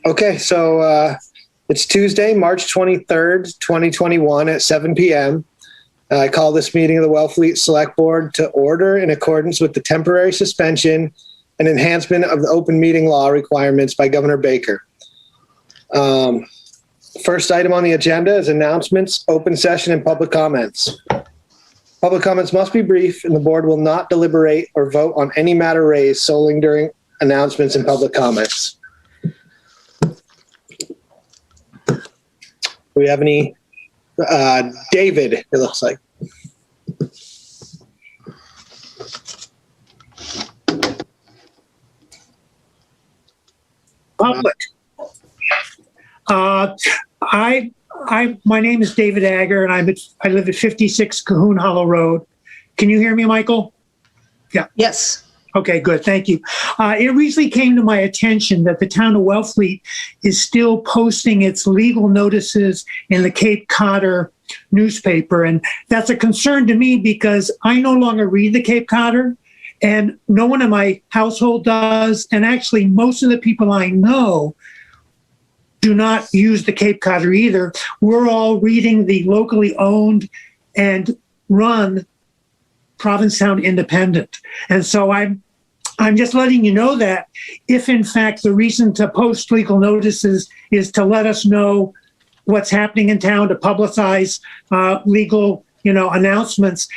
Okay, so it's Tuesday, March 23rd, 2021 at 7 p.m. I call this meeting of the Wellfleet Select Board to order in accordance with the temporary suspension and enhancement of the open meeting law requirements by Governor Baker. First item on the agenda is announcements, open session, and public comments. Public comments must be brief, and the board will not deliberate or vote on any matter raised solely during announcements and public comments. Do we have any? David, it looks like. Public. My name is David Agger, and I live at 56 Cahoon Hollow Road. Can you hear me, Michael? Yeah. Yes. Okay, good. Thank you. It recently came to my attention that the town of Wellfleet is still posting its legal notices in the Cape Codder newspaper. And that's a concern to me because I no longer read the Cape Codder, and no one in my household does. And actually, most of the people I know do not use the Cape Codder either. We're all reading the locally owned and run Provincetown Independent. And so I'm just letting you know that if in fact the reason to post legal notices is to let us know what's happening in town, to publicize legal, announcements,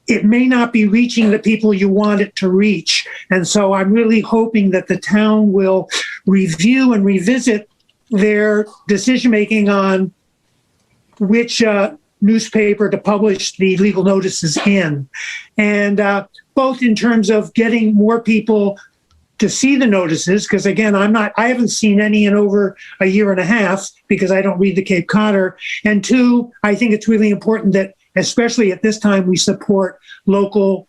it may not be reaching the people you want it to reach. And so I'm really hoping that the town will review and revisit their decision-making on which newspaper to publish the legal notices in. And both in terms of getting more people to see the notices, because again, I haven't seen any in over a year and a half because I don't read the Cape Codder. And two, I think it's really important that, especially at this time, we support locally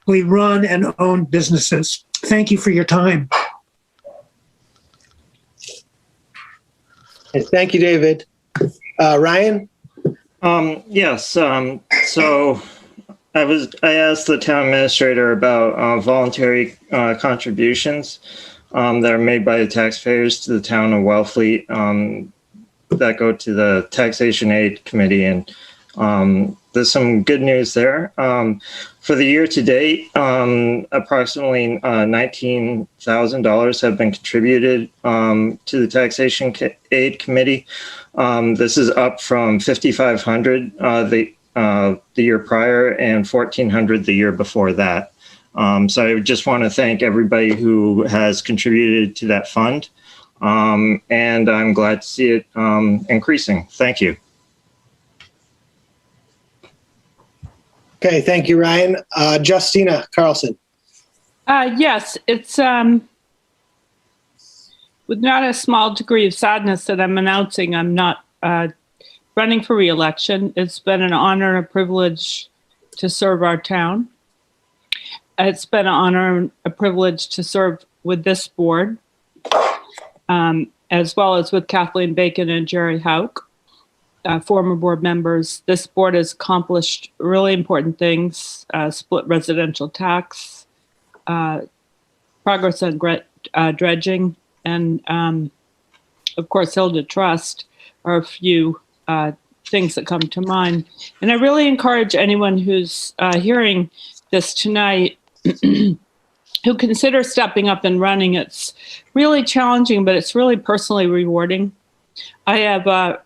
run and owned businesses. Thank you for your time. Thank you, David. Ryan? Yes. So I asked the town administrator about voluntary contributions that are made by the taxpayers to the town of Wellfleet that go to the Taxation Aid Committee, and there's some good news there. For the year to date, approximately $19,000 have been contributed to the Taxation Aid Committee. This is up from $5,500 the year prior and $1,400 the year before that. So I just want to thank everybody who has contributed to that fund, and I'm glad to see it increasing. Thank you. Okay, thank you, Ryan. Justina Carlson. Yes, it's with not a small degree of sadness that I'm announcing I'm not running for re-election. It's been an honor and a privilege to serve our town. It's been an honor and a privilege to serve with this board, as well as with Kathleen Bacon and Jerry Hauk. Former board members. This board has accomplished really important things, split residential tax, progress on dredging, and of course, Hilda Trust are a few things that come to mind. And I really encourage anyone who's hearing this tonight who consider stepping up and running. It's really challenging, but it's really personally rewarding. I have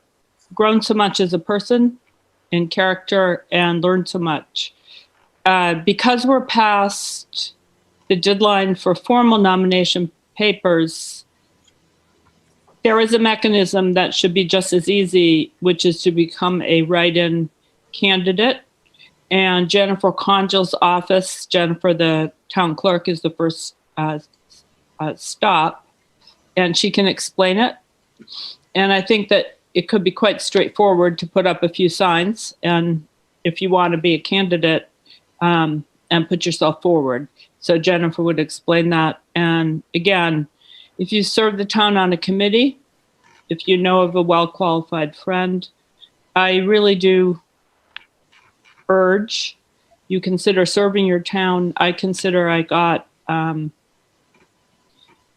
grown so much as a person in character and learned so much. Because we're past the deadline for formal nomination papers, there is a mechanism that should be just as easy, which is to become a write-in candidate. And Jennifer Congel's office, Jennifer, the town clerk, is the first stop, and she can explain it. And I think that it could be quite straightforward to put up a few signs, and if you want to be a candidate, and put yourself forward. So Jennifer would explain that. And again, if you serve the town on a committee, if you know of a well-qualified friend, I really do urge you consider serving your town. I consider I got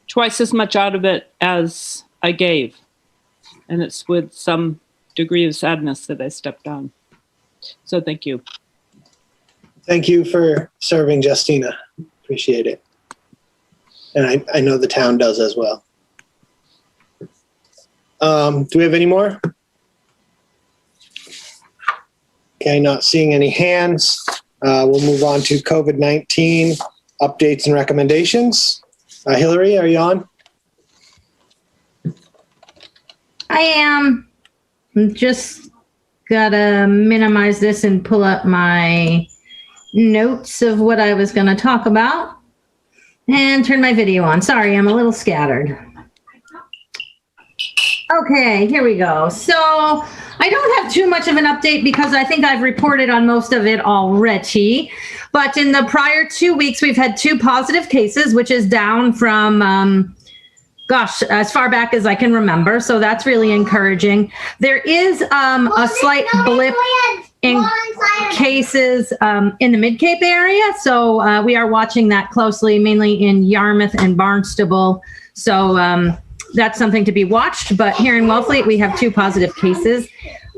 twice as much out of it as I gave. And it's with some degree of sadness that I stepped down. So thank you. Thank you for serving, Justina. Appreciate it. And I know the town does as well. Do we have any more? Okay, not seeing any hands. We'll move on to COVID-19 updates and recommendations. Hillary, are you on? I am. Just gotta minimize this and pull up my notes of what I was gonna talk about and turn my video on. Sorry, I'm a little scattered. Okay, here we go. So I don't have too much of an update because I think I've reported on most of it already. But in the prior 2 weeks, we've had 2 positive cases, which is down from, as far back as I can remember. So that's really encouraging. There is a slight blip in cases in the Mid-Cape area. So we are watching that closely, mainly in Yarmouth and Barnstable. So that's something to be watched. But here in Wellfleet, we have 2 positive cases.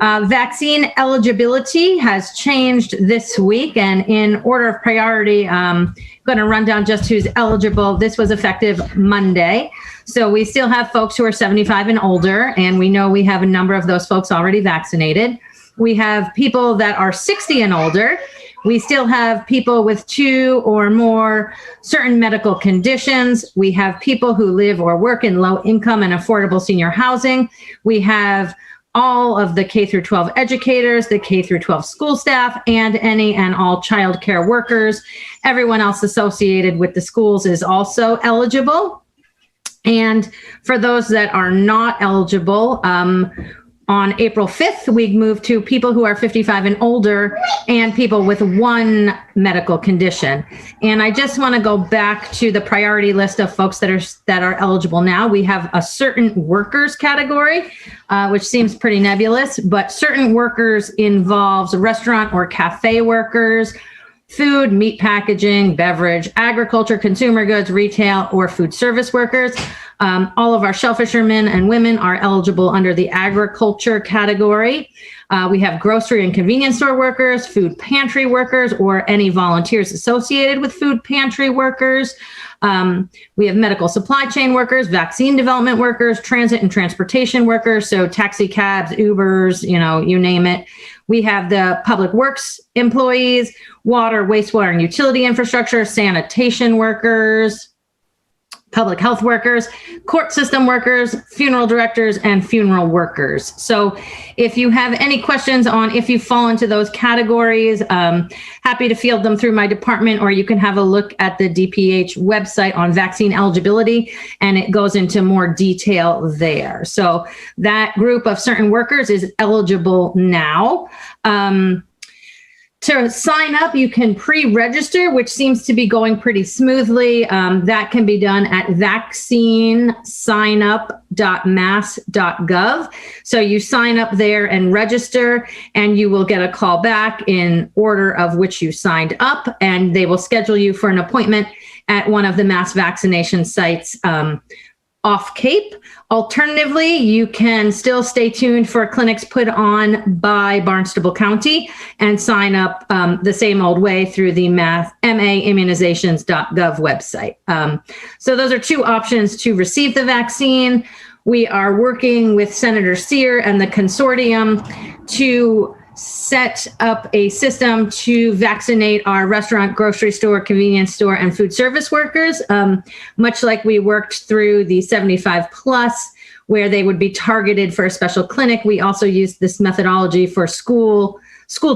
Vaccine eligibility has changed this week, and in order of priority, I'm going to run down just who's eligible. This was effective Monday. So we still have folks who are 75 and older, and we know we have a number of those folks already vaccinated. We have people that are 60 and older. We still have people with 2 or more certain medical conditions. We have people who live or work in low income and affordable senior housing. We have all of the K through 12 educators, the K through 12 school staff, and any and all child care workers. Everyone else associated with the schools is also eligible. And for those that are not eligible, on April 5th, we moved to people who are 55 and older and people with 1 medical condition. And I just want to go back to the priority list of folks that are eligible now. We have a certain workers category, which seems pretty nebulous, but certain workers involves restaurant or cafe workers, food, meat packaging, beverage, agriculture, consumer goods, retail, or food service workers. All of our shell fishermen and women are eligible under the agriculture category. We have grocery and convenience store workers, food pantry workers, or any volunteers associated with food pantry workers. We have medical supply chain workers, vaccine development workers, transit and transportation workers, so taxi cabs, Ubers, you name it. We have the public works employees, water, wastewater, and utility infrastructure, sanitation workers, public health workers, court system workers, funeral directors, and funeral workers. So if you have any questions on if you fall into those categories, happy to field them through my department, or you can have a look at the DPH website on vaccine eligibility, and it goes into more detail there. So that group of certain workers is eligible now. To sign up, you can pre-register, which seems to be going pretty smoothly. That can be done at vaccinesignup.mass.gov. So you sign up there and register, and you will get a call back in order of which you signed up, and they will schedule you for an appointment at one of the mass vaccination sites off Cape. Alternatively, you can still stay tuned for clinics put on by Barnstable County and sign up the same old way through the maimmunizations.gov website. So those are 2 options to receive the vaccine. We are working with Senator Sear and the consortium to set up a system to vaccinate our restaurant, grocery store, convenience store, and food service workers, much like we worked through the 75 plus, where they would be targeted for a special clinic. We also used this methodology for school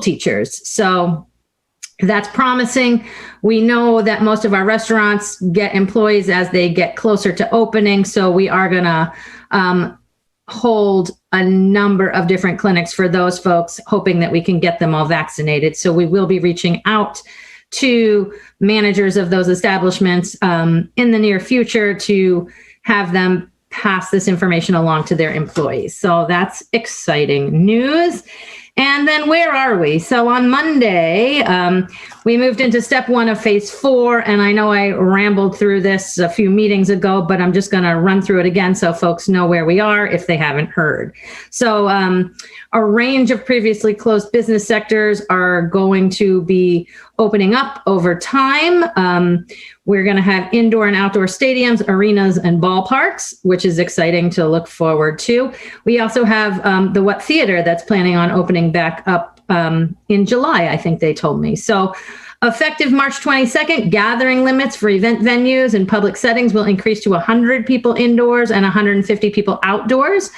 teachers. So that's promising. We know that most of our restaurants get employees as they get closer to opening. So we are going to hold a number of different clinics for those folks, hoping that we can get them all vaccinated. So we will be reaching out to managers of those establishments in the near future to have them pass this information along to their employees. So that's exciting news. And then where are we? So on Monday, we moved into step 1 of phase 4. And I know I rambled through this a few meetings ago, but I'm just going to run through it again so folks know where we are if they haven't heard. So a range of previously closed business sectors are going to be opening up over time. We're going to have indoor and outdoor stadiums, arenas, and ballparks, which is exciting to look forward to. We also have the What Theater that's planning on opening back up in July, I think they told me. So effective March 22nd, gathering limits for event venues and public settings will increase to 100 people indoors and 150 people outdoors.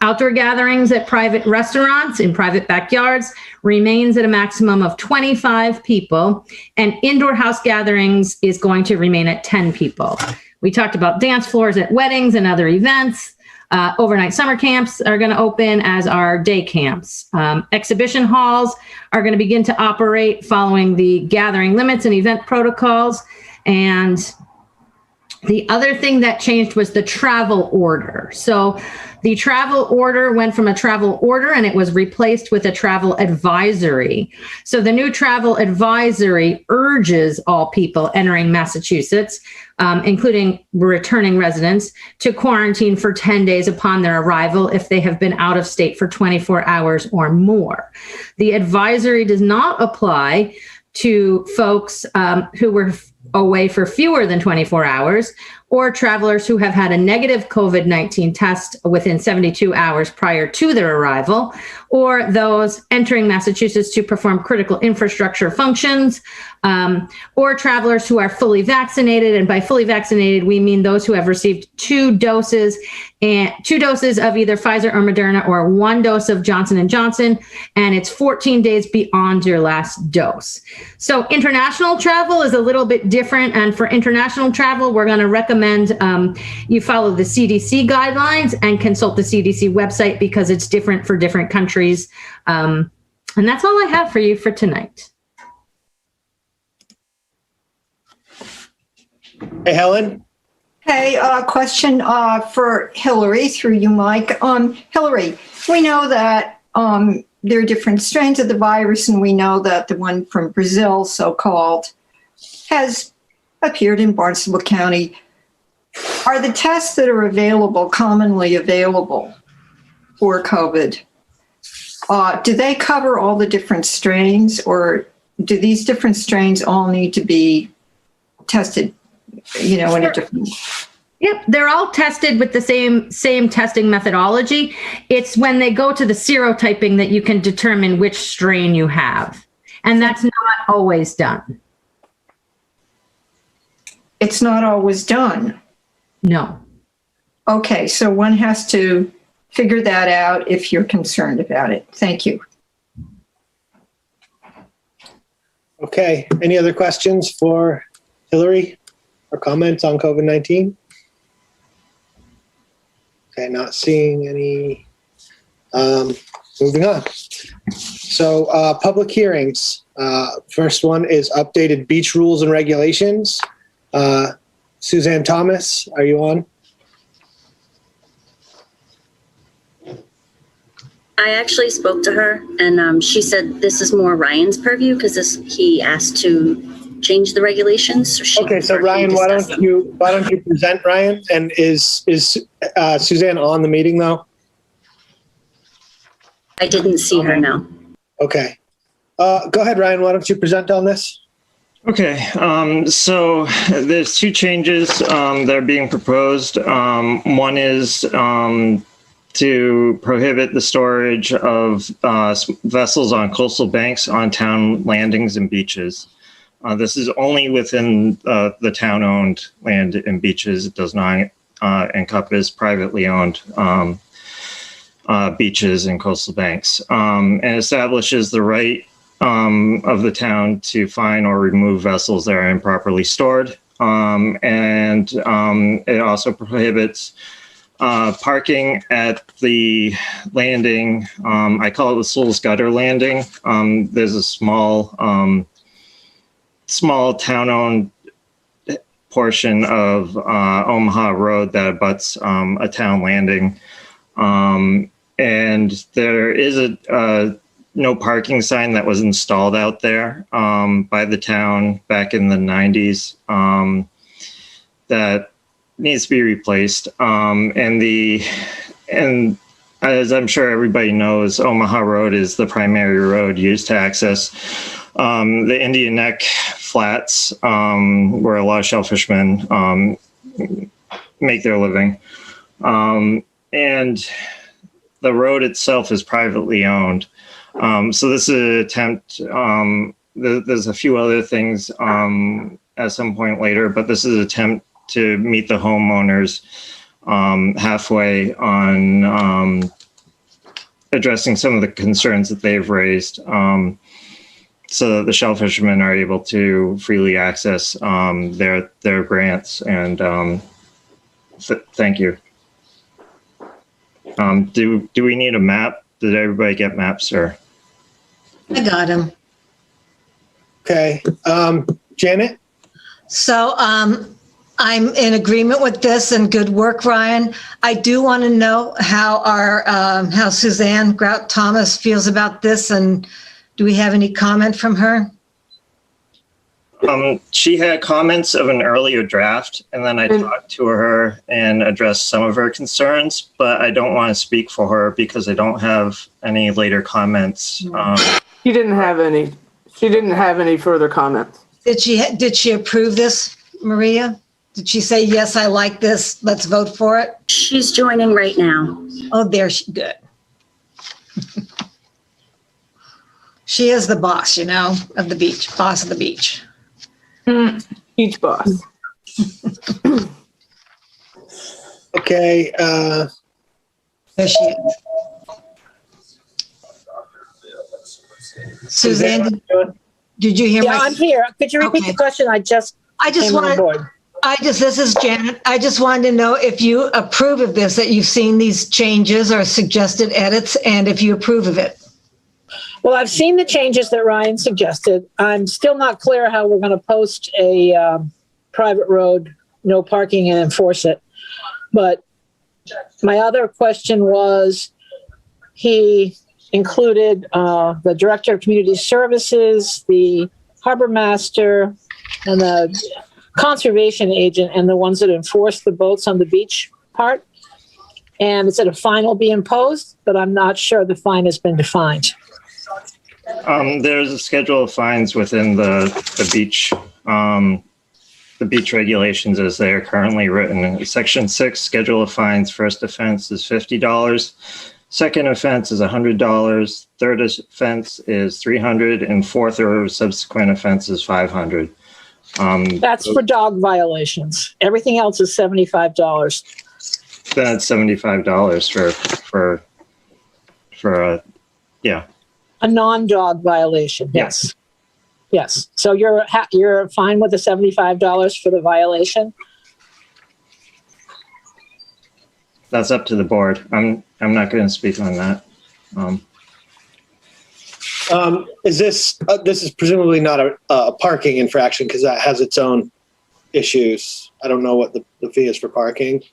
Outdoor gatherings at private restaurants in private backyards remains at a maximum of 25 people, and indoor house gatherings is going to remain at 10 people. We talked about dance floors at weddings and other events. Overnight summer camps are going to open as are day camps. Exhibition halls are going to begin to operate following the gathering limits and event protocols. And the other thing that changed was the travel order. So the travel order went from a travel order and it was replaced with a travel advisory. So the new travel advisory urges all people entering Massachusetts, including returning residents, to quarantine for 10 days upon their arrival if they have been out of state for 24 hours or more. The advisory does not apply to folks who were away for fewer than 24 hours, or travelers who have had a negative COVID-19 test within 72 hours prior to their arrival, or those entering Massachusetts to perform critical infrastructure functions, or travelers who are fully vaccinated. And by fully vaccinated, we mean those who have received 2 doses of either Pfizer or Moderna, or 1 dose of Johnson & Johnson, and it's 14 days beyond your last dose. So international travel is a little bit different. And for international travel, we're going to recommend you follow the CDC guidelines and consult the CDC website because it's different for different countries. And that's all I have for you for tonight. Hey, Helen. Hey, question for Hillary through you, Mike. Hillary, we know that there are different strains of the virus, and we know that the one from Brazil, so-called, has appeared in Barnstable County. Are the tests that are available commonly available for COVID? Do they cover all the different strains, or do these different strains all need to be tested, in a different? Yep, they're all tested with the same testing methodology. It's when they go to the serotyping that you can determine which strain you have. And that's not always done. It's not always done. No. Okay, so one has to figure that out if you're concerned about it. Thank you. Okay, any other questions for Hillary or comments on COVID-19? Okay, not seeing any. Moving on. So public hearings. First one is updated beach rules and regulations. Suzanne Thomas, are you on? I actually spoke to her, and she said this is more Ryan's purview because he asked to change the regulations. So Okay, so Ryan, why don't you present, Ryan? And is Suzanne on the meeting though? I didn't see her, no. Okay, go ahead, Ryan. Why don't you present on this? Okay, so there's 2 changes that are being proposed. One is to prohibit the storage of vessels on coastal banks, on town landings and beaches. This is only within the town-owned land and beaches. It does not encompass privately owned beaches and coastal banks, and establishes the right of the town to fine or remove vessels that are improperly stored. And it also prohibits parking at the landing. I call it the Souls Gutter Landing. There's a small town-owned portion of Omaha Road that abuts a town landing. And there is no parking sign that was installed out there by the town back in the 90s that needs to be replaced. And as I'm sure everybody knows, Omaha Road is the primary road used to access the Indian Neck Flats, where a lot of shellfishermen make their living. And the road itself is privately owned. So this is an attempt, there's a few other things at some point later, but this is an attempt to meet the homeowners halfway on addressing some of the concerns that they've raised, so that the shellfishermen are able to freely access their grants. And thank you. Do we need a map? Did everybody get maps, or? I got him. Okay. Janet? So I'm in agreement with this, and good work, Ryan. I do want to know how how Suzanne Grout Thomas feels about this, and do we have any comment from her? She had comments of an earlier draft, and then I talked to her and addressed some of her concerns, but I don't want to speak for her because I don't have any later comments. She didn't have any. She didn't have any further comments. Did she approve this, Maria? Did she say, yes, I like this, let's vote for it? She's joining right now. Oh, there she, good. She is the boss, you know, of the beach, boss of the beach. Beach boss. Okay. There she is. Suzanne, did you hear Yeah, my? I'm here. Could you repeat Okay. the question? I just came on board. This is Janet. I just wanted to know if you approve of this, that you've seen these changes or suggested edits, and if you approve of it. Well, I've seen the changes that Ryan suggested. I'm still not clear how we're going to post a private road, no parking, and enforce it. But my other question was, he included the Director of Community Services, the Harbor Master, and the Conservation Agent, and the ones that enforce the boats on the beach part. And it said a fine will be imposed, but I'm not sure the fine has been defined. There's a schedule of fines within the beach regulations as they are currently written. Section 6, schedule of fines, first offense is $50. Second offense is $100. Third offense is $300, and fourth or subsequent offense is $500. That's for dog violations. Everything else is $75. That's $75 for yeah. A non-dog violation. Yes. Yes. So you're fine with the $75 for the violation? That's up to the board. I'm not going to speak on that. Is this is presumably not a parking infraction because that has its own issues. I don't know what the fee is for parking.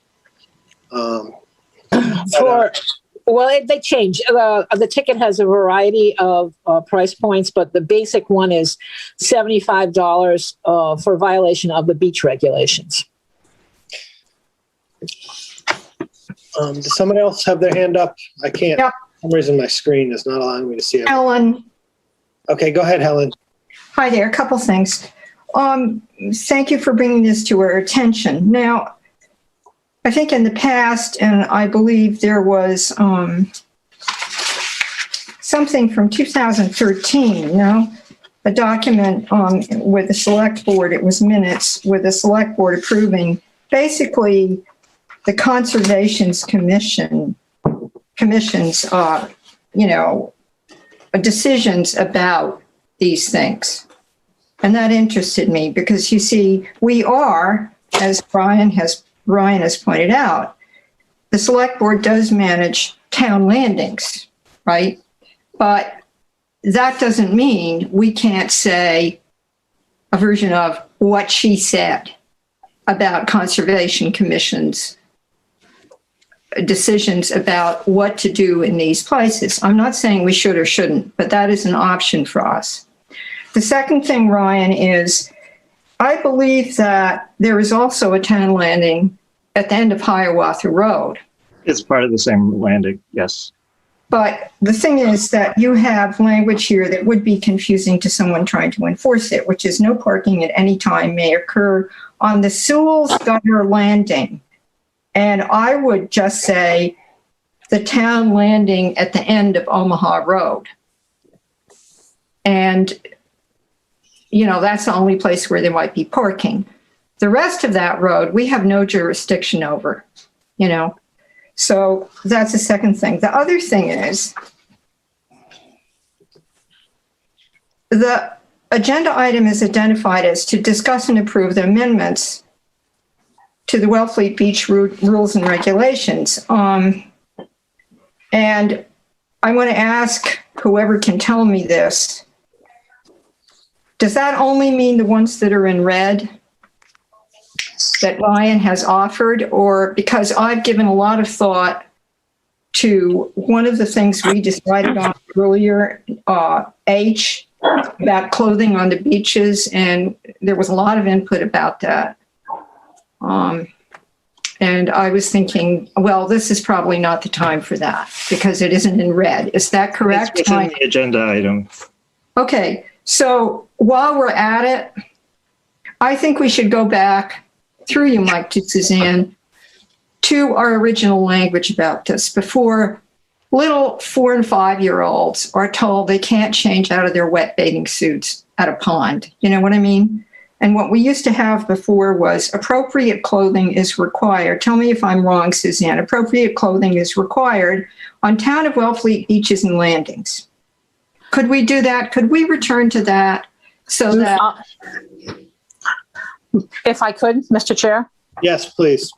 They change. The ticket has a variety of price points, but the basic one is $75 for violation of the beach regulations. Does someone else have their hand up? I can't. Yep. For some reason, my screen is not allowing me to see it. Ellen, Okay, go ahead, Helen. hi there. A couple things. Thank you for bringing this to our attention. Now, I think in the past, and I believe there was something from 2013, a document with the select board. It was minutes with the select board approving basically the conservation's commission's decisions about these things. And that interested me because, you see, we are, as Ryan has pointed out, the select board does manage town landings, right? But that doesn't mean we can't say a version of what she said about conservation commissions decisions about what to do in these places. I'm not saying we should or shouldn't, but that is an option for us. The second thing, Ryan, is I believe that there is also a town landing at the end of Hiawatha Road. It's part of the same landing, yes. But the thing is that you have language here that would be confusing to someone trying to enforce it, which is no parking at any time may occur on the Sewell's Gutter Landing. And I would just say the town landing at the end of Omaha Road. And, you know, that's the only place where there might be parking. The rest of that road, we have no jurisdiction over, you know. So that's the second thing. The other thing is the agenda item is identified as to discuss and approve the amendments to the Wellfleet Beach rules and regulations. And I want to ask whoever can tell me this, does that only mean the ones that are in red that Ryan has offered? Or because I've given a lot of thought to one of the things we decided on earlier, H, about clothing on the beaches, and there was a lot of input about that. And I was thinking, well, this is probably not the time for that because it isn't in red. Is that correct? It's within the agenda item. Okay, so while we're at it, I think we should go back through you, Mike, to Suzanne, to our original language about this before little 4 and 5-year-olds are told they can't change out of their wet bathing suits at a pond. You know what I mean? And what we used to have before was appropriate clothing is required. Tell me if I'm wrong, Suzanne. Appropriate clothing is required on town of Wellfleet beaches and landings. Could we do that? Could we return to that so that... If I could, Mr. Chair? Yes, please.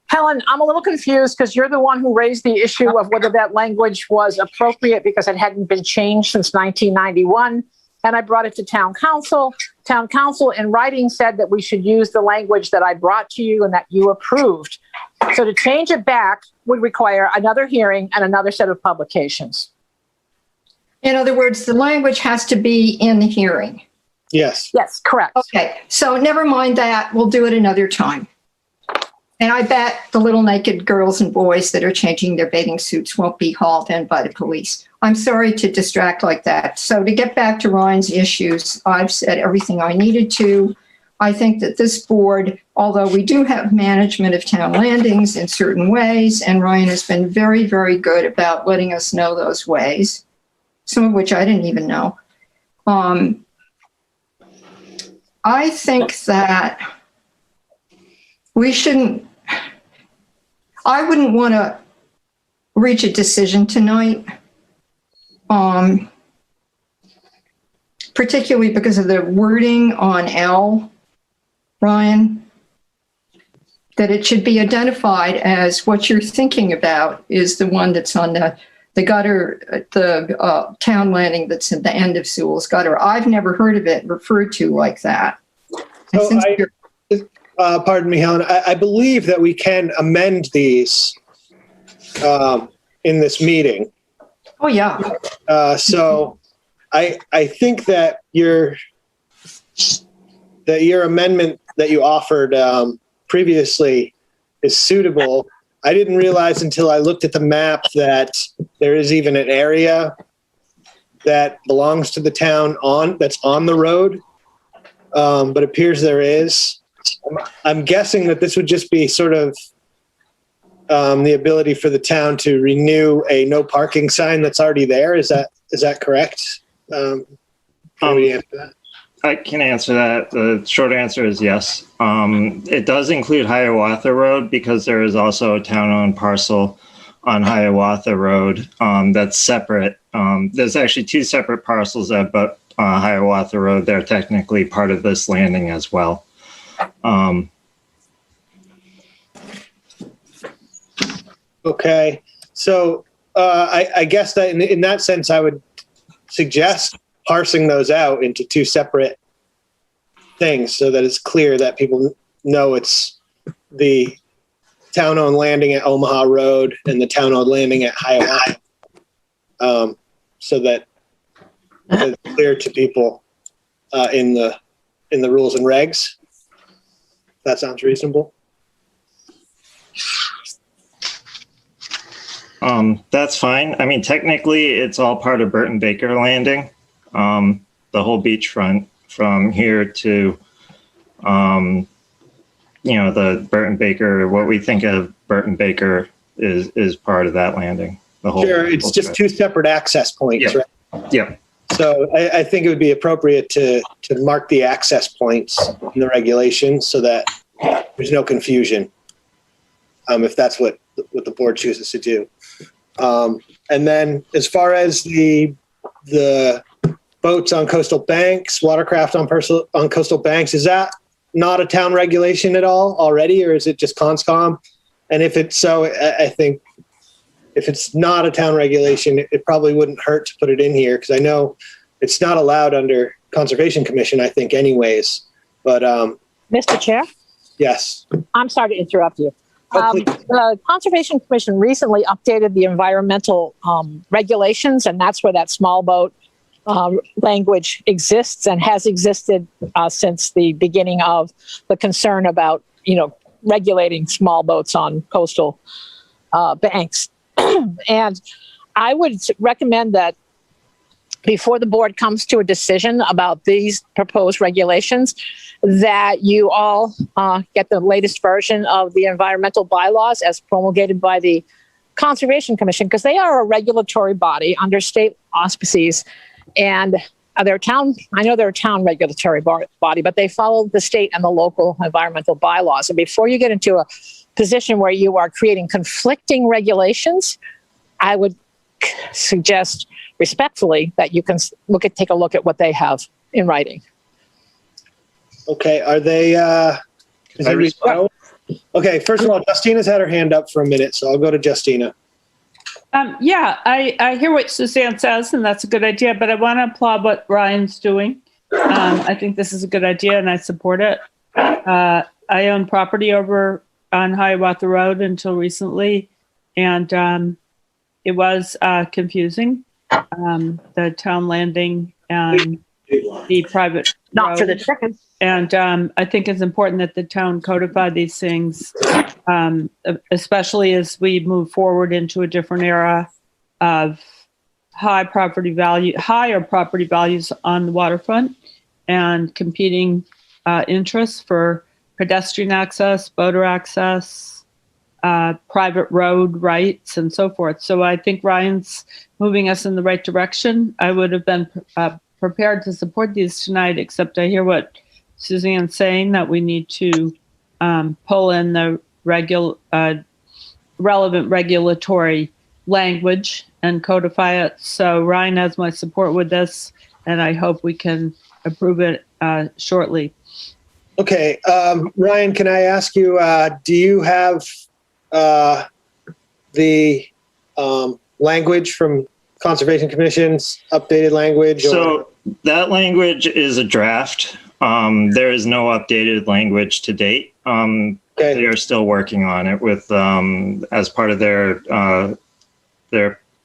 Helen, I'm a little confused because you're the one who raised the issue of whether that language was appropriate because it hadn't been changed since 1991. And I brought it to town council. Town council in writing said that we should use the language that I brought to you and that you approved. So to change it back would require another hearing and another set of publications. In other words, the language has to be in the hearing. Yes. Yes, correct. Okay, so never mind that. We'll do it another time. And I bet the little naked girls and boys that are changing their bathing suits won't be hauled in by the police. I'm sorry to distract like that. So to get back to Ryan's issues, I've said everything I needed to. I think that this board, although we do have management of town landings in certain ways, and Ryan has been very, very good about letting us know those ways, some of which I didn't even know. I think that we shouldn't, I wouldn't want to reach a decision tonight, particularly because of the wording on L, Ryan, that it should be identified as what you're thinking about is the one that's on the gutter, the town landing that's at the end of Sewell's Gutter. I've never heard of it referred to like that. So pardon me, Helen. I believe that we can amend these in this meeting. Oh, yeah. So I think that your amendment that you offered previously is suitable. I didn't realize until I looked at the map that there is even an area that belongs to the town that's on the road, but appears there is. I'm guessing that this would just be sort of the ability for the town to renew a no parking sign that's already there. Is that correct? Can we answer that? I can answer that. The short answer is yes. It does include Hiawatha Road because there is also a town-owned parcel on Hiawatha Road that's separate. There's actually 2 separate parcels that but Hiawatha Road. They're technically part of this landing as well. Okay. So I guess that in that sense, I would suggest parsing those out into 2 separate things so that it's clear that people know it's the town-owned landing at Omaha Road and the town-owned landing at Hiawatha, so that it's clear to people in the rules and regs. That sounds reasonable. That's fine. I mean, technically, it's all part of Burton Baker Landing, the whole beachfront from here to, the Burton Baker. What we think of Burton Baker is part of that landing. The whole. Sure, it's just two separate access points, Yeah. right? Yeah. So I think it would be appropriate to mark the access points in the regulations so that there's no confusion, if that's what the board chooses to do. And then as far as the boats on coastal banks, watercraft on coastal banks, is that not a town regulation at all already, or is it just Conscom? And if it's so, I think if it's not a town regulation, it probably wouldn't hurt to put it in here, because I know it's not allowed under Conservation Commission, I think, anyways. But Mr. Chair, yes. I'm sorry to interrupt you. Oh, please. The Conservation Commission recently updated the environmental regulations, and that's where that small boat language exists and has existed since the beginning of the concern about, regulating small boats on coastal banks. And I would recommend that before the board comes to a decision about these proposed regulations, that you all get the latest version of the environmental bylaws as promulgated by the Conservation Commission, because they are a regulatory body under state auspices, and I know they're a town regulatory body, but they follow the state and the local environmental bylaws. And before you get into a position where you are creating conflicting regulations, I would suggest respectfully that you can take a look at what they have in writing. Okay, are they, Can I respond? okay, first of all, Justina's had her hand up for a minute, so I'll go to Justina. I hear what Suzanne says, and that's a good idea, but I want to applaud what Ryan's doing. I think this is a good idea, and I support it. I own property over on Hiawatha Road until recently, and it was confusing, the town landing and the private Not road. for the chickens. And I think it's important that the town codify these things, especially as we move forward into a different era of higher property values on the waterfront and competing interests for pedestrian access, boater access, private road rights, and so forth. So I think Ryan's moving us in the right direction. I would have been prepared to support these tonight, except I hear what Suzanne's saying, that we need to pull in the relevant regulatory language and codify it. So Ryan has my support with this, and I hope we can approve it shortly. Okay, Ryan, can I ask you, do you have the language from Conservation Commission's updated language? So that language is a draft. There is no updated language to date. Okay. They are still working on it with as part of their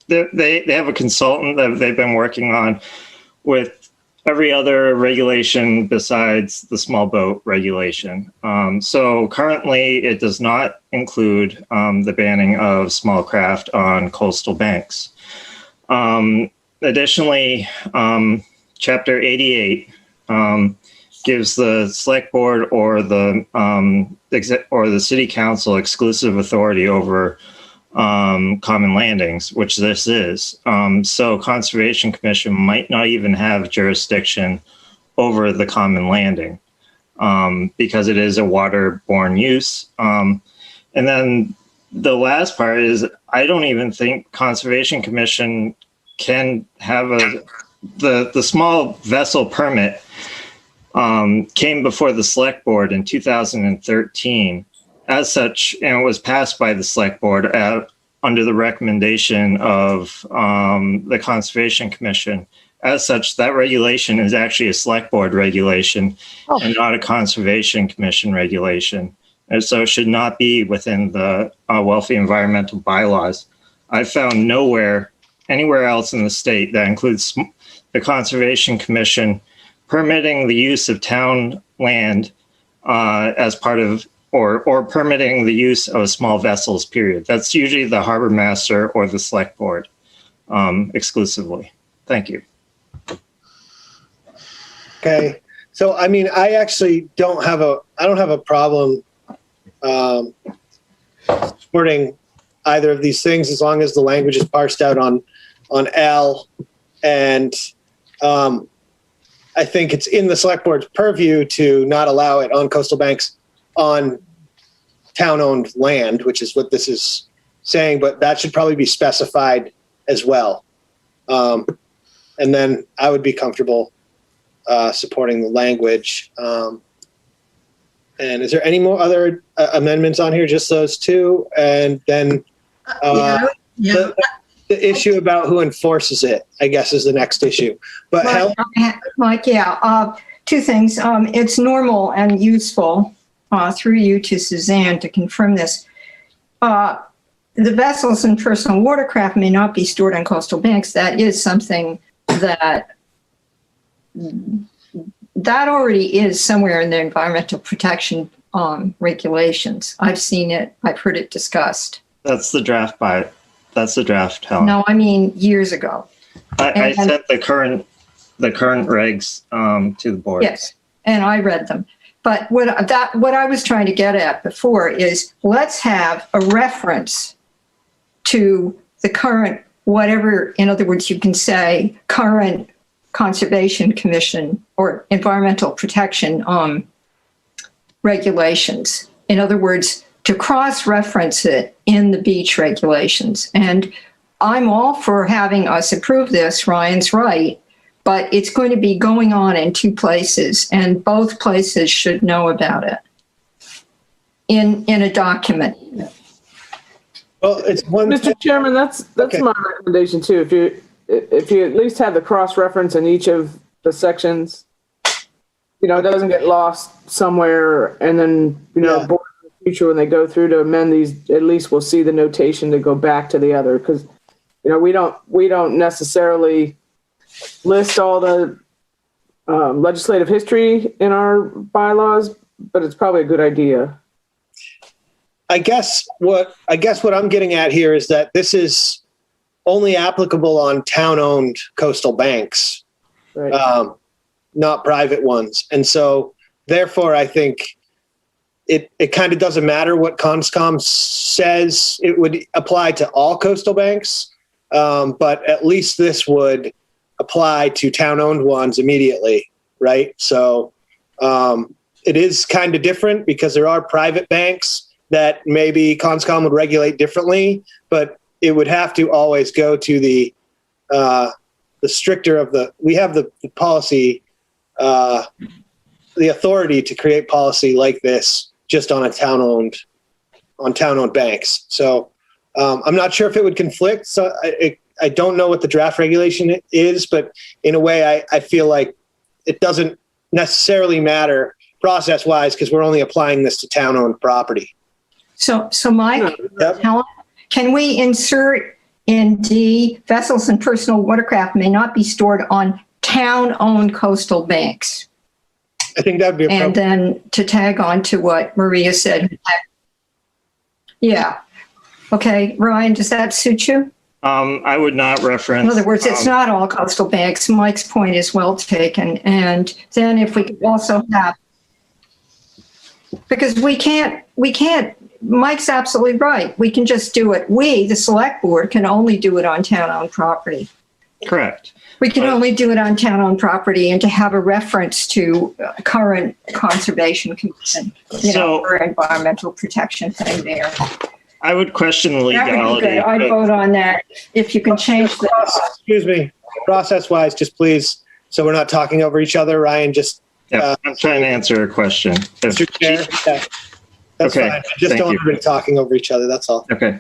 they have a consultant that they've been working on with every other regulation besides the small boat regulation. So currently it does not include the banning of small craft on coastal banks. Additionally, Chapter 88 gives the select board or the city council exclusive authority over common landings, which this is. So Conservation Commission might not even have jurisdiction over the common landing because it is a waterborne use. And then the last part is I don't even think Conservation Commission can have the small vessel permit came before the select board in 2013. As such, and it was passed by the select board under the recommendation of the Conservation Commission. As such, that regulation is actually a select board regulation and not a Conservation Commission regulation. and so it should not be within the wealthy environmental bylaws. I found anywhere else in the state that includes the Conservation Commission permitting the use of town land as part of, or permitting the use of small vessels, period. That's usually the harbor master or the select board exclusively. Thank you. Okay. So, I mean, I actually don't have a problem supporting either of these things as long as the language is parsed out on L. And I think it's in the select board's purview to not allow it on coastal banks on town-owned land, which is what this is saying, but that should probably be specified as well. And then I would be comfortable supporting the language. And is there any more other amendments on here? Just those two? And then the issue about who enforces it, I guess, is the next issue. But Mike, two things. It's normal and useful through you to Suzanne to confirm this. The vessels and personal watercraft may not be stored on coastal banks. That is something that already is somewhere in the environmental protection regulations. I've seen it. I've heard it discussed. That's the draft, Helen. No, I mean years ago. I sent the current regs to the board. Yes, and I read them. But what I was trying to get at before is let's have a reference to the current, whatever, in other words, you can say current Conservation Commission or environmental protection regulations. In other words, to cross-reference it in the beach regulations. And I'm all for having us approve this, Ryan's right, but it's going to be going on in two places, and both places should know about it in a document. well, it's one. Mr. Chairman, that's Okay. my recommendation too. If you at least have the cross-reference in each of the sections, it doesn't get lost somewhere, and then, Yeah. board in the future when they go through to amend these, at least we'll see the notation to go back to the other, because, we don't necessarily list all the legislative history in our bylaws, but it's probably a good idea. I guess what I'm getting at here is that this is only applicable on town-owned coastal banks, Right. not private ones. And so, therefore, I think it kind of doesn't matter what Conscom says. It would apply to all coastal banks, but at least this would apply to town-owned ones immediately, right? So it is kind of different because there are private banks that maybe Conscom would regulate differently, but it would have to always go to the stricter of we have the policy, the authority to create policy like this just on town-owned banks. So I'm not sure if it would conflict. So I don't know what the draft regulation is, but in a way I feel like it doesn't necessarily matter process-wise because we're only applying this to town-owned property. So Mike, Yep. Helen, can we insert in D, vessels and personal watercraft may not be stored on town-owned coastal banks? I think that'd be And appropriate. then to tag on to what Maria said. Yeah. Okay, Ryan, does that suit you? I would not reference. In other words, it's not all coastal banks. Mike's point is well taken. And then if we could also have, because we can't, Mike's absolutely right. We can just do it. We, the select board, can only do it on town-owned property. Correct. We can only do it on town-owned property, and to have a reference to current Conservation Commission, for environmental protection thing there. I would question the That would be legality. good. I'd vote on that. If you can change the, Excuse me, process-wise, just please, so we're not talking over each other, Ryan, just Yeah, I'm trying to answer a question. If Mr. Chair. Yeah, that's Okay, fine. I just thank don't you. want everybody talking over each other, that's all. Okay,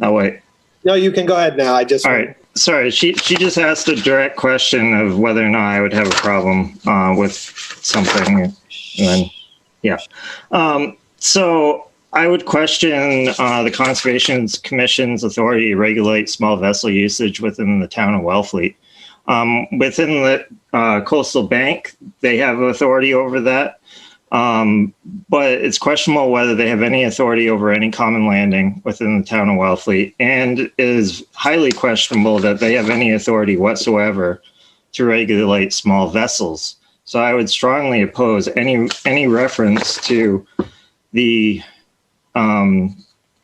I'll wait. No, you can go ahead now. I just. All right. Sorry, she just asked a direct question of whether or not I would have a problem with something. And then, yeah. So I would question the Conservation Commission's authority to regulate small vessel usage within the town of Wellfleet. Within the coastal bank, they have authority over that. But it's questionable whether they have any authority over any common landing within the town of Wellfleet, and it is highly questionable that they have any authority whatsoever to regulate small vessels. So I would strongly oppose any reference to the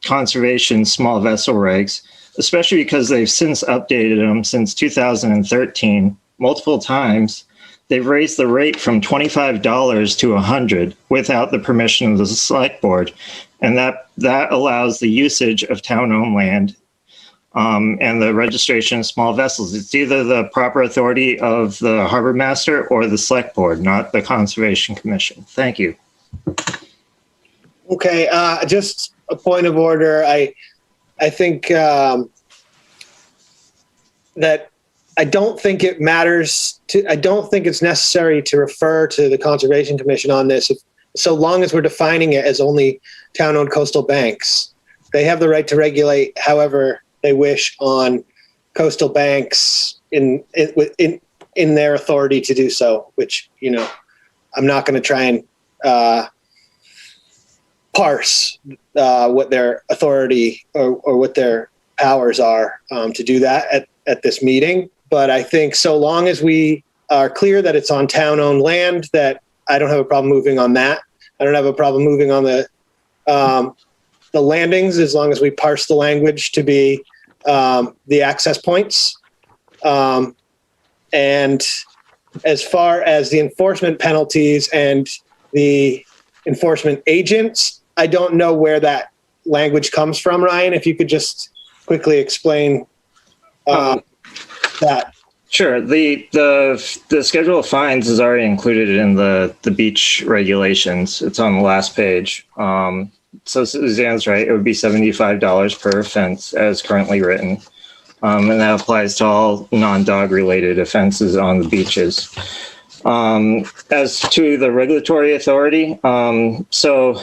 conservation small vessel regs, especially because they've since updated them since 2013 multiple times. They've raised the rate from $25 to $100 without the permission of the select board. And that allows the usage of town-owned land and the registration of small vessels. It's either the proper authority of the harbor master or the select board, not the Conservation Commission. Thank you. Okay, just a point of order. I think that I don't think it matters I don't think it's necessary to refer to the Conservation Commission on this, so long as we're defining it as only town-owned coastal banks. They have the right to regulate however they wish on coastal banks in their authority to do so, which, I'm not going to try and parse what their authority or what their powers are to do that at this meeting. But I think so long as we are clear that it's on town-owned land, that I don't have a problem moving on that. I don't have a problem moving on the landings, as long as we parse the language to be the access points. And as far as the enforcement penalties and the enforcement agents, I don't know where that language comes from, Ryan. If you could just quickly explain that. Sure. The schedule of fines is already included in the beach regulations. It's on the last page. So Suzanne's right. It would be $75 per offense as currently written. And that applies to all non-dog related offenses on the beaches. As to the regulatory authority, so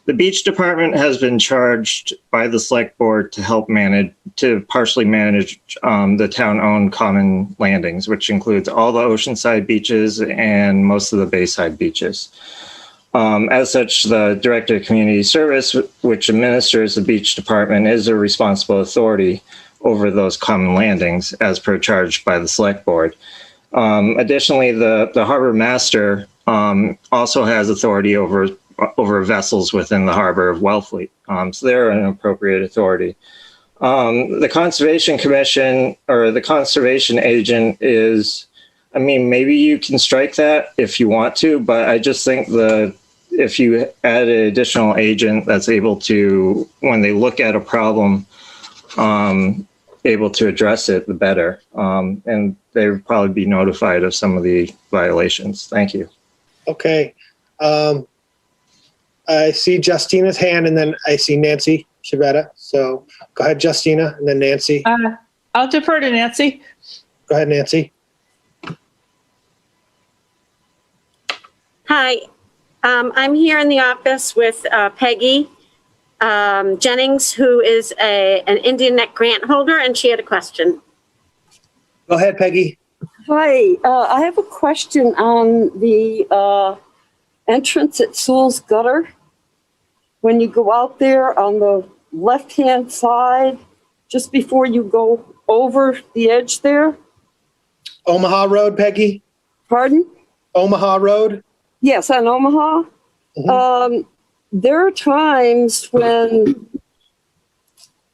the beach department has been charged by the select board to partially manage the town-owned common landings, which includes all the oceanside beaches and most of the bayside beaches. As such, the Director of Community Service, which administers the beach department, is a responsible authority over those common landings as per charge by the select board. Additionally, the harbor master also has authority over vessels within the harbor of Wellfleet. So they're an appropriate authority. The Conservation Commission or the conservation agent is, maybe you can strike that if you want to, but I just think if you add an additional agent that's able to, when they look at a problem, able to address it, the better. And they would probably be notified of some of the violations. Thank you. Okay. I see Justina's hand, and then I see Nancy Shavetta. So go ahead, Justina, and then Nancy. I'll defer to Nancy. Go ahead, Nancy. Hi, I'm here in the office with Peggy Jennings, who is an Indian Neck grant holder, and she had a question. Go ahead, Peggy. Hi, I have a question on the entrance at Sewell's Gutter. When you go out there on the left-hand side, just before you go over the edge there. Omaha Road, Peggy? Pardon? Omaha Road? Yes, on Omaha. Mm-hmm. There are times when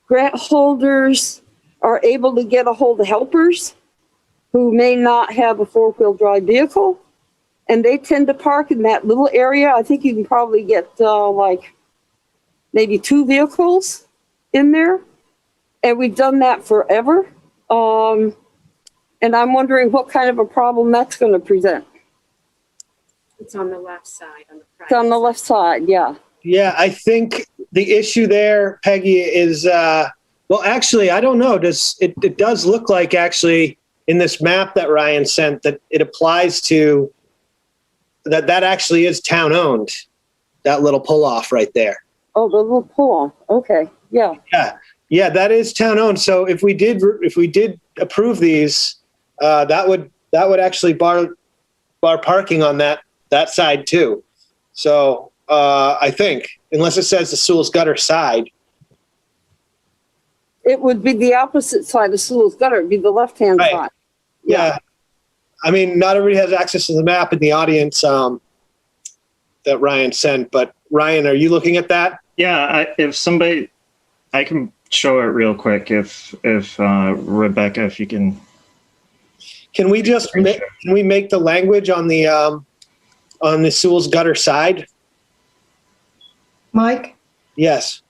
grant holders are able to get a hold of helpers who may not have a four-wheel drive vehicle, and they tend to park in that little area. I think you can probably get like maybe 2 vehicles in there, and we've done that forever. And I'm wondering what kind of a problem that's going to present. It's on the left side. It's on the left side, yeah. Yeah, I think the issue there, Peggy, is, well, actually, I don't know. It does look like actually in this map that Ryan sent that it applies to, that actually is town owned. that little pull off right there. Oh, the little pull. Okay. Yeah. Yeah, that is town owned. So if we did approve these, that would actually bar parking on that side too. So I think, unless it says the Sewell's Gutter side. It would be the opposite side of Sewell's Gutter. It'd be the left-hand Right. side. Yeah. I mean, not everybody has access to the map in the audience that Ryan sent, but Ryan, are you looking at that? Yeah, I can show it real quick if Rebecca, if you can. Can we just can we make the language on the Sewell's Gutter side? Mike, Yes.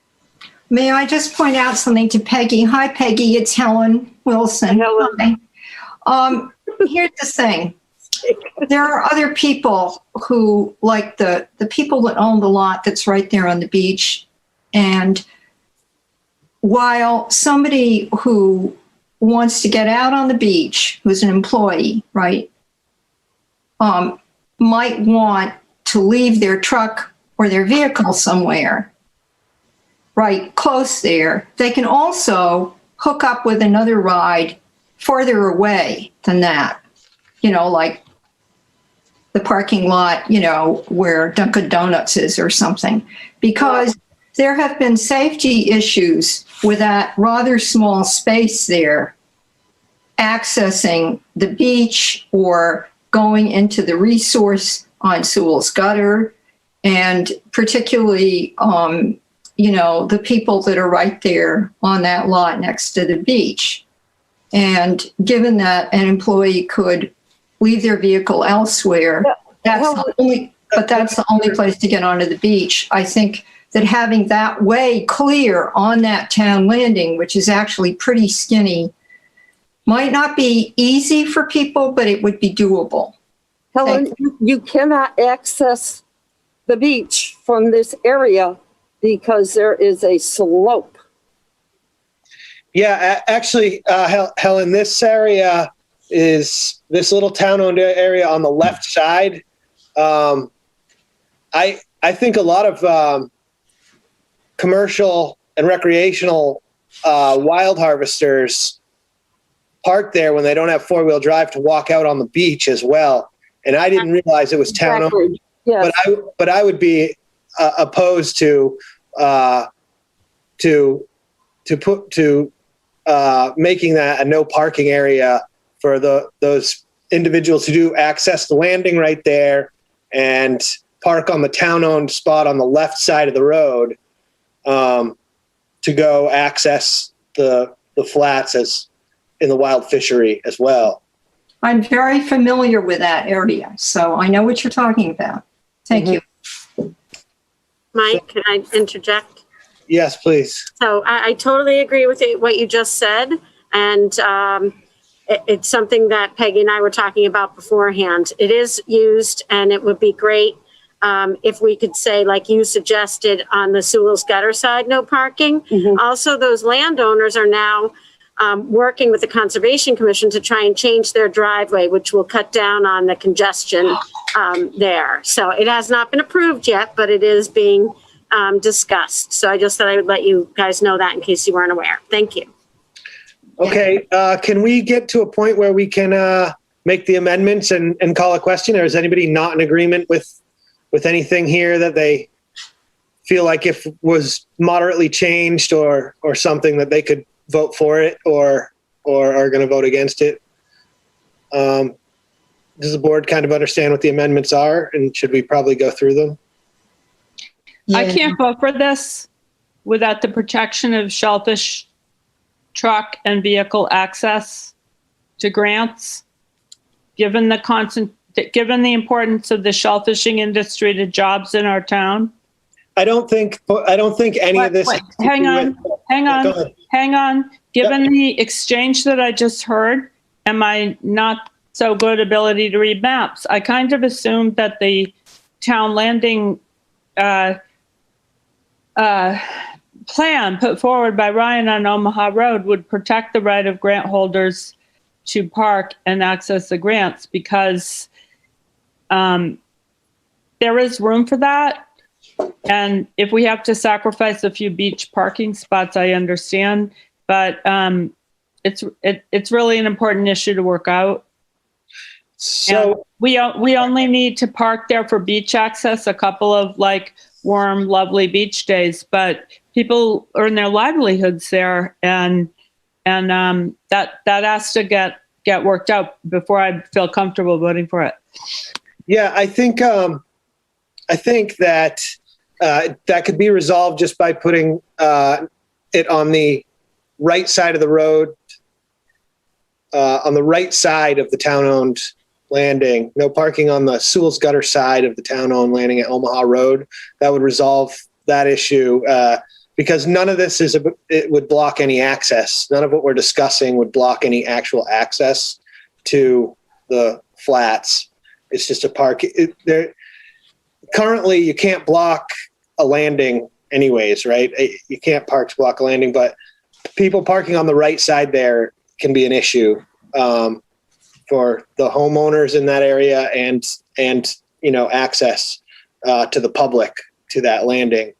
may I just point out something to Peggy? Hi, Peggy, it's Helen Wilson. Helen. Hi. Here's the thing. There are other people who, like the people that own the lot that's right there on the beach. And while somebody who wants to get out on the beach, who's an employee, right, might want to leave their truck or their vehicle somewhere, right, close there, they can also hook up with another ride farther away than that, like the parking lot, where Dunkin' Donuts is or something, because there have been safety issues with that rather small space there accessing the beach or going into the resource on Sewell's Gutter, and particularly, the people that are right there on that lot next to the beach. And given that an employee could leave their vehicle elsewhere, that's the only place to get onto the beach. I think that having that way clear on that town landing, which is actually pretty skinny, might not be easy for people, but it would be doable. Helen, you cannot access the beach from this area because there is a slope. Yeah, actually, Helen, this area is this little town-owned area on the left side. I think a lot of commercial and recreational wild harvesters park there when they don't have four-wheel drive to walk out on the beach as well. And I didn't realize it was town-owned. Exactly. Yes. But I would be opposed to making that a no parking area for those individuals who do access the landing right there and park on the town-owned spot on the left side of the road to go access the flats as in the wild fishery as well. I'm very familiar with that area, so I know what you're talking about. Thank you. Mike, can I interject? Yes, please. So I totally agree with what you just said. And it's something that Peggy and I were talking about beforehand. It is used, and it would be great if we could say, like you suggested, on the Sewell's Gutter side, no parking. Mhm. Also, those landowners are now working with the Conservation Commission to try and change their driveway, which will cut down on the congestion there. So it has not been approved yet, but it is being discussed. So I just thought I would let you guys know that in case you weren't aware. Thank you. Okay, can we get to a point where we can make the amendments and call a question? Or is anybody not in agreement with anything here that they feel like if was moderately changed or something that they could vote for it or are going to vote against it? Does the board kind of understand what the amendments are, and should we probably go through them? I can't vote for this without the protection of shellfish truck and vehicle access to grants. Given the importance of the shellfishing industry to jobs in our town. I don't think any of this. Hang on. Given the exchange that I just heard and my not so good ability to read maps, I kind of assumed that the town landing plan put forward by Ryan on Omaha Road would protect the right of grant holders to park and access the grants, because there is room for that. And if we have to sacrifice a few beach parking spots, I understand, but it's really an important issue to work out. So And we only need to park there for beach access a couple of like warm, lovely beach days, but people earn their livelihoods there, and that has to get worked out before I feel comfortable voting for it. yeah, I think that that could be resolved just by putting it on the right side of the road, on the right side of the town-owned landing. No parking on the Sewell's Gutter side of the town-owned landing at Omaha Road. That would resolve that issue because none of this it would block any access. None of what we're discussing would block any actual access to the flats. It's just a park. Currently, you can't block a landing anyways, right? You can't park to block a landing, but people parking on the right side there can be an issue for the homeowners in that area and access to the public to that landing.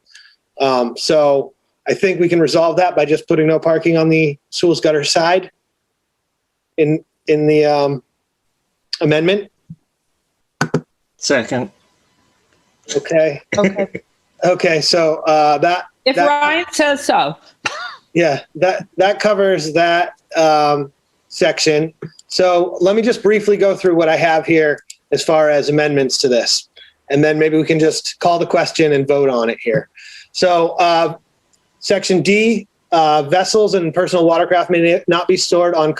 So I think we can resolve that by just putting no parking on the Sewell's Gutter side in the amendment. Second. Okay. Okay. So If Ryan says so. Yeah, that covers that section. So let me just briefly go through what I have here as far as amendments to this, and then maybe we can just call the question and vote on it here. So section D, vessels and personal watercraft may not be stored on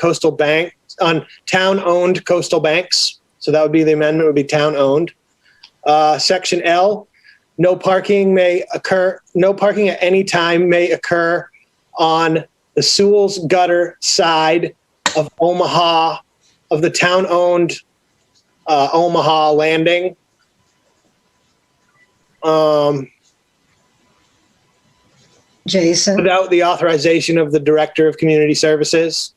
town-owned coastal banks. So that would be the amendment, would be town-owned. Section L, no parking at any time may occur on the Sewell's Gutter side of Omaha, of the town-owned Omaha landing. Jason? Without the authorization of the Director of Community Services.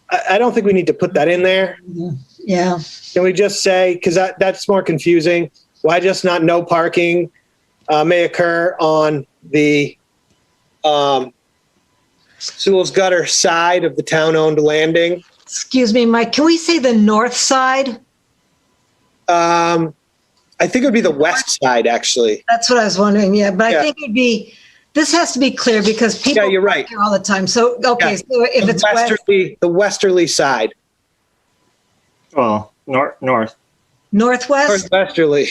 I don't think we need to put that in there. Yeah. Can we just say, because that's more confusing, why just not no parking may occur on the Sewell's Gutter side of the town-owned landing? Excuse me, Mike, can we say the north side? I think it would be the west side, actually. That's what I was wondering, yeah, but Yeah. I think this has to be clear because people Yeah, you're right. here all the time. So, okay, Yeah. so if it's west, The westerly side. Well, north. northwest? Westerly.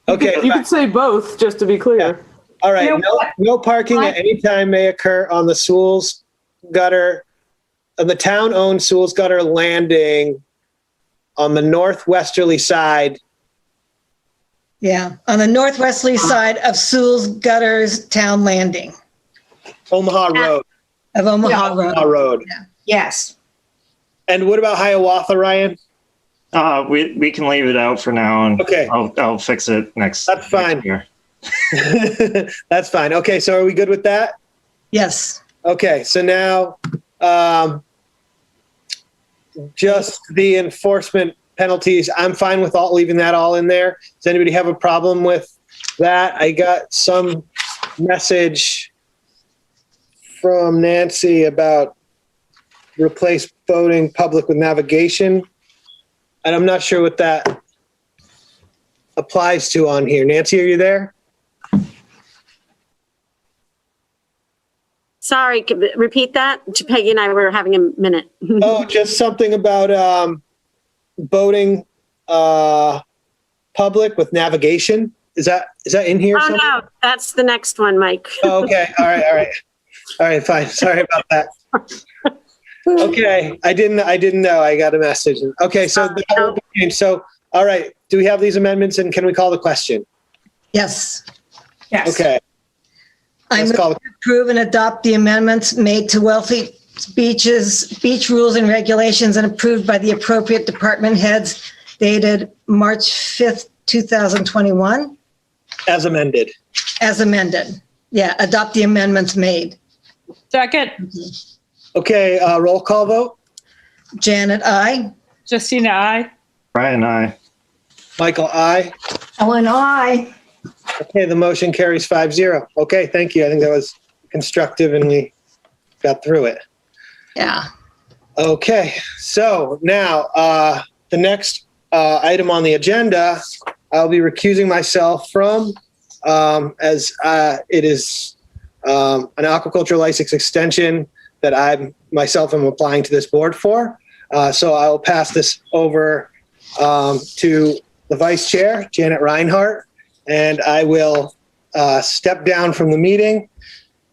Okay. You could say both, just to be clear. All right. You know No parking at any time may occur on the Sewell's Gutter, on the town-owned Sewell's Gutter landing on the northwesterly side. Yeah, on the northwesterly side of Sewell's Gutters Town Landing Omaha Road. of Omaha Road. Omaha Road. Yes. And what about Hiawatha, Ryan? We can leave it out for now, and Okay. I'll fix it next. That's fine. next year. That's fine. Okay, so are we good with that? Yes. Okay, so now just the enforcement penalties. I'm fine with leaving that all in there. Does anybody have a problem with that? I got some message from Nancy about replace boating public with navigation. And I'm not sure what that applies to on here. Nancy, are you there? Sorry, repeat that. Peggy and I were having a minute. Oh, just something about boating public with navigation. Is that in here? Oh, somewhere? no, that's the next one, Mike. Oh, okay. All right. Fine. Sorry about that. Okay. I didn't know. I got a message. Okay. So, all right. Do we have these amendments and can we call the question? Yes. Yes. Okay. I Let's move call to approve and adopt the amendments made to Wellfleet beach rules and regulations and approved by the appropriate department heads dated March 5th, 2021, as amended. as amended. Yeah, adopt the amendments made. Second, Okay. Roll call vote. Janet, I. Justina, I. Brian, I. Michael, aye. Ellen, I. Okay, the motion carries 5-0. Okay, thank you. I think that was constructive and we got through it. Yeah. Okay, so now the next item on the agenda, I'll be recusing myself from as it is an aquaculture license extension that I myself am applying to this board for. So I'll pass this over to the vice chair, Janet Reinhardt, and I will step down from the meeting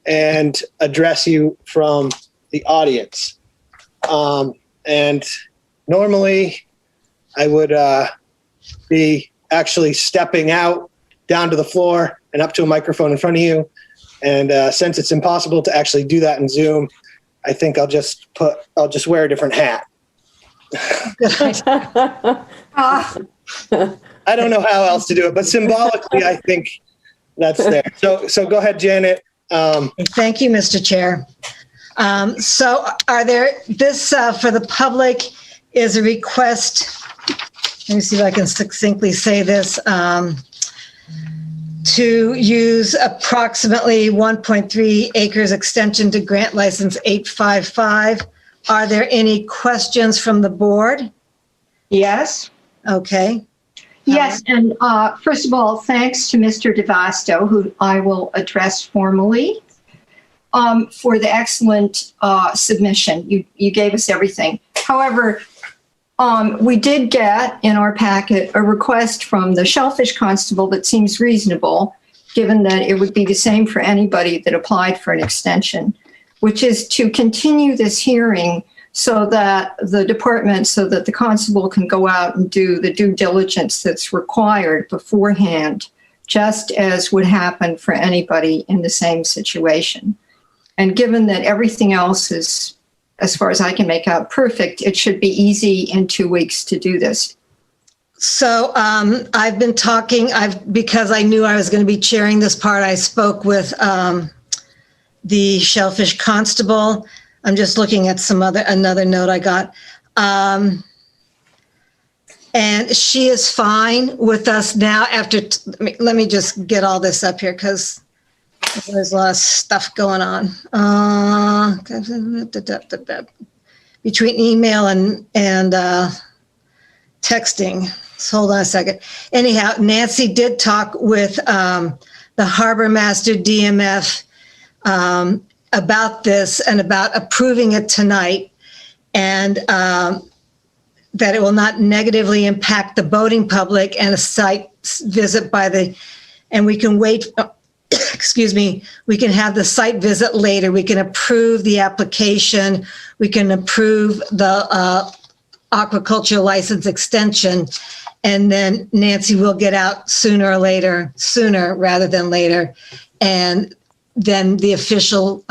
and address you from the audience. And normally I would be actually stepping out down to the floor and up to a microphone in front of you. And since it's impossible to actually do that in Zoom, I think I'll just wear a different hat. I don't know how else to do it, but symbolically, I think that's there. So go ahead, Janet. Thank you, Mr. Chair. So are there, this for the public is a request, let me see if I can succinctly say this, to use approximately 1.3 acres extension to grant license 855. Are there any questions from the board? Yes. Okay. Yes, and first of all, thanks to Mr. DeVasto, who I will address formally, for the excellent submission. You gave us everything. However, we did get in our packet a request from the Shellfish Constable that seems reasonable, given that it would be the same for anybody that applied for an extension, which is to continue this hearing so that the constable can go out and do the due diligence that's required beforehand, just as would happen for anybody in the same situation. And given that everything else is, as far as I can make out, perfect, it should be easy in 2 weeks to do this. So I've been talking, because I knew I was going to be chairing this part, I spoke with the Shellfish Constable. I'm just looking at another note I got. And she is fine with us now after, let me just get all this up here because there's a lot of stuff going on. Between email and texting. So hold on a second. Anyhow, Nancy did talk with the Harbor Master DMF about this and about approving it tonight, and that it will not negatively impact the boating public and a site visit and we can wait, excuse me, we can have the site visit later. We can approve the application. We can approve the aquaculture license extension, and then Nancy will get out sooner rather than later. And then the official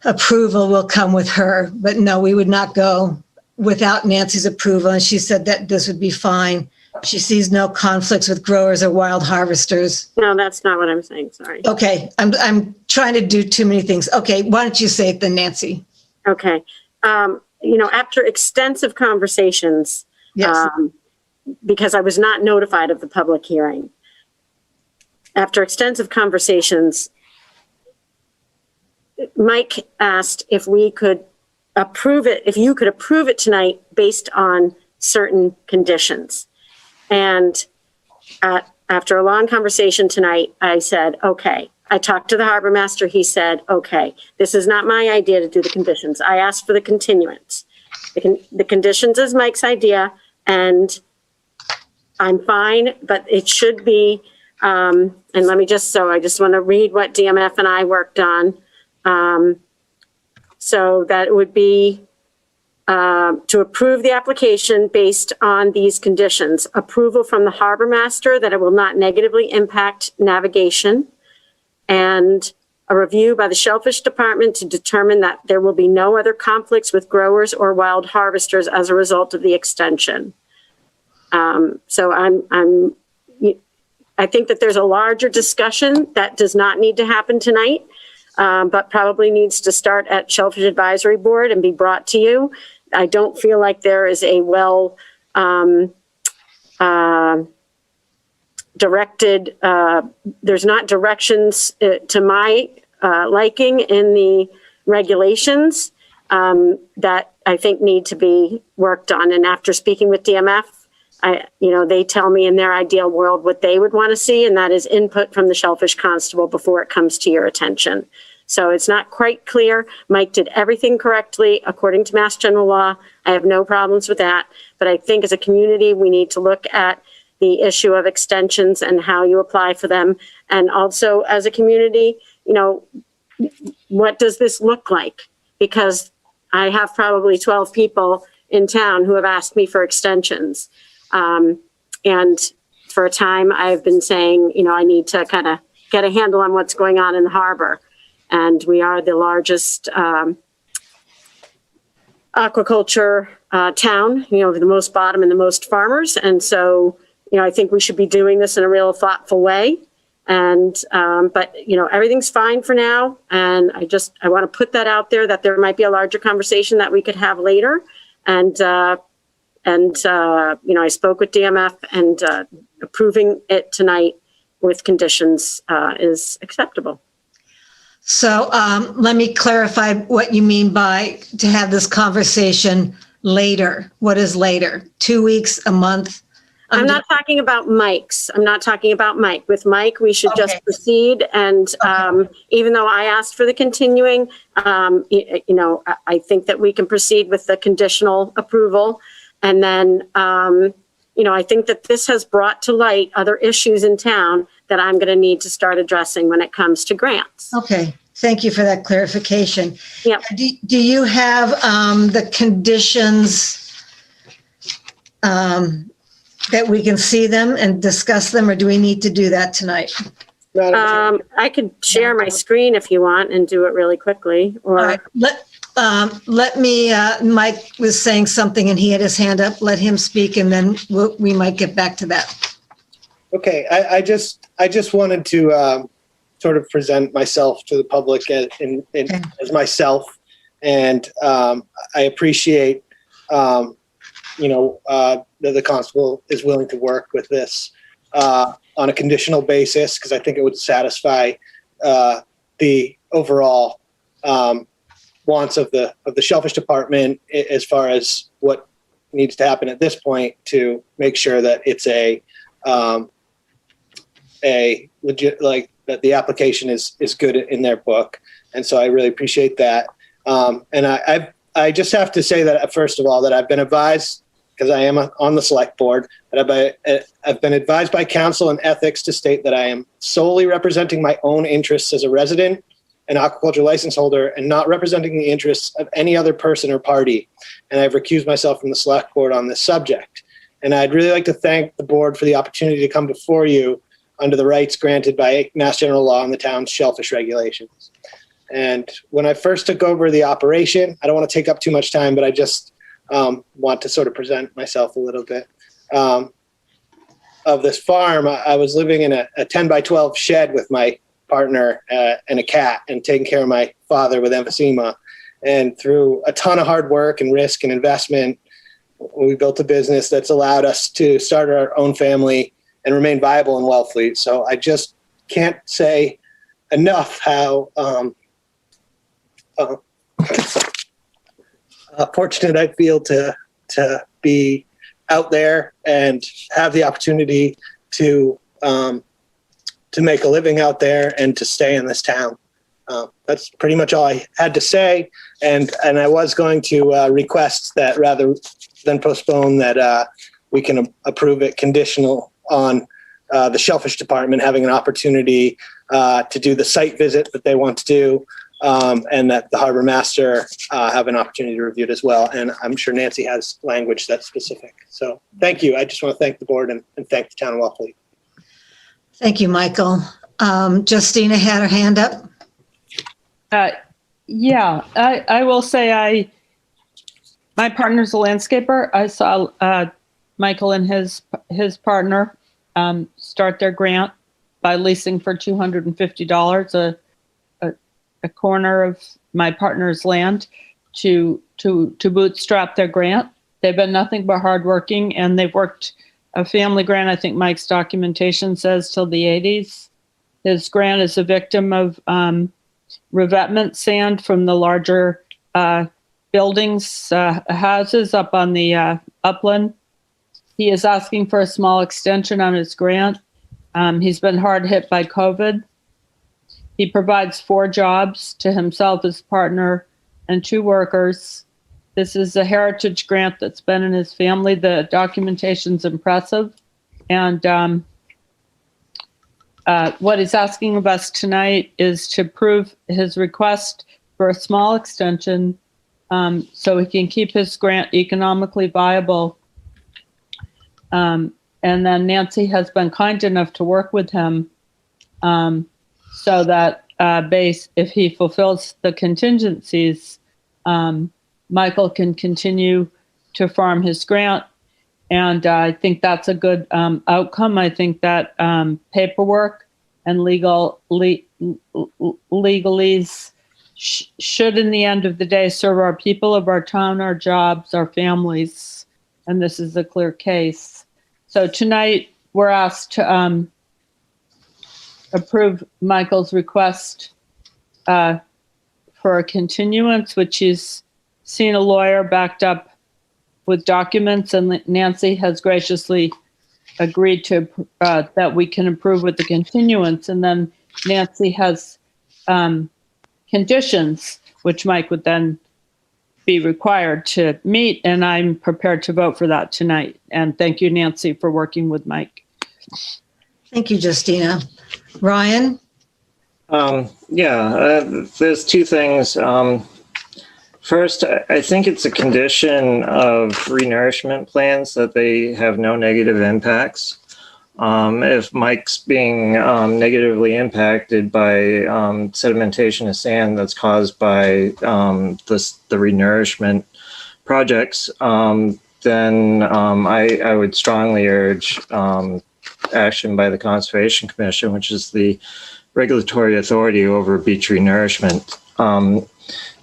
approval will come with her. But no, we would not go without Nancy's approval. And she said that this would be fine. She sees no conflicts with growers or wild harvesters. No, that's not what I'm saying. Sorry. Okay, I'm trying to do too many things. Okay, why don't you say it then, Nancy? Okay. After extensive conversations, Yes. Because I was not notified of the public hearing. After extensive conversations, Mike asked if we could approve it, if you could approve it tonight based on certain conditions. And after a long conversation tonight, I said, okay. I talked to the harbor master. He said, okay, this is not my idea to do the conditions. I asked for the continuance. The conditions is Mike's idea, and I'm fine, but it should be, and I just want to read what DMF and I worked on. So that it would be to approve the application based on these conditions. Approval from the harbor master that it will not negatively impact navigation, and a review by the Shellfish Department to determine that there will be no other conflicts with growers or wild harvesters as a result of the extension. So I think that there's a larger discussion that does not need to happen tonight, but probably needs to start at Shellfish Advisory Board and be brought to you. I don't feel like there is a directed, there's not directions to my liking in the regulations that I think need to be worked on. And after speaking with DMF, they tell me in their ideal world what they would want to see, and that is input from the Shellfish Constable before it comes to your attention. So it's not quite clear. Mike did everything correctly according to Mass General Law. I have no problems with that. But I think as a community, we need to look at the issue of extensions and how you apply for them. And also as a community, what does this look like? Because I have probably 12 people in town who have asked me for extensions. And for a time I've been saying, I need to kind of get a handle on what's going on in the harbor. And we are the largest aquaculture town, the most bottom and the most farmers. And so, I think we should be doing this in a real thoughtful way. And, but everything's fine for now. And I want to put that out there that there might be a larger conversation that we could have later. And I spoke with DMF, and approving it tonight with conditions is acceptable. So let me clarify what you mean by to have this conversation later. What is later? 2 weeks, a month? I'm not talking about Mike's. I'm not talking about Mike. With Mike, we should just proceed. And even though I asked for the continuing, I think that we can proceed with the conditional approval. And then, I think that this has brought to light other issues in town that I'm going to need to start addressing when it comes to grants. Okay. Thank you for that clarification. Yep. Do you have the conditions that we can see them and discuss them, or do we need to do that tonight? I could share my screen if you want and do it really quickly. Or All right. Let me, Mike was saying something and he had his hand up. Let him speak, and then we might get back to that. Okay, I just wanted to sort of present myself to the public as myself, and I appreciate that the constable is willing to work with this on a conditional basis, because I think it would satisfy the overall wants of the Shellfish Department as far as what needs to happen at this point to make sure that it's a legit, like that the application is good in their book. And so I really appreciate that. And I just have to say that, first of all, that I've been advised, because I am on the select board, that I've been advised by council and ethics to state that I am solely representing my own interests as a resident and aquaculture license holder, and not representing the interests of any other person or party. And I've recused myself from the select board on this subject. And I'd really like to thank the board for the opportunity to come before you under the rights granted by Mass General Law and the town's shellfish regulations. And when I first took over the operation, I don't want to take up too much time, but I just want to sort of present myself a little bit. Of this farm, I was living in a 10 by 12 shed with my partner and a cat, and taking care of my father with emphysema. And through a ton of hard work and risk and investment, we built a business that's allowed us to start our own family and remain viable in Wellfleet. So I just can't say enough how fortunate I feel to be out there and have the opportunity to make a living out there and to stay in this town. That's pretty much all I had to say. And I was going to request that rather than postpone, that we can approve it conditional on the Shellfish Department having an opportunity to do the site visit that they want to do, and that the harbor master have an opportunity to review it as well. And I'm sure Nancy has language that's specific. So thank you. I just want to thank the board and thank the town of Wellfleet. Thank you, Michael. Justina had her hand up. Yeah, I will say my partner's a landscaper. I saw Michael and his partner start their grant by leasing for $250 a corner of my partner's land to bootstrap their grant. They've been nothing but hardworking, and they've worked a family grant. I think Mike's documentation says till the 80s. His grant is a victim of revetment sand from the larger buildings, houses up on the upland. He is asking for a small extension on his grant. He's been hard hit by COVID. He provides 4 jobs to himself, his partner, and 2 workers. This is a heritage grant that's been in his family. The documentation's impressive. And what he's asking of us tonight is to approve his request for a small extension so he can keep his grant economically viable. And then Nancy has been kind enough to work with him so that if he fulfills the contingencies, Michael can continue to farm his grant. And I think that's a good outcome. I think that paperwork and legalese should, in the end of the day, serve our people of our town, our jobs, our families. And this is a clear case. So tonight we're asked to approve Michael's request for a continuance, which he's seen a lawyer backed up with documents, and Nancy has graciously agreed to that we can approve with the continuance. And then Nancy has conditions, which Mike would then be required to meet, and I'm prepared to vote for that tonight. And thank you, Nancy, for working with Mike. Thank you, Justina. Ryan? There's 2 things. First, I think it's a condition of renourishment plans that they have no negative impacts. If Mike's being negatively impacted by sedimentation of sand that's caused by the renourishment projects, then I would strongly urge action by the Conservation Commission, which is the regulatory authority over beach renourishment.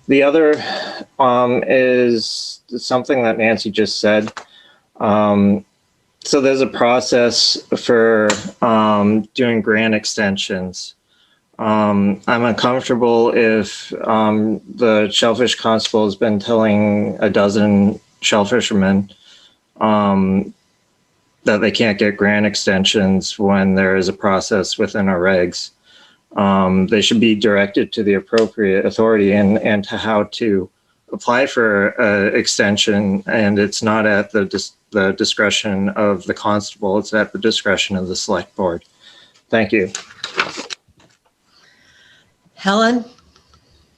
The other is something that Nancy just said. So there's a process for doing grant extensions. I'm uncomfortable if the Shellfish Constable has been telling a dozen shellfishermen that they can't get grant extensions when there is a process within our regs. They should be directed to the appropriate authority and to how to apply for extension. And it's not at the discretion of the constable, it's at the discretion of the select board. Thank you. Helen?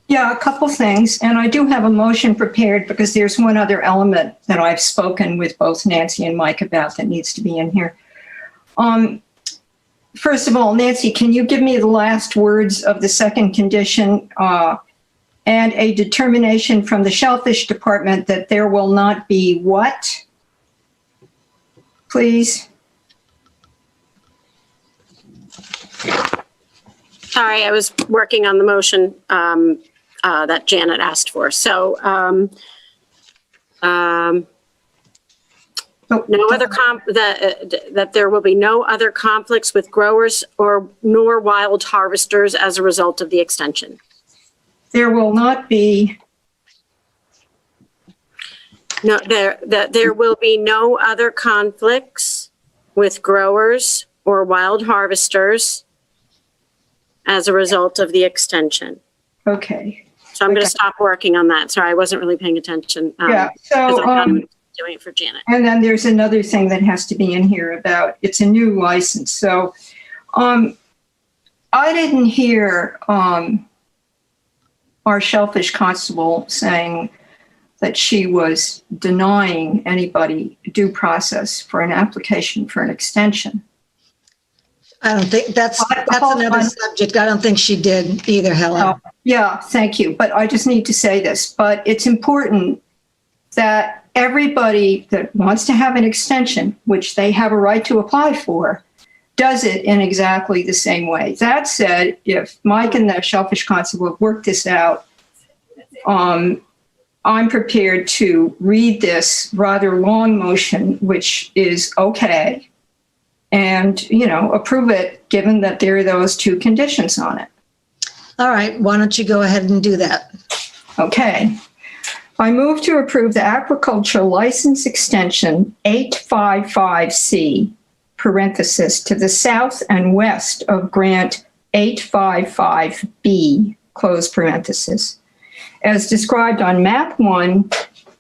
Yeah, a couple things. And I do have a motion prepared because there's one other element that I've spoken with both Nancy and Mike about that needs to be in here. First of all, Nancy, can you give me the last words of the second condition and a determination from the Shellfish Department that there will not be what? Please. Sorry, I was working on the motion that Janet asked for. So no other that there will be no other conflicts with growers nor wild harvesters as a result of the extension. There will not be. No, there will be no other conflicts with growers or wild harvesters as a result of the extension. Okay. So I'm going to stop working on that. Sorry, I wasn't really paying attention. Yeah. So doing it for Janet. And then there's another thing that has to be in here about it's a new license. So I didn't hear our Shellfish Constable saying that she was denying anybody due process for an application for an extension. I don't think that's another subject. I don't think she did either, Helen. Yeah, thank you. But I just need to say this. But it's important that everybody that wants to have an extension, which they have a right to apply for, does it in exactly the same way. That said, if Mike and the Shellfish Constable have worked this out, I'm prepared to read this rather long motion, which is okay, and, approve it, given that there are those two conditions on it. All right, why don't you go ahead and do that? Okay. I move to approve the aquaculture license extension 855C, parenthesis, to the south and west of grant 855B, close parenthesis, as described on map 1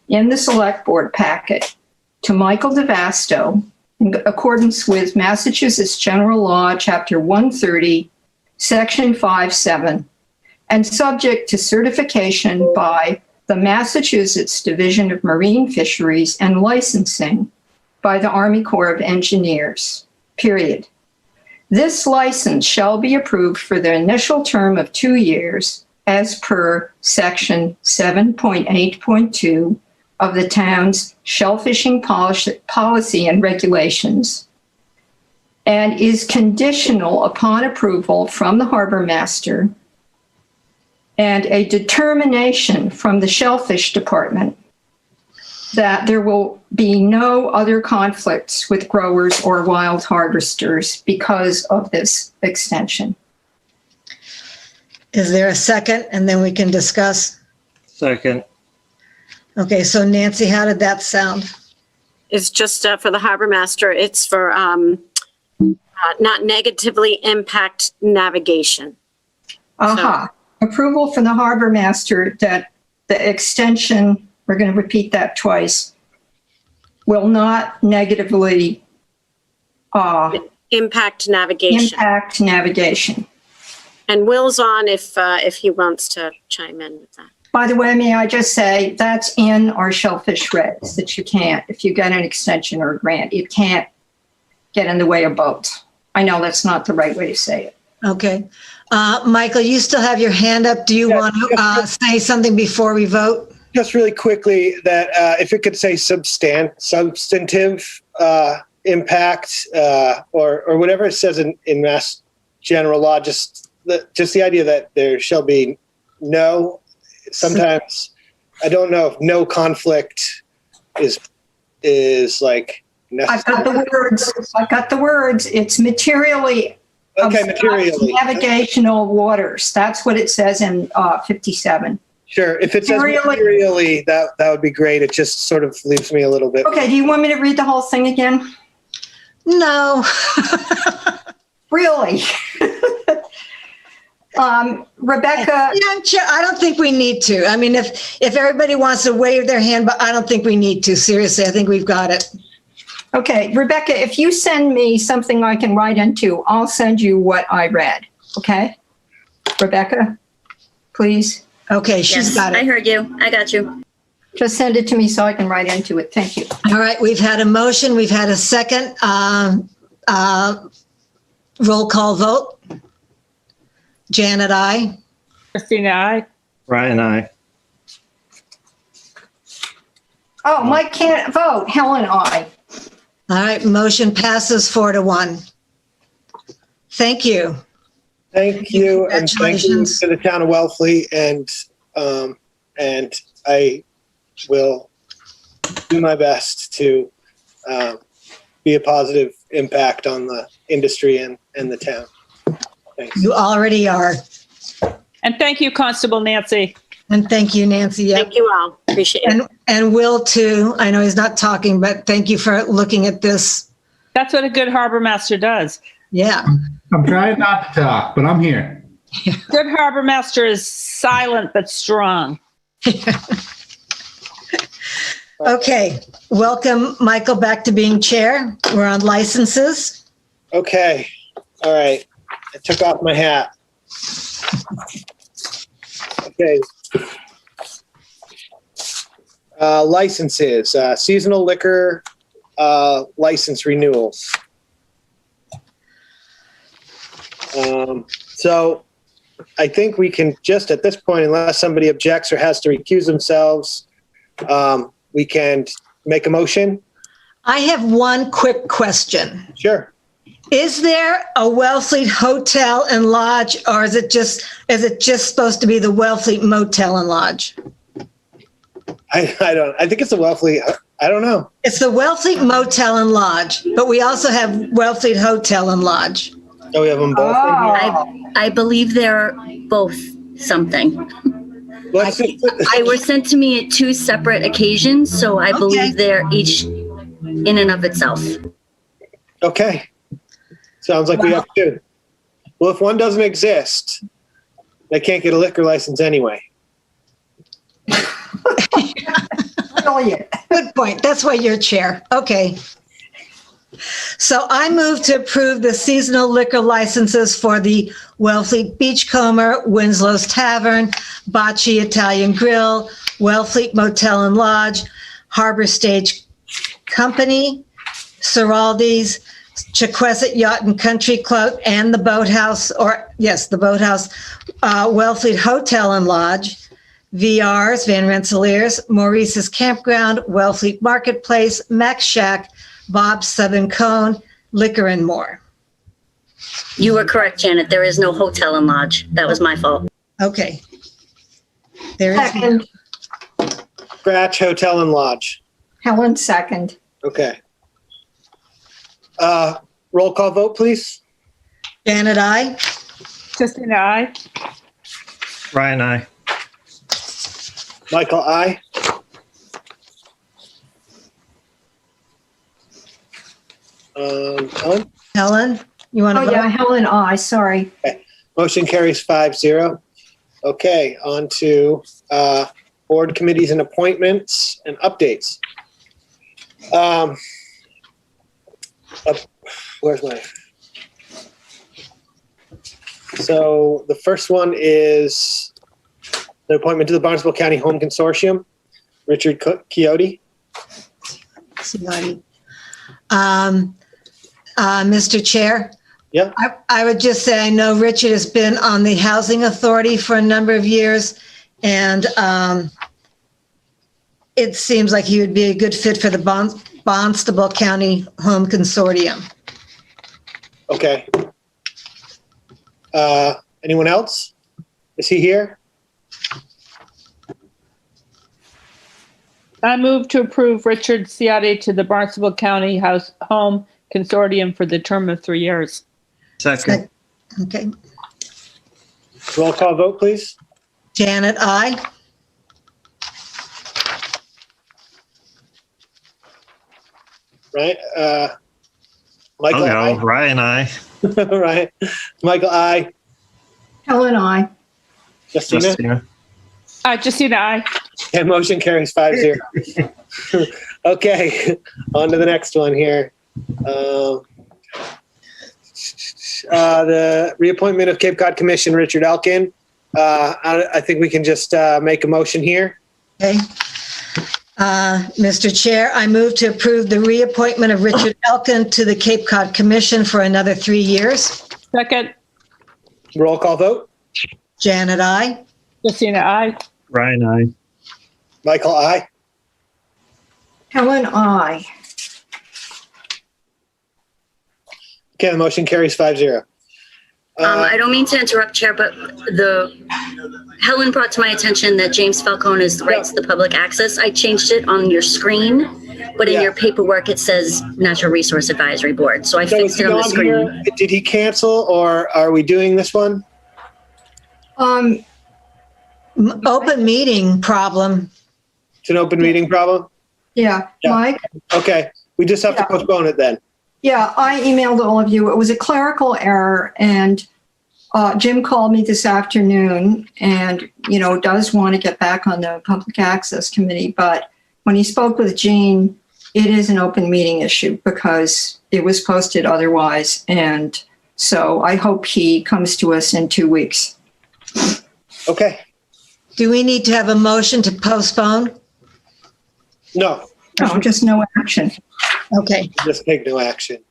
in the select board packet to Michael DeVasto in accordance with Massachusetts General Law, Chapter 130, Section 5.7, and subject to certification by the Massachusetts Division of Marine Fisheries and Licensing by the Army Corps of Engineers, period. This license shall be approved for the initial term of 2 years as per Section 7.8.2 of the town's shellfishing policy and regulations, and is conditional upon approval from the harbor master and a determination from the shellfish department that there will be no other conflicts with growers or wild harvesters because of this extension. Is there a second? And then we can discuss. Second. Okay, so Nancy, how did that sound? It's just for the harbor master. It's for not negatively impact navigation. Aha. Approval from the harbor master that the extension, we're going to repeat that twice, will not negatively Impact navigation. And Will's on if he wants to chime in with that. By the way, may I just say, that's in our shellfish regs, that you can't, if you get an extension or a grant, you can't get in the way of boats. I know that's not the right way to say it. Okay. Michael, you still have your hand up. Do you want to say something before we vote? Just really quickly, that if it could say substantive impact or whatever it says in Mass General Law, just the idea that there shall be no. Sometimes I don't know if no conflict is like necessary. I've got the words. It's materially. Okay, materially. Navigational waters. That's what it says in 57. Sure. If it says materially, that would be great. It just sort of leaves me a little bit. Okay. Do you want me to read the whole thing again? No. Really? Rebecca. I don't think we need to. I mean, if everybody wants to wave their hand, but I don't think we need to. Seriously, I think we've got it. Okay, Rebecca, if you send me something I can write into, I'll send you what I read. Okay? Rebecca, please. Okay, she's got it. I heard you. I got you. Just send it to me so I can write into it. Thank you. All right, we've had a motion. We've had a second. Roll call vote. Janet, aye. Christina, aye. Ryan, aye. Oh, Mike can't vote. Helen, aye. All right, motion passes 4-1. Thank you. Thank you, and thank you Congratulations. to the town of Wellfleet, and I will do my best to be a positive impact on the industry and the town. Thanks. You already are. And thank you, Constable Nancy. And thank you, Nancy. Yep. Thank you all. Appreciate it. And Will too. I know he's not talking, but thank you for looking at this. That's what a good harbor master does. Yeah. I'm trying not to talk, but I'm here. Good harbor master is silent but strong. Okay. Welcome, Michael, back to being chair. We're on licenses. Okay. All right. I took off my hat. Okay. Licenses, seasonal liquor license renewals. So I think we can just at this point, unless somebody objects or has to recuse themselves, we can make a motion. I have one quick question. Sure. Is there a Wellfleet Hotel and Lodge, or is it just supposed to be the Wellfleet Motel and Lodge? I think it's a Wellfleet. I don't know. It's the Wellfleet Motel and Lodge, but we also have Wellfleet Hotel and Lodge. Oh, we have them both in here? I believe they're both something. I were sent to me at 2 separate occasions, so I believe they're each in and of itself. Okay. Sounds like we have two. Well, if one doesn't exist, they can't get a liquor license anyway. Brilliant. Good point. That's why you're chair. Okay. So I move to approve the seasonal liquor licenses for the Wellfleet Beachcomber, Winslow's Tavern, Bocce Italian Grill, Wellfleet Motel and Lodge, Harbor Stage Company, Ciraldi's, Chequesset Yacht and Country Club, and the Boathouse, Wellfleet Hotel and Lodge, VR's, Van Rensselaer's, Maurice's Campground, Wellfleet Marketplace, Max Shack, Bob's Southern Cone, Liquor and More. You were correct, Janet. There is no hotel and lodge. That was my fault. Okay. There is. Second. Scratch Hotel and Lodge. Helen, second. Okay. Roll call vote, please. Janet, aye. Christina, aye. Ryan, I. Michael, aye. Helen? Helen, you want to Oh, vote? yeah, Helen, aye, sorry. Motion carries 5-0. Okay, on to board committees and appointments and updates. Where's my? So the first one is the appointment to the Barnstable County Home Consortium, Richard Quixote. Mr. Chair? Yeah. I would just say, I know Richard has been on the Housing Authority for a number of years, and it seems like he would be a good fit for the Barnstable County Home Consortium. Okay. Anyone else? Is he here? I move to approve Richard Ciotti to the Barnstable County Home Consortium for the term of 3 years. Second. Okay. Roll call vote, please. Janet, aye. Right. Michael, Oh, no. Ryan, I. aye. Right. Michael, aye. Helen, aye. Justina? Justina, aye. And motion carries 5-0. Okay, on to the next one here. The reappointment of Cape Cod Commission, Richard Elkin. I think we can just make a motion here. Okay. Mr. Chair, I move to approve the reappointment of Richard Elkin to the Cape Cod Commission for another 3 years. Second. Roll call vote. Janet, aye. Justina, aye. Ryan, I. Michael, aye. Helen, aye. Okay, the motion carries 5-0. I don't mean to interrupt, Chair, but Helen brought to my attention that James Falcone is the rights to the public access. I changed it on your screen, but in your paperwork it says Natural Resource Advisory Board. So I fixed it on the screen. Here? Did he cancel, or are we doing this one? Open meeting problem. It's an open meeting problem? Yeah, Mike? Okay, we just have to postpone it then. Yeah, I emailed all of you. It was a clerical error, and Jim called me this afternoon and, does want to get back on the Public Access Committee. But when he spoke with Jean, it is an open meeting issue because it was posted otherwise. And so I hope he comes to us in 2 weeks. Okay. Do we need to have a motion to postpone? No. No, just no action. Okay. Just take no action.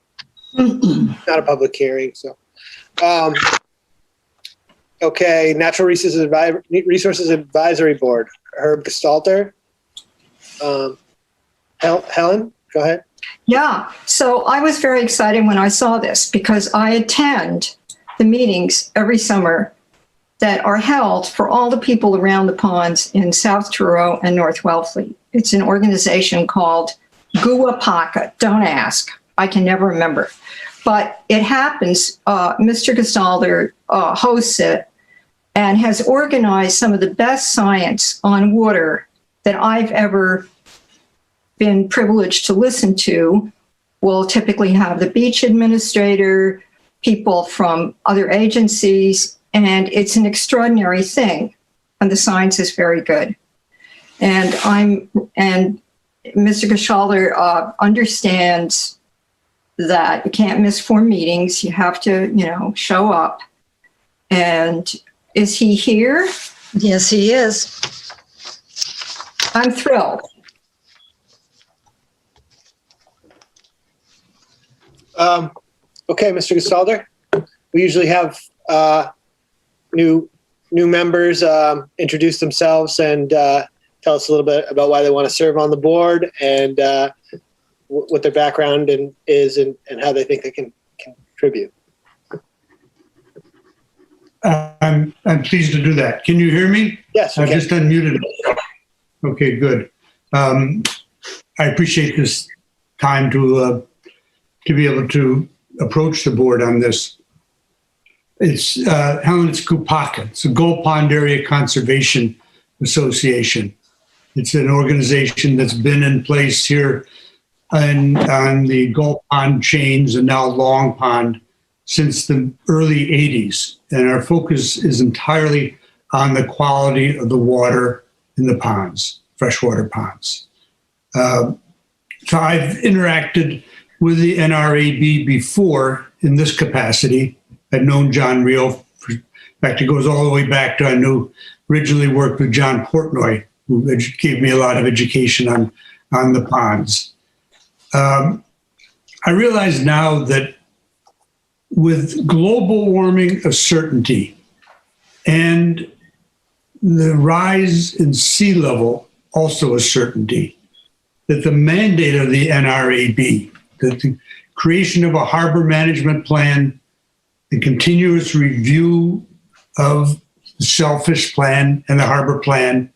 Not a public hearing, so. Okay, Natural Resources Advisory Board, Herb Gestalter. Helen, go ahead. Yeah, so I was very excited when I saw this because I attend the meetings every summer that are held for all the people around the ponds in South Truro and North Wellfleet. It's an organization called Guapaka. Don't ask. I can never remember. But it happens, Mr. Gestalder hosts it and has organized some of the best science on water that I've ever been privileged to listen to. We'll typically have the beach administrator, people from other agencies, and it's an extraordinary thing. And the science is very good. And Mr. Gestalder understands that you can't miss 4 meetings. You have to, show up. And is he here? Yes, he is. I'm thrilled. Okay, Mr. Gestalder. We usually have new members introduce themselves and tell us a little bit about why they want to serve on the board and what their background is and how they think they can contribute. I'm pleased to do that. Can you hear me? Yes. I've just unmuted myself. Okay, good. I appreciate this time to be able to approach the board on this. It's Helen, it's Kupaka. It's a Gold Pond Area Conservation Association. It's an organization that's been in place here on the Gold Pond chains and now Long Pond since the early 80s. And our focus is entirely on the quality of the water in the ponds, freshwater ponds. So I've interacted with the NRAB before in this capacity. I've known John Reel. In fact, it goes all the way back to I originally worked with John Portnoy, who gave me a lot of education on the ponds. I realize now that with global warming a certainty and the rise in sea level also a certainty, that the mandate of the NRAB, that the creation of a harbor management plan, the continuous review of the shellfish plan and the harbor plan,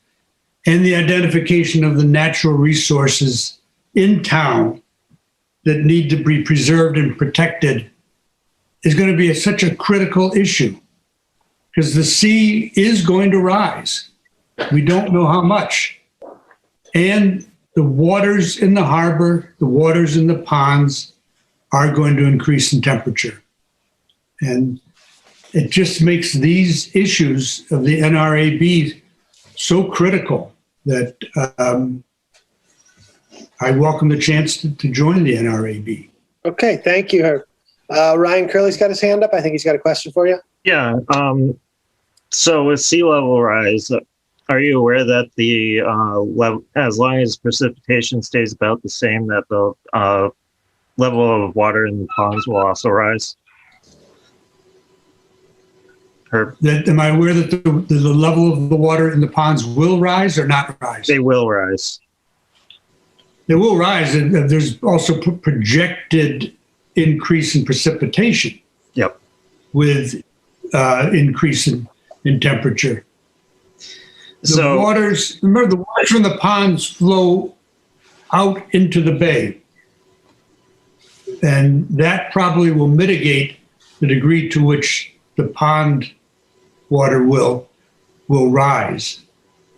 and the identification of the natural resources in town that need to be preserved and protected is going to be such a critical issue because the sea is going to rise. We don't know how much. And the waters in the harbor, the waters in the ponds are going to increase in temperature. And it just makes these issues of the NRAB so critical that I welcome the chance to join the NRAB. Okay, thank you, Herb. Ryan Curley's got his hand up. I think he's got a question for you. Yeah. So with sea level rise, are you aware that the level, as long as precipitation stays about the same, that the level of water in the ponds will also rise? Herb? Am I aware that the level of the water in the ponds will rise or not rise? They will rise. They will rise. And there's also projected increase in precipitation. Yep. With increase in temperature. The waters from the ponds flow out into the bay. And that probably will mitigate the degree to which the pond water will rise.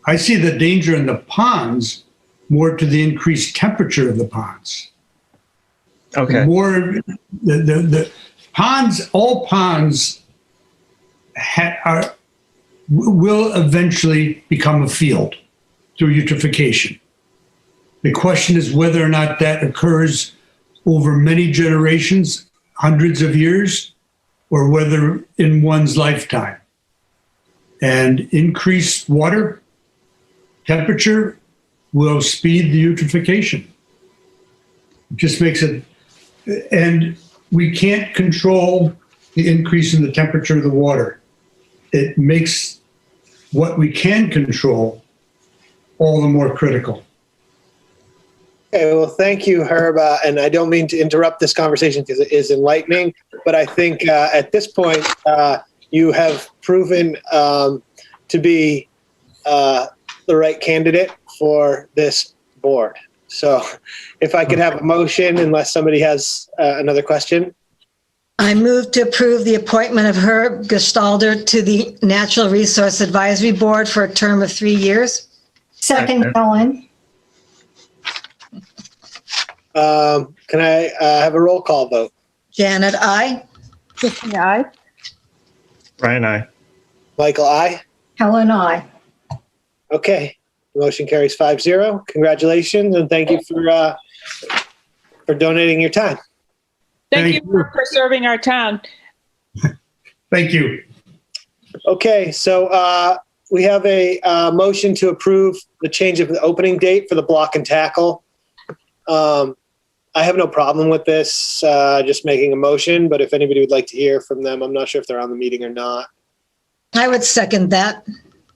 I see the danger in the ponds more to the increased temperature of the ponds. Okay. The ponds, all ponds will eventually become a field through eutrophication. The question is whether or not that occurs over many generations, hundreds of years, or whether in one's lifetime. And increased water temperature will speed the eutrophication. It just makes it, and we can't control the increase in the temperature of the water. It makes what we can control all the more critical. Okay, well, thank you, Herb. And I don't mean to interrupt this conversation because it is enlightening, but I think at this point, you have proven to be the right candidate for this board. So if I could have a motion, unless somebody has another question. I move to approve the appointment of Herb Gestalter to the Natural Resource Advisory Board for a term of 3 years. Second, Helen. Can I have a roll call vote? Janet, I. Christine, aye. Ryan, I. Michael, aye. Helen, I. Okay, motion carries 5-0. Congratulations, and thank you for donating your time. Thank you for serving our town. Thank you. Okay, so we have a motion to approve the change of the opening date for the block and tackle. I have no problem with this, just making a motion, but if anybody would like to hear from them, I'm not sure if they're on the meeting or not. I would second that.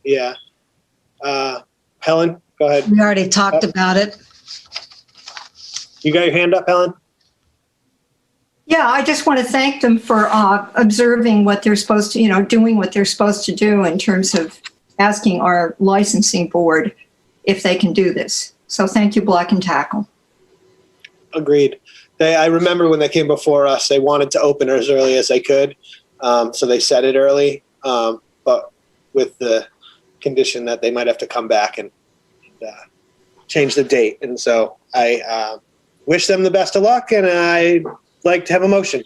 Yeah. Helen, go ahead. We already talked about it. You got your hand up, Helen? Yeah, I just want to thank them for observing what they're supposed to, doing what they're supposed to do in terms of asking our licensing board if they can do this. So thank you, Block and Tackle. Agreed. I remember when they came before us, they wanted to open as early as they could. So they set it early, but with the condition that they might have to come back and change the date. And so I wish them the best of luck, and I'd like to have a motion.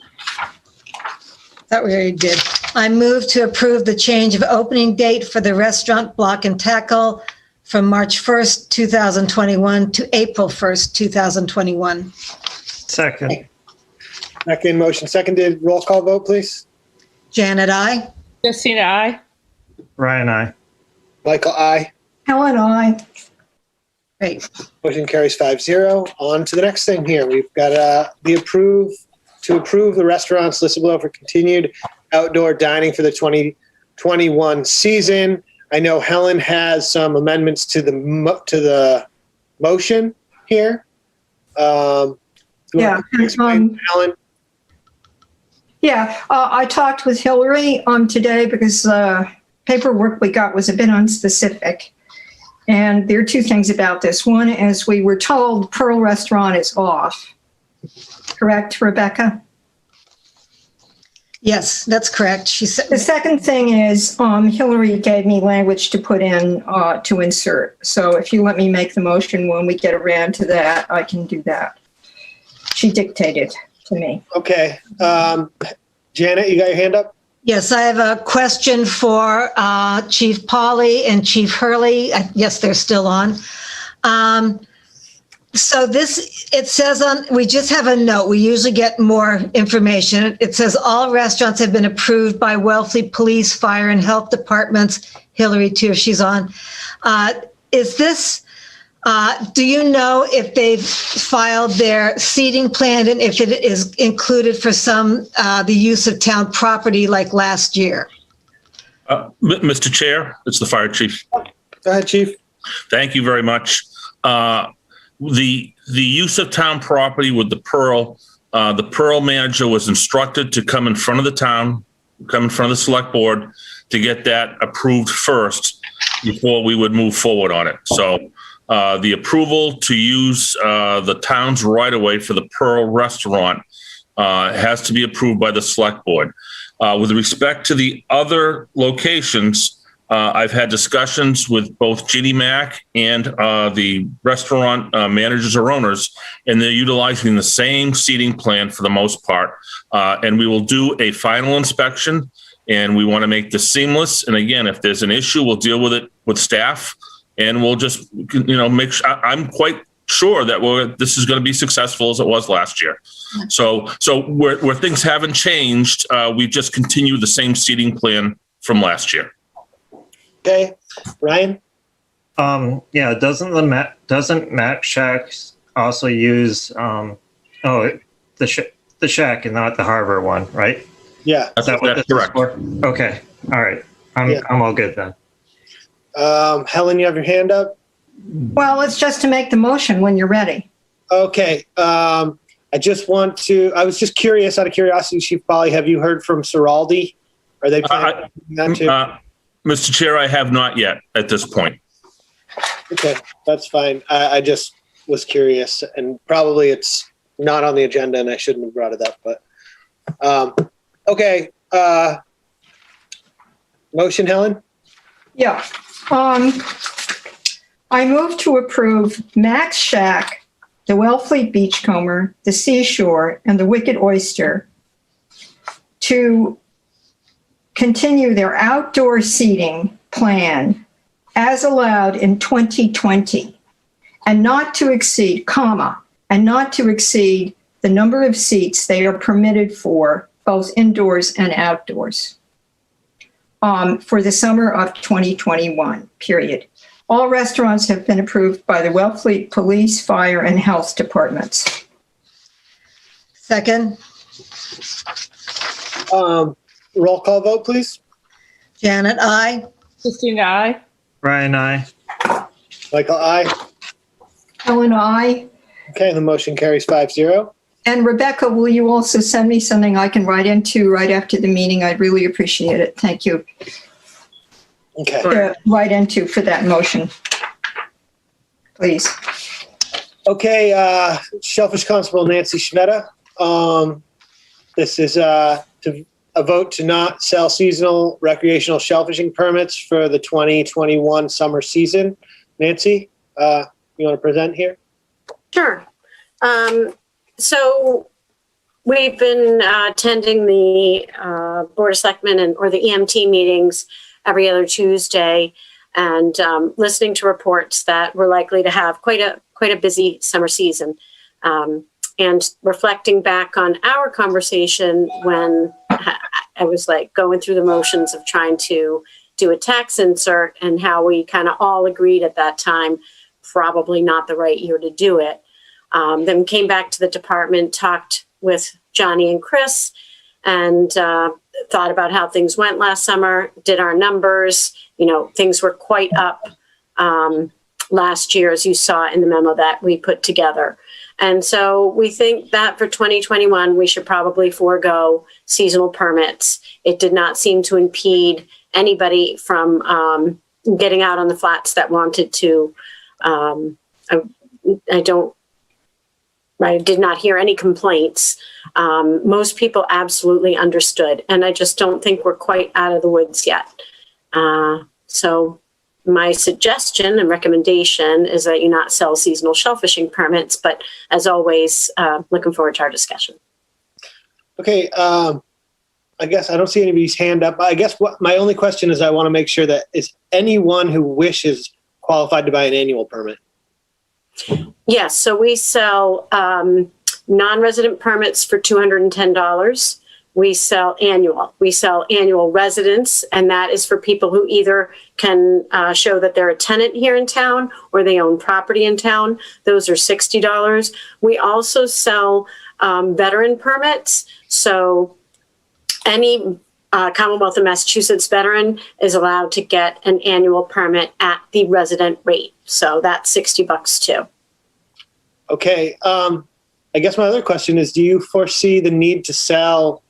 That we already did. I move to approve the change of opening date for the restaurant Block and Tackle from March 1st, 2021 to April 1st, 2021. Second. Second motion seconded. Roll call vote, please. Janet, I. Christina, aye. Ryan, I. Michael, aye. Helen, I. Great. Motion carries 5-0. On to the next thing here. We've got to approve the restaurants listed below for continued outdoor dining for the 2021 season. I know Helen has some amendments to the motion here. Yeah. Helen. Yeah, I talked with Hillary today because paperwork we got was a bit unspecific. And there are two things about this. One is we were told Pearl Restaurant is off. Correct, Rebecca? Yes, that's correct. She said. The second thing is Hillary gave me language to put in to insert. So if you let me make the motion when we get around to that, I can do that. She dictated to me. Okay. Janet, you got your hand up? Yes, I have a question for Chief Pauley and Chief Hurley. Yes, they're still on. So it says we just have a note. We usually get more information. It says all restaurants have been approved by Wellfleet Police, Fire, and Health Departments. Hillary, too, if she's on. Is this, do you know if they've filed their seating plan and if it is included for the use of town property like last year? Mr. Chair, it's the fire chief. Go ahead, Chief. Thank you very much. The use of town property with the Pearl manager was instructed to come in front of the town, come in front of the select board to get that approved first before we would move forward on it. So the approval to use the town's right of way for the Pearl restaurant has to be approved by the select board. With respect to the other locations, I've had discussions with both Ginny Mac and the restaurant managers or owners, and they're utilizing the same seating plan for the most part. And we will do a final inspection, and we want to make this seamless. And again, if there's an issue, we'll deal with it with staff, and we'll just, make sure. I'm quite sure that this is going to be successful as it was last year. So where things haven't changed, we've just continued the same seating plan from last year. Okay, Ryan. Yeah. Doesn't Mac Shack also use the Shack and not the Harbor one, right? Yeah, Is that what that's this is correct. for? Okay. All right. I'm all good then. Helen, you have your hand up? Well, it's just to make the motion when you're ready. Okay. I was just curious, out of curiosity, Chief Polly, have you heard from Ciraldi Are they planning that too? Mr. Chair, I have not yet at this point. Okay, that's fine. I just was curious, and probably it's not on the agenda, and I shouldn't have brought it up. But okay, motion, Helen. Yeah. I move to approve Max Shack, the Wellfleet Beachcomber, the Seashore, and the Wicked Oyster to continue their outdoor seating plan as allowed in 2020 and not to exceed, and not to exceed the number of seats they are permitted for both indoors and outdoors for the summer of 2021, period. All restaurants have been approved by the Wellfleet Police, Fire, and Health Departments. Second, Roll call vote, please. Janet, I. Christina, I. Ryan, I. Michael, aye. Helen, I. Okay, the motion carries 5-0. And Rebecca, will you also send me something I can write into right after the meeting? I'd really appreciate it. Thank you. Okay. To write into for that motion, please. Okay, Shellfish Constable Nancy Schmetta. This is a vote to not sell seasonal recreational shellfishing permits for the 2021 summer season. Nancy, you want to present here? Sure. So we've been attending the Board of Selectmen or the EMT meetings every other Tuesday and listening to reports that we're likely to have quite a busy summer season. And reflecting back on our conversation when I was like going through the motions of trying to do a tax insert and how we kind of all agreed at that time, probably not the right year to do it. Then came back to the department, talked with Johnny and Chris, and thought about how things went last summer, did our numbers. You know, things were quite up last year, as you saw in the memo that we put together. And so we think that for 2021, we should probably forego seasonal permits. It did not seem to impede anybody from getting out on the flats that wanted to. I did not hear any complaints. Most people absolutely understood, and I just don't think we're quite out of the woods yet. So my suggestion and recommendation is that you not sell seasonal shellfishing permits, but as always, looking forward to our discussion. Okay, I guess I don't see anybody's hand up. I guess what my only question is, I want to make sure that is anyone who wishes qualified to buy an annual permit. Yes, so we sell non-resident permits for $210. We sell annual. We sell annual residents, and that is for people who either can show that they're a tenant here in town or they own property in town. Those are $60. We also sell veteran permits. So any Commonwealth of Massachusetts veteran is allowed to get an annual permit at the resident rate. So that's $60 too. Okay. I guess my other question is, do you foresee the need to sell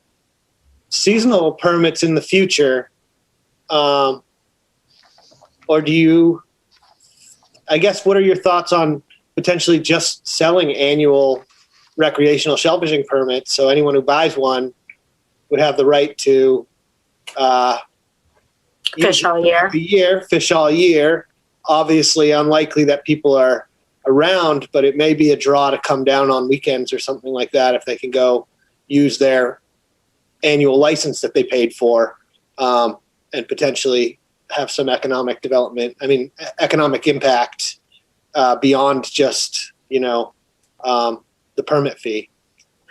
seasonal permits in the future? Or do you, I guess, what are your thoughts on potentially just selling annual recreational shellfishing permits? So anyone who buys one would have the right to Fish all year. Fish all year. Obviously unlikely that people are around, but it may be a draw to come down on weekends or something like that if they can go use their annual license that they paid for, and potentially have some economic development. I mean, economic impact beyond just, the permit fee.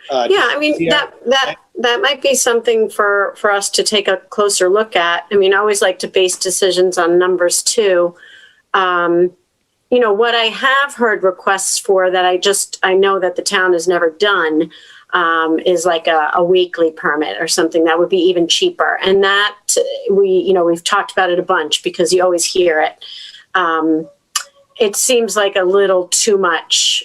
I mean, that might be something for us to take a closer look at. I mean, I always like to base decisions on numbers too. What I have heard requests for that I know that the town has never done is like a weekly permit or something that would be even cheaper. And that we've talked about it a bunch because you always hear it. It seems like a little too much.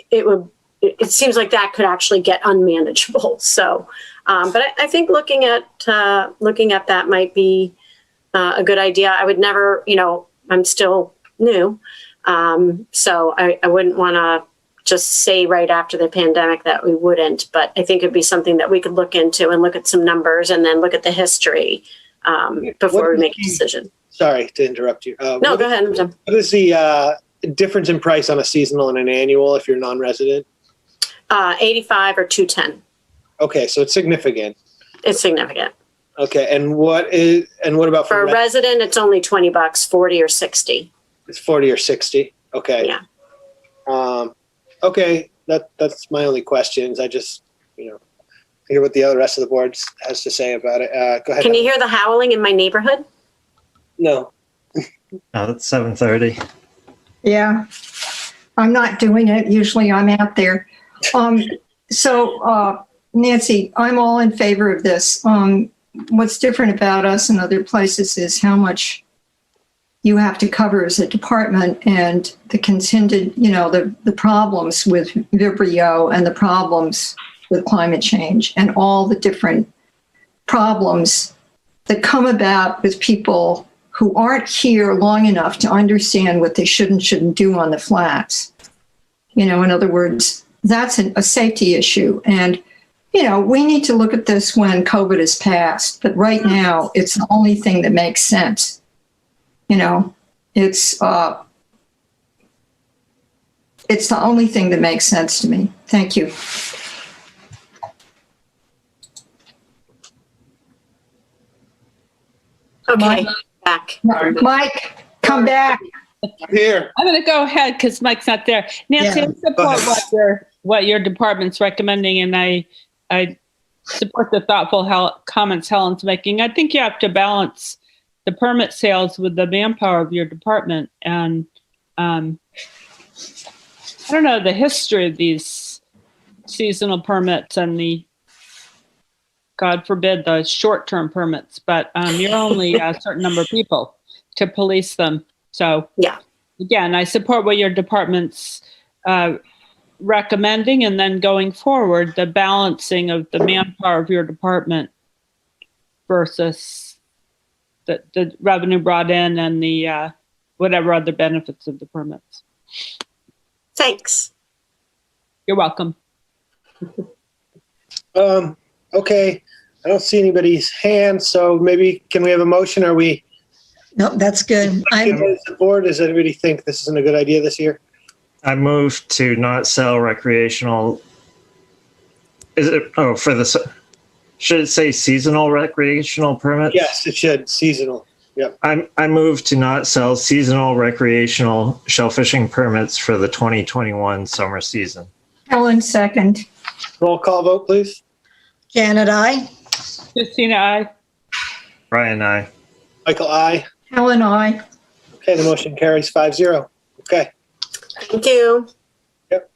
It would it seems like that could actually get unmanageable. So, but I think looking at that might be a good idea. I would never, I'm still new. So I wouldn't want to just say right after the pandemic that we wouldn't, but I think it'd be something that we could look into and look at some numbers and then look at the history before we make a decision. Sorry to interrupt you. No, go ahead. What is the difference in price on a seasonal and an annual if you're non-resident? 85 or 210. Okay, so it's significant. It's significant. Okay, and what about For a resident? It's only $20, 40 or 60. It's 40 or 60. Okay. Yeah. Okay, that's my only questions. I just, hear what the rest of the board has to say about it. Go ahead. Can you hear the howling in my neighborhood? No. It's 7:30. Yeah, I'm not doing it. Usually I'm out there. So Nancy, I'm all in favor of this. What's different about us and other places is how much you have to cover as a department and the contingent, the problems with Vibrio and the problems with climate change and all the different problems that come about with people who aren't here long enough to understand what they should and shouldn't do on the flats. In other words, that's a safety issue. And, we need to look at this when COVID is passed. But right now, it's the only thing that makes sense. It's the only thing that makes sense to me. Thank you. Okay, back. Mike, come back. Here. I'm going to go ahead because Mike's not there. Nancy, Yeah. I support what your department's recommending, and I support the thoughtful comments Helen's making. I think you have to balance the permit sales with the manpower of your department. And I don't know the history of these seasonal permits and the, God forbid, the short-term permits, but you're only a certain number of people to police them. So yeah, again, I support what your department's recommending, and then going forward, the balancing of the manpower of your department versus the revenue brought in and the whatever other benefits of the permits. Thanks. You're welcome. Okay. I don't see anybody's hand, so maybe can we have a motion? Are we? Nope, that's good. Board, does anybody think this isn't a good idea this year? I move to not sell recreational. Should it say seasonal recreational permits? Yes, it should. Seasonal. Yep. I move to not sell seasonal recreational shell fishing permits for the 2021 summer season. Helen, second. Roll call vote, please. Janet, aye. Christina, aye. Ryan, aye. Michael, aye. Helen, aye. Okay, the motion carries 5-0. Okay. Thank you. Yep.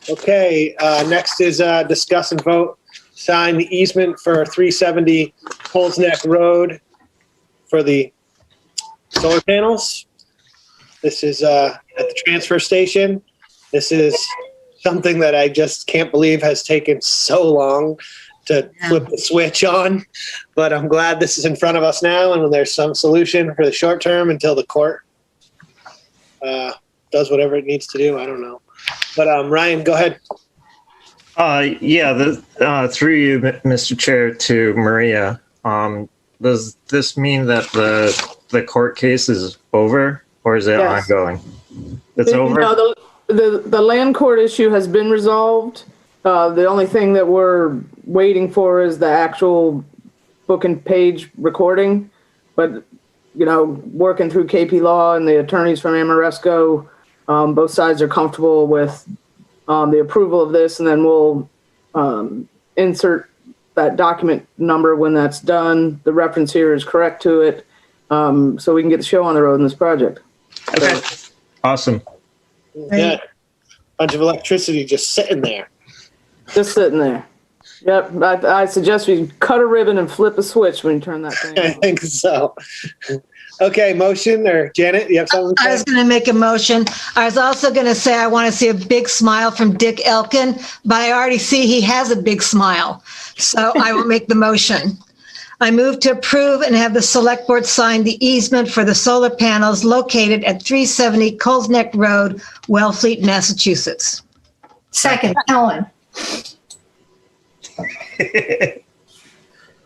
Okay, next is discuss and vote, sign the easement for 370 Coles Neck Road for the solar panels. This is at the transfer station. This is something that I just can't believe has taken so long to flip the switch on, but I'm glad this is in front of us now, and when there's some solution for the short term until the court does whatever it needs to do. I don't know. But Ryan, go ahead. Through you, Mr. Chair, to Maria. Does this mean that the court case is over, or is it Yes. ongoing? It's over? No, the land court issue has been resolved. The only thing that we're waiting for is the actual book and page recording. But, working through KP Law and the attorneys from Amoresco, both sides are comfortable with the approval of this, and then we'll insert that document number when that's done. The reference here is correct to it, so we can get the show on the road in this project. Okay. Awesome. Yeah. Bunch of electricity just sitting there. Just sitting there. Yep, I suggest we cut a ribbon and flip a switch when you turn that thing I on. think so. Okay, motion, or Janet, you have something to I say? was going to make a motion. I was also going to say I want to see a big smile from Dick Elkin, but I already see he has a big smile. So I will make the motion. I move to approve and have the select board sign the easement for the solar panels located at 370 Coles Neck Road, Wellfleet, Massachusetts. Second, Helen.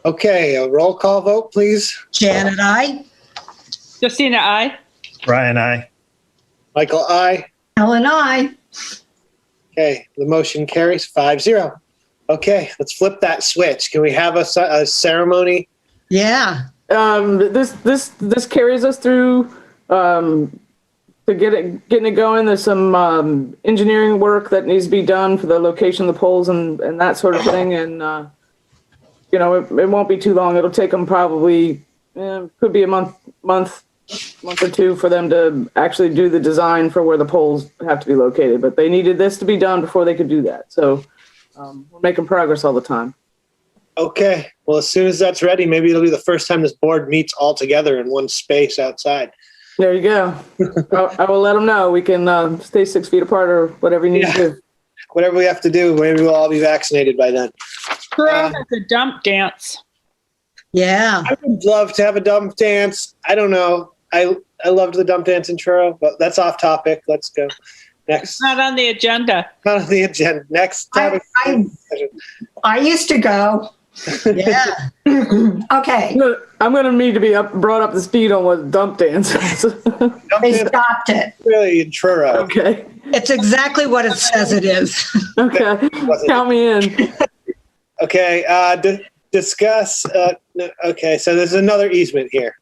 Okay, a roll call vote, please. Janet, I. Justina, I. Ryan, I. Michael, aye. Helen, I. Okay, the motion carries 5-0. Okay, let's flip that switch. Can we have a ceremony? Yeah. This carries us through to getting it going. There's some engineering work that needs to be done for the location of the poles and that sort of thing. And it won't be too long. It'll take them probably could be a month or two for them to actually do the design for where the poles have to be located. But they needed this to be done before they could do that. So we're making progress all the time. Okay, well, as soon as that's ready, maybe it'll be the first time this board meets all together in one space outside. There you go. I will let them know. We can stay 6 feet apart or whatever you need to do. Whatever we have to do, maybe we'll all be vaccinated by then. Truro has a dump dance. Yeah. I would love to have a dump dance. I don't know. I loved the dump dance in Truro, but that's off topic. Let's go. Next. It's not on the agenda. Not on the agenda. Next topic. I used to go. Yeah. Okay. I'm going to need to be brought up to speed on what dump dance is. They stopped it. Really in Truro. Okay. It's exactly what it says it is. Okay. Count me in. Okay. Discuss. Okay. So there's another easement here.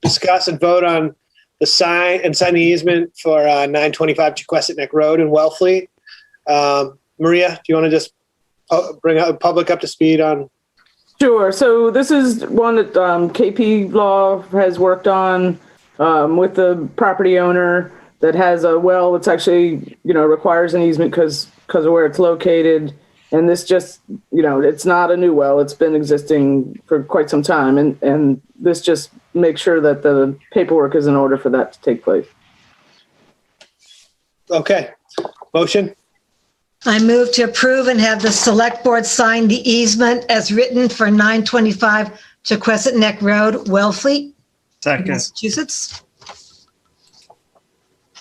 Discuss and vote on the sign the easement for 925 Chequesset Neck Road in Wellfleet. Maria, do you want to just bring the public up to speed on? Sure. So this is one that KP Law has worked on with the property owner that has a well that's actually, requires an easement because of where it's located. And this just, it's not a new well. It's been existing for quite some time. And this just makes sure that the paperwork is in order for that to take place. Okay. Motion? I move to approve and have the select board sign the easement as written for 925 Chequesset Neck Road, Wellfleet, Second. Massachusetts.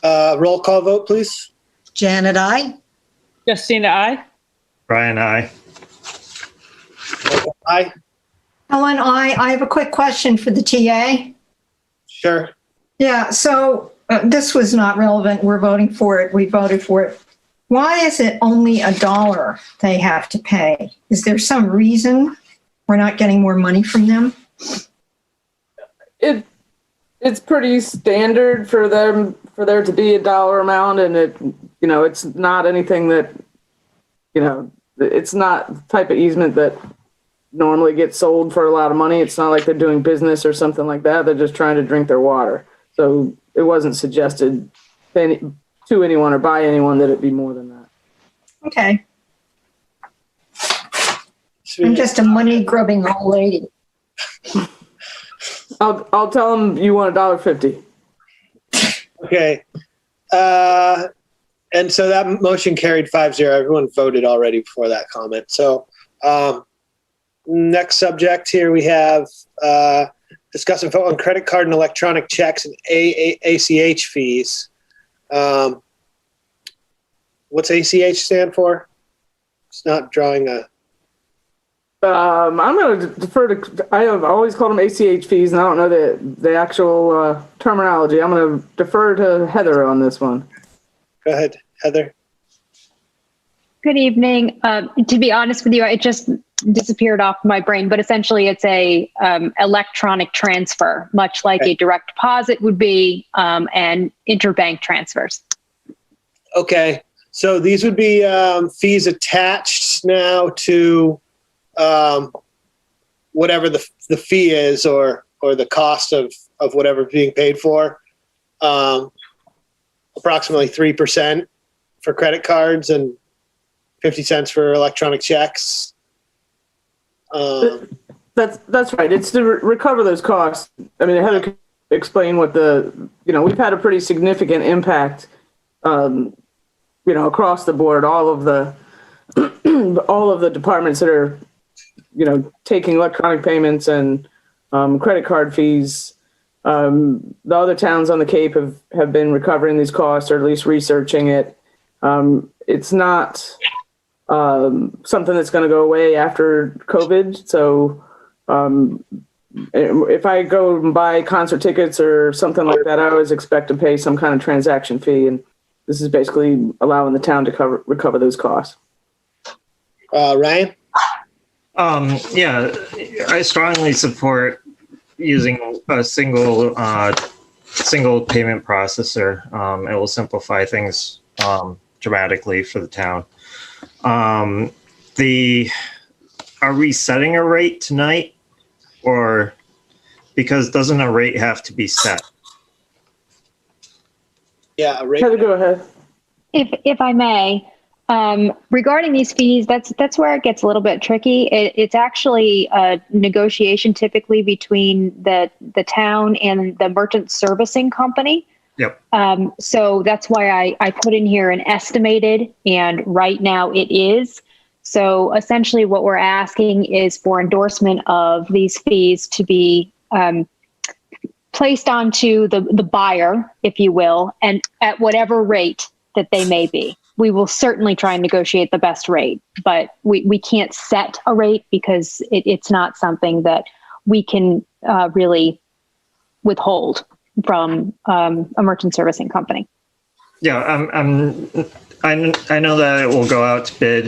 Roll call vote, please. Janet, I. Justina, I. Ryan, I. Aye. Helen, I have a quick question for the TA. Sure. Yeah, so this was not relevant. We're voting for it. We voted for it. Why is it only $1 they have to pay? Is there some reason we're not getting more money from them? It's pretty standard for there to be a dollar amount, and it's not anything that, it's not the type of easement that normally gets sold for a lot of money. It's not like they're doing business or something like that. They're just trying to drink their water. So it wasn't suggested to anyone or by anyone that it be more than that. Okay. I'm just a money grubbing old lady. I'll tell them you want $1.50. Okay. And so that motion carried 5-0. Everyone voted already before that comment. So next subject here we have discuss and vote on credit card and electronic checks and ACH fees. What's ACH stand for? It's not drawing a. I'm going to defer to. I have always called them ACH fees, and I don't know the actual terminology. I'm going to defer to Heather on this one. Go ahead, Heather. Good evening. To be honest with you, it just disappeared off my brain, but essentially it's a electronic transfer, much like a direct deposit would be, and interbank transfers. Okay, so these would be fees attached now to whatever the fee is or the cost of whatever being paid for. Approximately 3% for credit cards and 50 cents for electronic checks. That's right. It's to recover those costs. I mean, Heather could explain what we've had a pretty significant impact, across the board, all of the departments that are, taking electronic payments and credit card fees. The other towns on the Cape have been recovering these costs, or at least researching it. It's not something that's going to go away after COVID. So if I go and buy concert tickets or something like that, I always expect to pay some kind of transaction fee. And this is basically allowing the town to recover those costs. Ryan? Yeah, I strongly support using a single payment processor. It will simplify things dramatically for the town. Are we setting a rate tonight, or because doesn't a rate have to be set? Yeah, a rate. Heather, go ahead. If I may, regarding these fees, that's where it gets a little bit tricky. It's actually a negotiation typically between the town and the merchant servicing company. Yep. So that's why I put in here an estimated, and right now it is. So essentially what we're asking is for endorsement of these fees to be placed onto the buyer, if you will, and at whatever rate that they may be. We will certainly try and negotiate the best rate, but we can't set a rate because it's not something that we can really withhold from a merchant servicing company. Yeah, I know that it will go out to bid.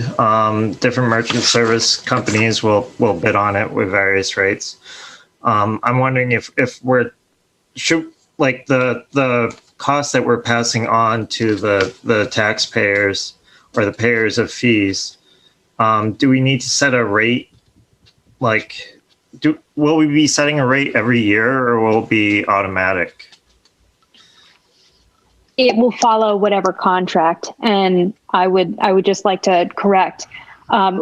Different merchant service companies will bid on it with various rates. I'm wondering if the costs that we're passing on to the taxpayers or the payers of fees, do we need to set a rate? Will we be setting a rate every year, or will it be automatic? It will follow whatever contract, and I would just like to correct.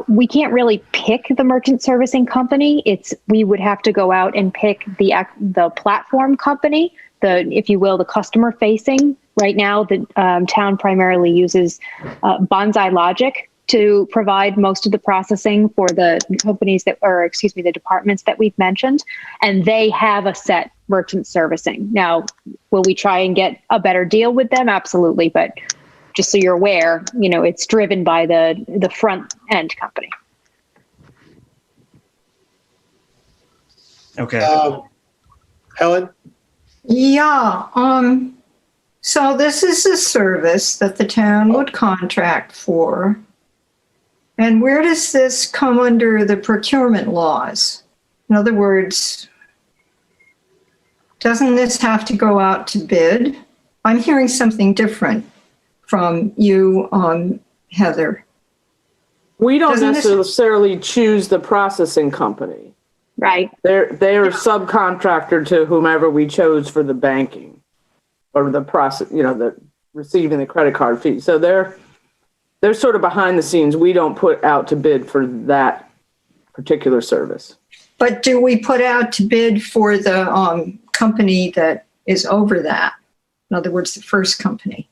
We can't really pick the merchant servicing company. We would have to go out and pick the platform company, if you will, the customer facing. Right now, the town primarily uses Bonsai Logic to provide most of the processing for the the departments that we've mentioned, and they have a set merchant servicing. Now, will we try and get a better deal with them? Absolutely, but just so you're aware, it's driven by the front end company. Okay. Helen? Yeah. So this is a service that the town would contract for. And where does this come under the procurement laws? In other words, doesn't this have to go out to bid? I'm hearing something different from you, Heather. We don't necessarily choose the processing company. Right. They're subcontractor to whomever we chose for the banking or the process, the receiving the credit card fee. So they're sort of behind the scenes. We don't put out to bid for that particular service. But do we put out to bid for the company that is over that? In other words, the first company.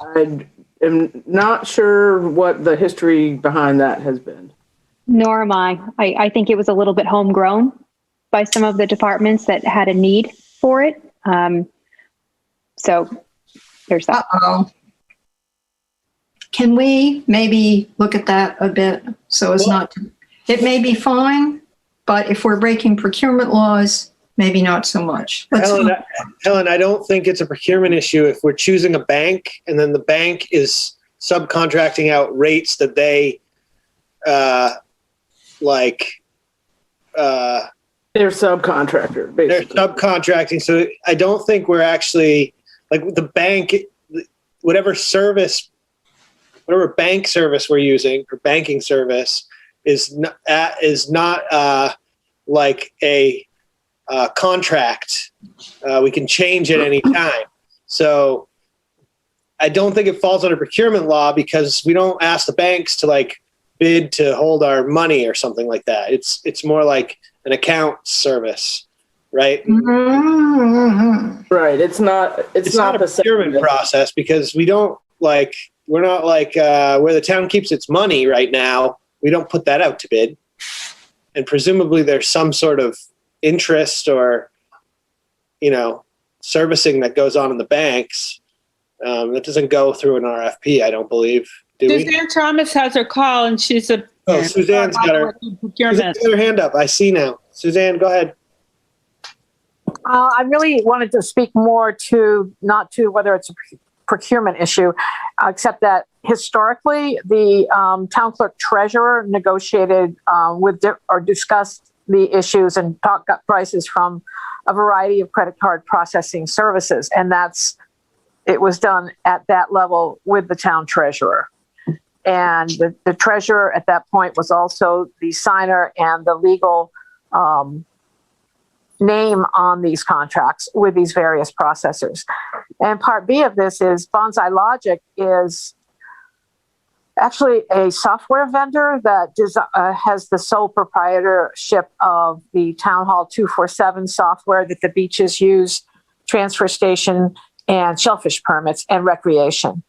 I am not sure what the history behind that has been. Nor am I. I think it was a little bit homegrown by some of the departments that had a need for it. So there's that. Uh-oh. Can we maybe look at that a bit so as not to, it may be fine, but if we're breaking procurement laws, maybe not so much. Helen, I don't think it's a procurement issue if we're choosing a bank and then the bank is subcontracting out rates that they they're subcontractor, basically. They're subcontracting. So I don't think we're actually the bank, whatever bank service we're using or banking service is not like a contract. We can change at any time. So I don't think it falls under procurement law because we don't ask the banks to like bid to hold our money or something like that. It's more like an account service, right? Right. It's not a procurement process because we're not like where the town keeps its money right now. We don't put that out to bid. And presumably there's some sort of interest or, servicing that goes on in the banks. That doesn't go through an RFP, I don't believe. Suzanne Thomas has her call, and she's Suzanne's got her hand up. I see now. Suzanne, go ahead. I really wanted to speak more not to whether it's a procurement issue, except that historically the town clerk treasurer negotiated or discussed the issues and got prices from a variety of credit card processing services. And it was done at that level with the town treasurer. And the treasurer at that point was also the signer and the legal name on these contracts with these various processors. And part B of this is Bonsai Logic is actually a software vendor that has the sole proprietorship of the Town Hall 247 software that the beaches use, transfer station, and shellfish permits and recreation.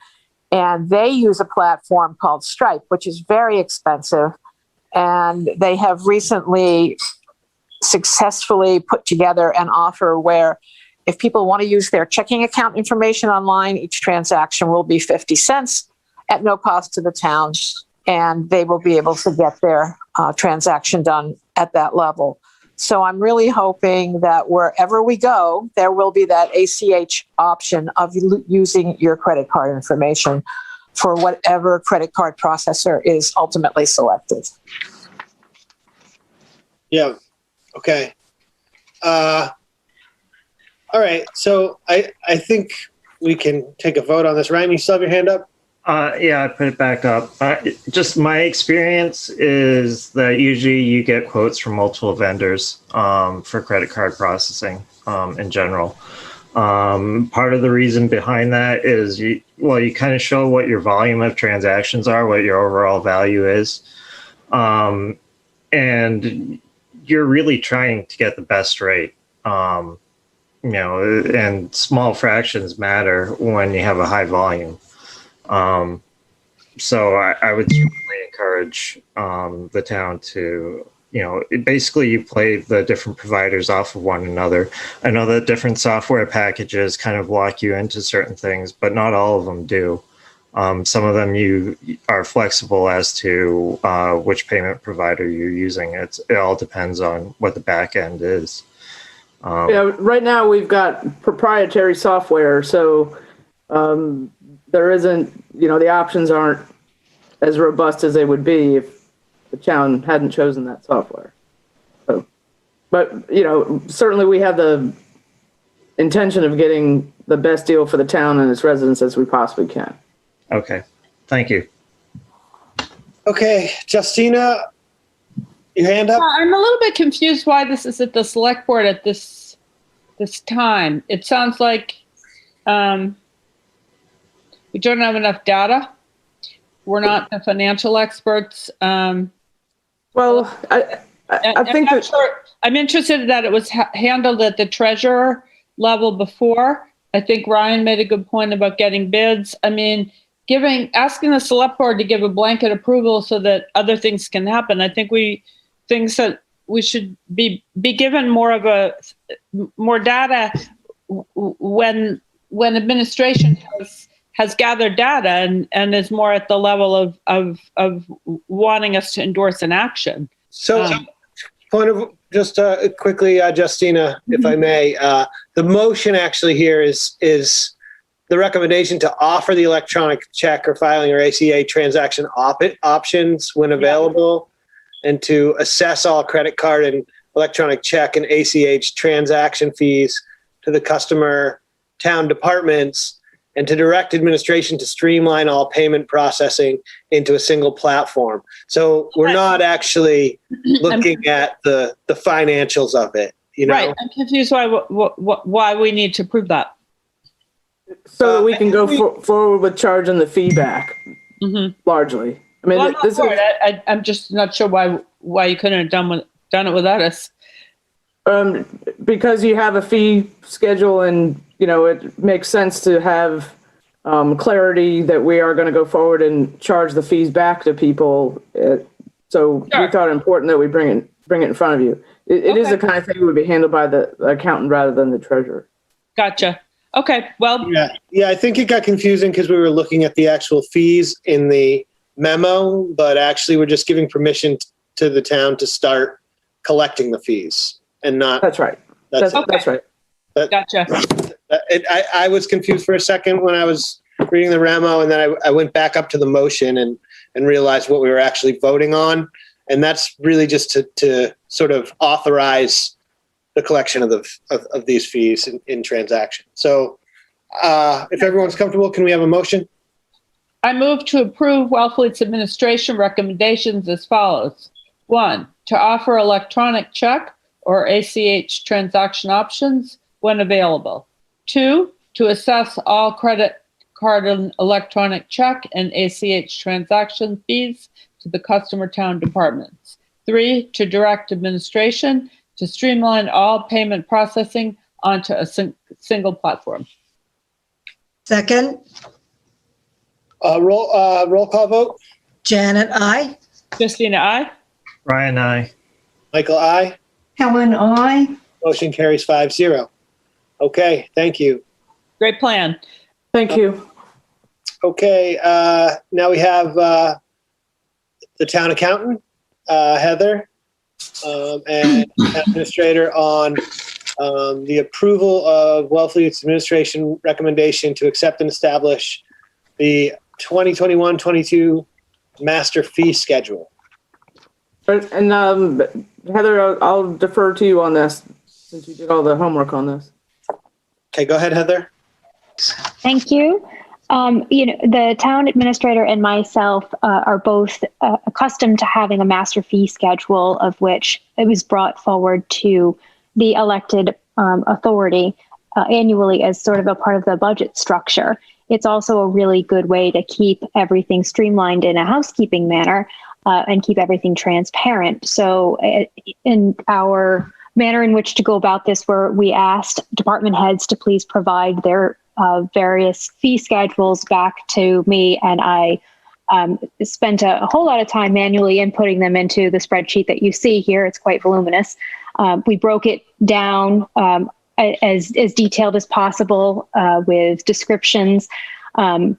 And they use a platform called Stripe, which is very expensive. And they have recently successfully put together an offer where if people want to use their checking account information online, each transaction will be 50 cents at no cost to the town, and they will be able to get their transaction done at that level. So I'm really hoping that wherever we go, there will be that ACH option of using your credit card information for whatever credit card processor is ultimately selected. Yeah. Okay. All right. So I think we can take a vote on this. Ryan, you still have your hand up? Yeah, I put it back up. Just my experience is that usually you get quotes from multiple vendors for credit card processing in general. Part of the reason behind that is you kind of show what your volume of transactions are, what your overall value is. And you're really trying to get the best rate. And small fractions matter when you have a high volume. So I would certainly encourage the town to, basically you play the different providers off of one another. I know that different software packages kind of lock you into certain things, but not all of them do. Some of them you are flexible as to which payment provider you're using. It all depends on what the back end is. Right now we've got proprietary software, so there isn't, the options aren't as robust as they would be if the town hadn't chosen that software. So, but, certainly we have the intention of getting the best deal for the town and its residents as we possibly can. Okay. Thank you. Okay. Justina, your hand up? I'm a little bit confused why this is at the select board at this time. It sounds like we don't have enough data. We're not the financial experts. I think I'm interested that it was handled at the treasurer level before. I think Ryan made a good point about getting bids. I mean, asking the select board to give a blanket approval so that other things can happen. I think things that we should be given more data when administration has gathered data and is more at the level of wanting us to endorse an action. So point of just quickly, Justina, if I may, the motion actually here is the recommendation to offer the electronic check or filing or ACA transaction options when available, and to assess all credit card and electronic check and ACH transaction fees to the customer town departments, and to direct administration to streamline all payment processing into a single platform. So we're not actually looking at the financials of it, Right. I'm confused why we need to prove that. So that we can go forward with charging the fee back, largely. I mean, Well, I'm not this for is, it. I'm just not sure why you couldn't have done it without us. because you have a fee schedule and, you know, it makes sense to have clarity that we are going to go forward and charge the fees back to people. So we thought it important that we bring it in front of you. It is the kind of thing that would be handled by the accountant rather than the treasurer. Gotcha. Okay. Well, Yeah, I think it got confusing because we were looking at the actual fees in the memo, but actually we're just giving permission to the town to start collecting the fees and not. That's right. That's right. Gotcha. I was confused for a second when I was reading the memo, and then I went back up to the motion and realized what we were actually voting on. And that's really just to sort of authorize the collection of these fees in transaction. So if everyone's comfortable, can we have a motion? I move to approve Wellfleet's administration recommendations as follows. 1, to offer electronic check or ACH transaction options when available. 2, to assess all credit card and electronic check and ACH transaction fees to the customer town departments. 3, to direct administration to streamline all payment processing onto a single platform. Second, Roll call vote. Janet, I. Christina, aye. Ryan, I. Michael, aye. Helen, I. Motion carries 5-0. Okay, thank you. Great plan. Thank you. Okay, now we have the town accountant, Heather, and town administrator on the approval of Wellfleet's administration recommendation to accept and establish the 2021-22 master fee schedule. And Heather, I'll defer to you on this since you did all the homework on this. Okay, go ahead, Heather. Thank you. The town administrator and myself are both accustomed to having a master fee schedule, of which it was brought forward to the elected authority annually as sort of a part of the budget structure. It's also a really good way to keep everything streamlined in a housekeeping manner and keep everything transparent. So in our manner in which to go about this, where we asked department heads to please provide their various fee schedules back to me, and I spent a whole lot of time manually inputting them into the spreadsheet that you see here. It's quite voluminous. We broke it down as detailed as possible with descriptions. My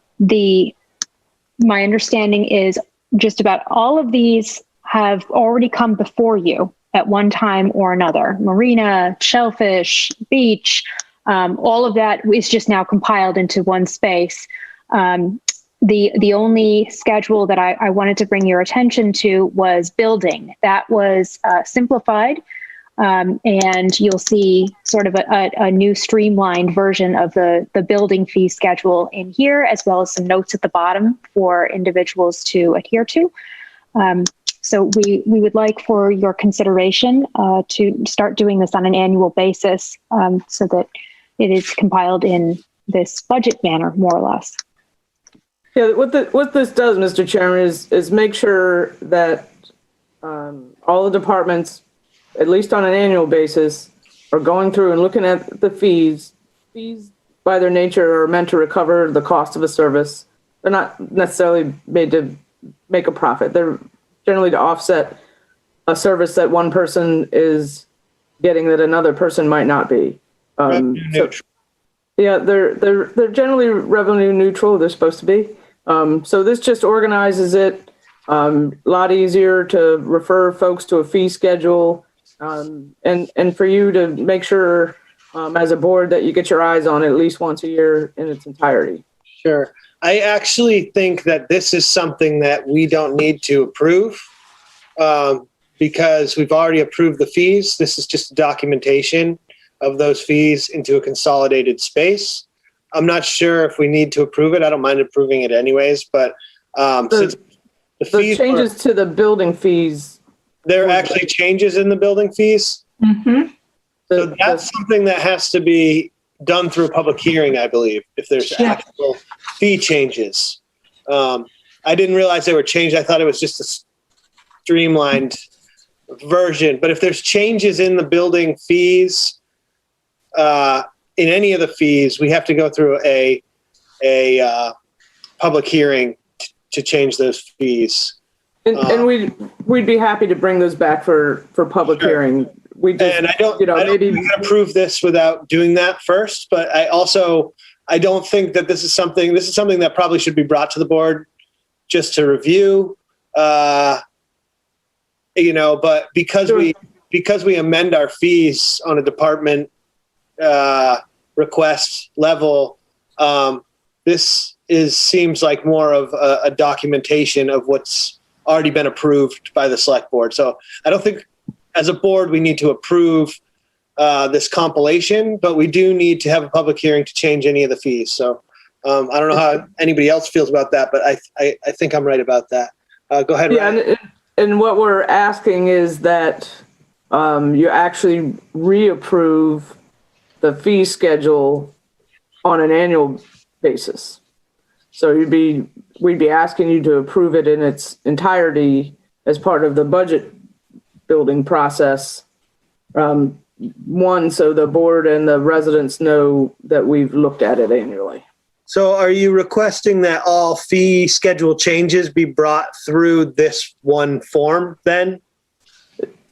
understanding is just about all of these have already come before you at one time or another. Marina, shellfish, beach, all of that is just now compiled into one space. The only schedule that I wanted to bring your attention to was building. That was simplified, and you'll see sort of a new streamlined version of the building fee schedule in here, as well as some notes at the bottom for individuals to adhere to. So we would like for your consideration to start doing this on an annual basis so that it is compiled in this budget manner, more or less. Yeah, what this does, Mr. Chairman, is make sure that all the departments, at least on an annual basis, are going through and looking at the fees. Fees, by their nature, are meant to recover the cost of a service. They're not necessarily made to make a profit. They're generally to offset a service that one person is getting that another person might not be. Yeah, they're generally revenue neutral. They're supposed to be. So this just organizes it. A lot easier to refer folks to a fee schedule, and for you to make sure as a board that you get your eyes on it at least once a year in its entirety. Sure. I actually think that this is something that we don't need to approve because we've already approved the fees. This is just documentation of those fees into a consolidated space. I'm not sure if we need to approve it. I don't mind approving it anyways, but since the fees changes to the building fees. There are actually changes in the building fees. Mm-hmm. So that's something that has to be done through a public hearing, I believe, if there's actual fee changes. I didn't realize they were changed. I thought it was just a streamlined version. But if there's changes in the building fees, in any of the fees, we have to go through a public hearing to change those fees. And we'd be happy to bring those back for public hearing. We just, and I don't, maybe we can approve this without doing that first. But I don't think that this is something that probably should be brought to the board just to review. But because we amend our fees on a department request level, this seems like more of a documentation of what's already been approved by the select board. So I don't think as a board we need to approve this compilation, but we do need to have a public hearing to change any of the fees. So I don't know how anybody else feels about that, but I think I'm right about that. Go ahead, Ryan. Yeah, and what we're asking is that you actually reapprove the fee schedule on an annual basis. So we'd be asking you to approve it in its entirety as part of the budget building process. One, so the board and the residents know that we've looked at it annually. So are you requesting that all fee schedule changes be brought through this one form then?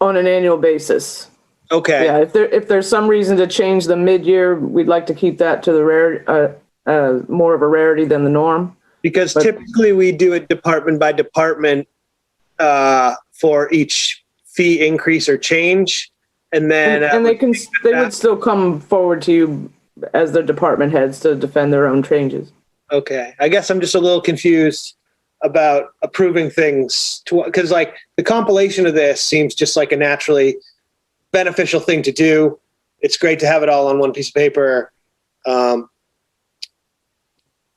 On an annual basis. Okay. Yeah, if there's some reason to change the mid-year, we'd like to keep that to the rare, more of a rarity than the norm. Because typically we do it department by department for each fee increase or change, and then they would still come forward to you as their department heads to defend their own changes. Okay, I guess I'm just a little confused about approving things because like the compilation of this seems just like a naturally beneficial thing to do. It's great to have it all on one piece of paper.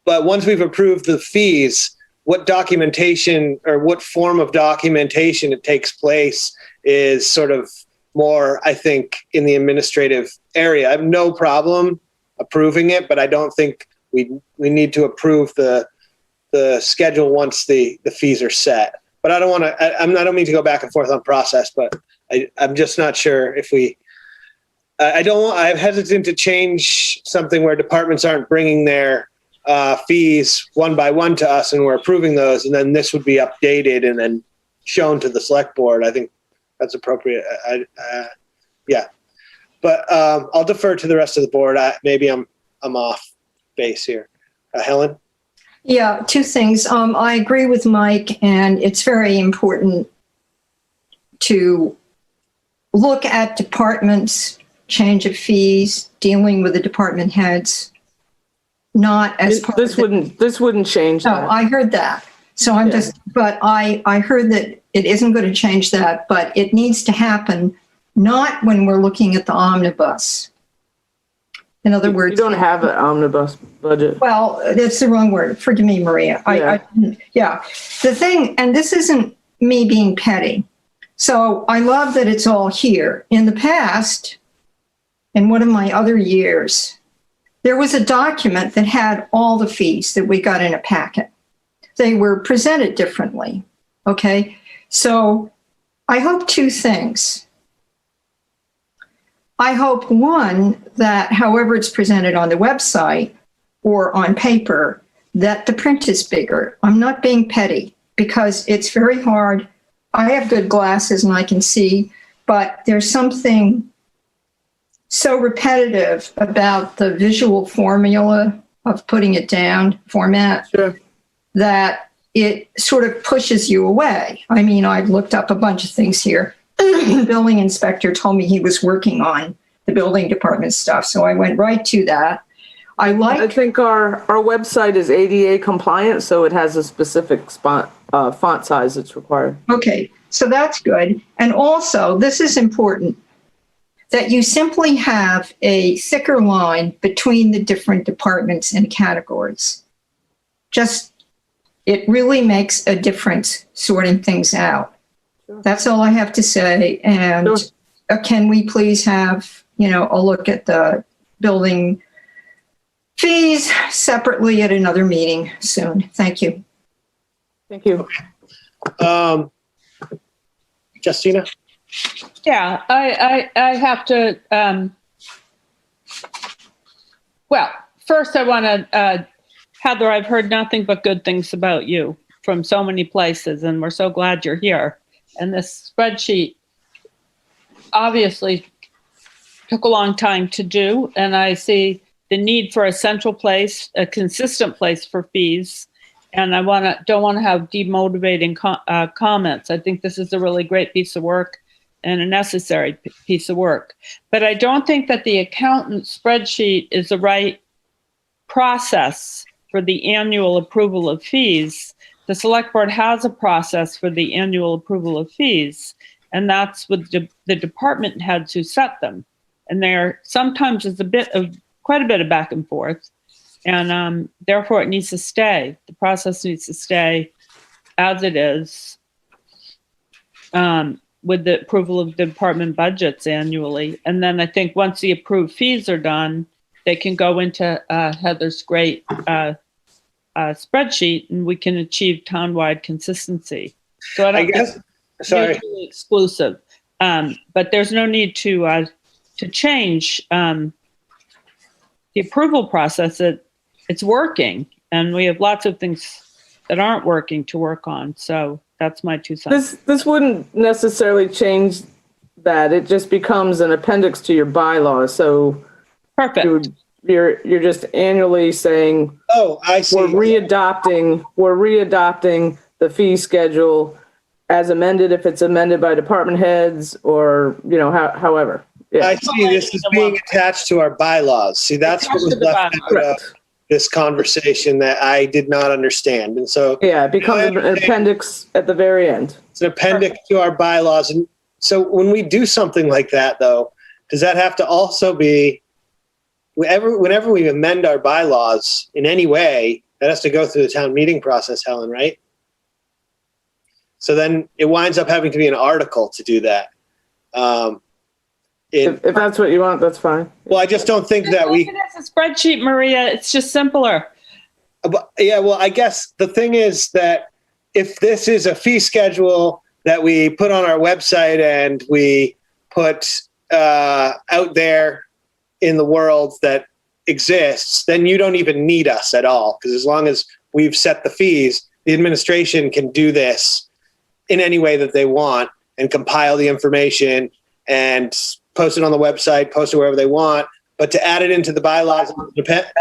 But once we've approved the fees, what documentation or what form of documentation it takes place is sort of more, I think, in the administrative area. I have no problem approving it, but I don't think we need to approve the schedule once the fees are set. But I don't mean to go back and forth on process, but I'm just not sure if I'm hesitant to change something where departments aren't bringing their fees one by one to us and we're approving those, and then this would be updated and then shown to the select board. I think that's appropriate. Yeah, but I'll defer to the rest of the board. Maybe I'm off base here. Helen? Yeah, two things. I agree with Mike, and it's very important to look at departments, change of fees, dealing with the department heads. Not as part this wouldn't change that. No, I heard that. So but I heard that it isn't going to change that, but it needs to happen not when we're looking at the omnibus. In other words, you don't have an omnibus budget. Well, that's the wrong word. Forgive me, Maria. Yeah. The thing, and this isn't me being petty. So I love that it's all here. In the past, in one of my other years, there was a document that had all the fees that we got in a packet. They were presented differently. Okay. So I hope two things. I hope, one, that however it's presented on the website or on paper, that the print is bigger. I'm not being petty because it's very hard. I have good glasses and I can see, but there's something so repetitive about the visual formula of putting it down format that it sort of pushes you away. I mean, I've looked up a bunch of things here. The building inspector told me he was working on the building department stuff, so I went right to that. I think our website is ADA compliant, so it has a specific font size that's required. Okay, so that's good. And also, this is important, that you simply have a thicker line between the different departments and categories. It really makes a difference sorting things out. That's all I have to say. And can we please have, a look at the building fees separately at another meeting soon. Thank you. Thank you. Justina? Yeah, I have to, well, first I want to, Heather, I've heard nothing but good things about you from so many places, and we're so glad you're here. And this spreadsheet obviously took a long time to do, and I see the need for a central place, a consistent place for fees. And I don't want to have demotivating comments. I think this is a really great piece of work and a necessary piece of work. But I don't think that the accountant spreadsheet is the right process for the annual approval of fees. The select board has a process for the annual approval of fees, and that's with the department heads who set them. And there sometimes is quite a bit of back and forth. And therefore, it needs to stay. The process needs to stay as it is with the approval of the department budgets annually. And then I think once the approved fees are done, they can go into Heather's great spreadsheet, and we can achieve townwide consiapproval. So I guess, sorry, mutually exclusive, but there's no need to change the approval process. It's working, and we have lots of things that aren't working to work on. So that's my 2 cents. This wouldn't necessarily change that. It just becomes an appendix to your bylaws. So perfect. You're just annually saying, oh, I see. We're readopting the fee schedule as amended if it's amended by department heads or, however. Yeah. I see. This is being attached to our bylaws. See, that's what was left out of this conversation that I did not understand. And so yeah, it becomes an appendix at the very end. It's an appendix to our bylaws. And so when we do something like that, though, does that have to also be whenever we amend our bylaws in any way, that has to go through the town meeting process, Helen, right? So then it winds up having to be an article to do that. If that's what you want, that's fine. Well, I just don't think that we. It's a spreadsheet, Maria. It's just simpler. Yeah, well, I guess the thing is that if this is a fee schedule that we put on our website and we put out there in the world that exists, then you don't even need us at all. Because as long as we've set the fees, the administration can do this in any way that they want and compile the information and post it on the website, post it wherever they want. But to add it into the bylaws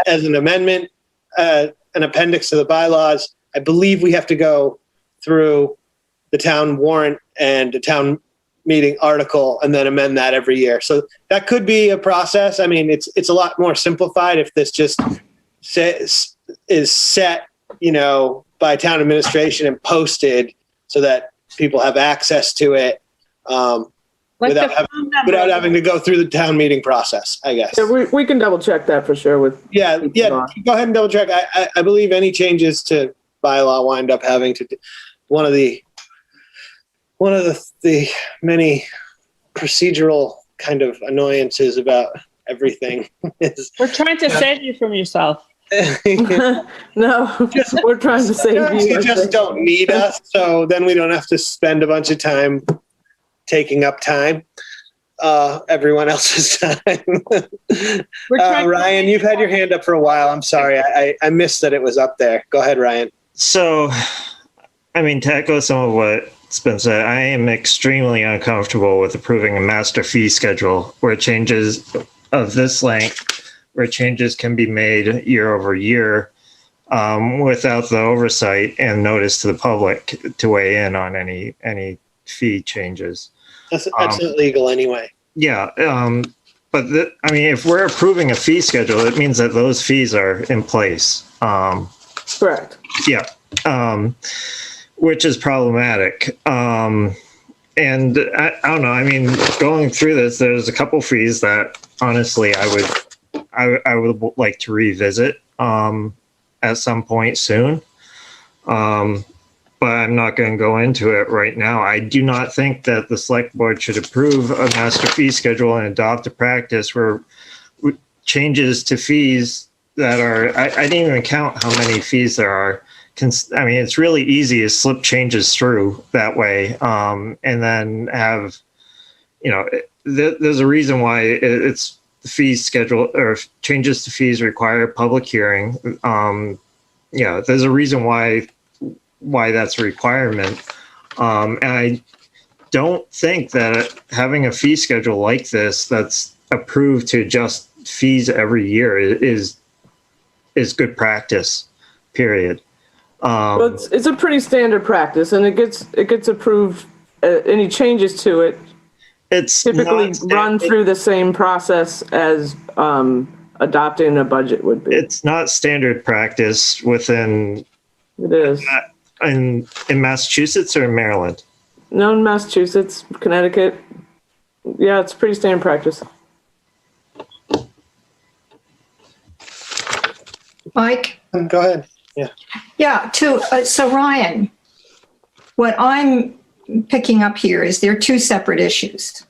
as an amendment, an appendix to the bylaws, I believe we have to go through the town warrant and the town meeting article and then amend that every year. So that could be a process. I mean, it's a lot more simplified if this just is set, by town administration and posted so that people have access to it without having to go through the town meeting process, I guess. Yeah, we can double check that for sure with. Yeah. Go ahead and double check. I believe any changes to bylaw wind up having to one of the many procedural kind of annoyances about everything is. We're trying to save you from yourself. No, we're trying to save you. You just don't need us, so then we don't have to spend a bunch of time taking up time, everyone else's time. Ryan, you've had your hand up for a while. I'm sorry. I missed that it was up there. Go ahead, Ryan. So, to echo some of what's been said, I am extremely uncomfortable with approving a master fee schedule where changes of this length, where changes can be made year over year without the oversight and notice to the public to weigh in on any fee changes. That's illegal anyway. Yeah. But if we're approving a fee schedule, it means that those fees are in place. Correct. Yeah. Which is problematic. And I don't know. Going through this, there's a couple fees that honestly I would like to revisit at some point soon. But I'm not going to go into it right now. I do not think that the select board should approve a master fee schedule and adopt a practice where changes to fees that are, I didn't even count how many fees there are. I mean, it's really easy to slip changes through that way, and then have, there's a reason why it's the fees schedule or changes to fees require a public hearing. There's a reason why that's a requirement. And I don't think that having a fee schedule like this that's approved to adjust fees every year is good practice, period. Well, it's a pretty standard practice, and it gets approved. Any changes to it, it's typically run through the same process as adopting a budget would be. It's not standard practice within. It is in Massachusetts or in Maryland. No, in Massachusetts, Connecticut. Yeah, it's pretty standard practice. Mike? Go ahead. Yeah. Yeah, so Ryan, what I'm picking up here is there are two separate issues.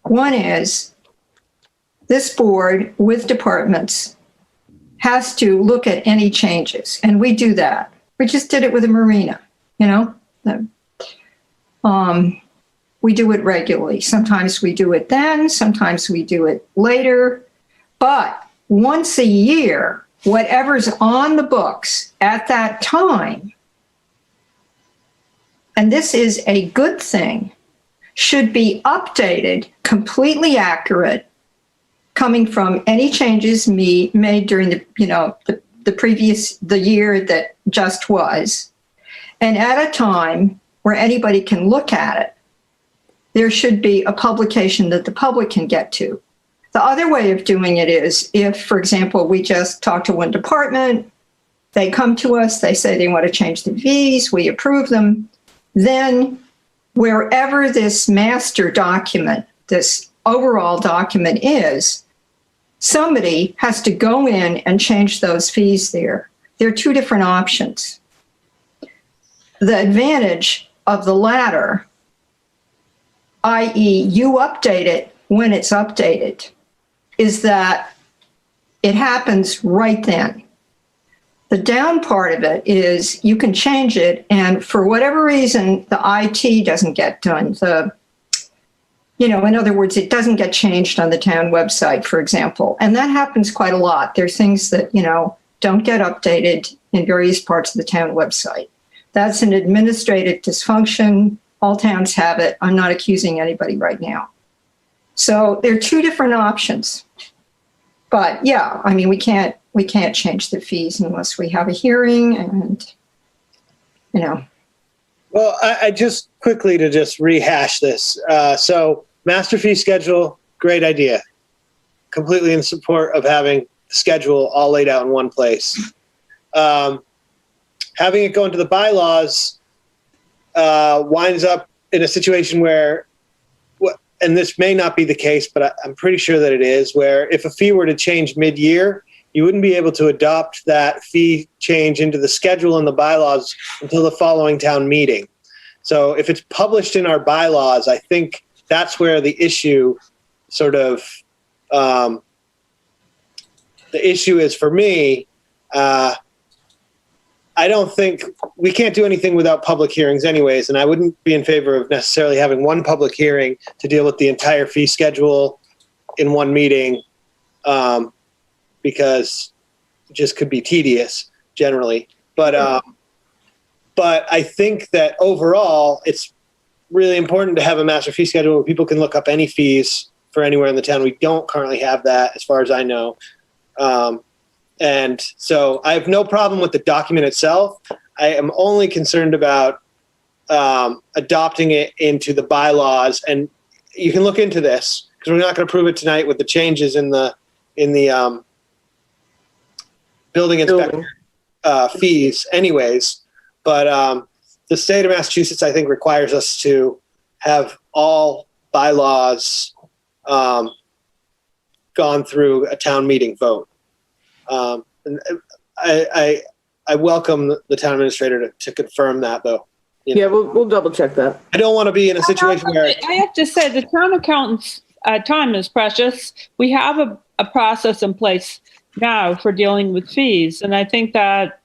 One is this board with departments has to look at any changes, and we do that. We just did it with a marina, we do it regularly. Sometimes we do it then, sometimes we do it later, but once a year, whatever's on the books at that time, and this is a good thing, should be updated, completely accurate, coming from any changes made during the year that just was, and at a time where anybody can look at it. There should be a publication that the public can get to. The other way of doing it is if, for example, we just talk to one department, they come to us, they say they want to change the fees, we approve them, then wherever this master document, this overall document is, somebody has to go in and change those fees there. There are two different options. The advantage of the latter, i.e. you update it when it's updated, is that it happens right then. The down part of it is you can change it, and for whatever reason, the IT doesn't get done. In other words, it doesn't get changed on the town website, for example. And that happens quite a lot. There are things that, don't get updated in various parts of the town website. That's an administrative dysfunction. All towns have it. I'm not accusing anybody right now. So there are two different options. But yeah, I mean, we can't change the fees unless we have a hearing and, Well, I just quickly to just rehash this. So master fee schedule, great idea. Completely in support of having the schedule all laid out in one place. Having it go into the bylaws winds up in a situation where, and this may not be the case, but I'm pretty sure that it is, where if a fee were to change mid-year, you wouldn't be able to adopt that fee change into the schedule and the bylaws until the following town meeting. So if it's published in our bylaws, I think that's where the issue sort of, the issue is for me. I don't think we can't do anything without public hearings anyways, and I wouldn't be in favor of necessarily having one public hearing to deal with the entire fee schedule in one meeting, because it just could be tedious generally. But I think that overall, it's really important to have a master fee schedule where people can look up any fees for anywhere in the town. We don't currently have that, as far as I know. And so I have no problem with the document itself. I am only concerned about adopting it into the bylaws. And you can look into this, because we're not going to prove it tonight with the changes in the building inspector fees anyways. But the state of Massachusetts, I think, requires us to have all bylaws gone through a town meeting vote. And I welcome the town administrator to confirm that, though. Yeah, we'll double check that. I don't want to be in a situation where I have to say the town accountant's time is precious. We have a process in place now for dealing with fees. And I think that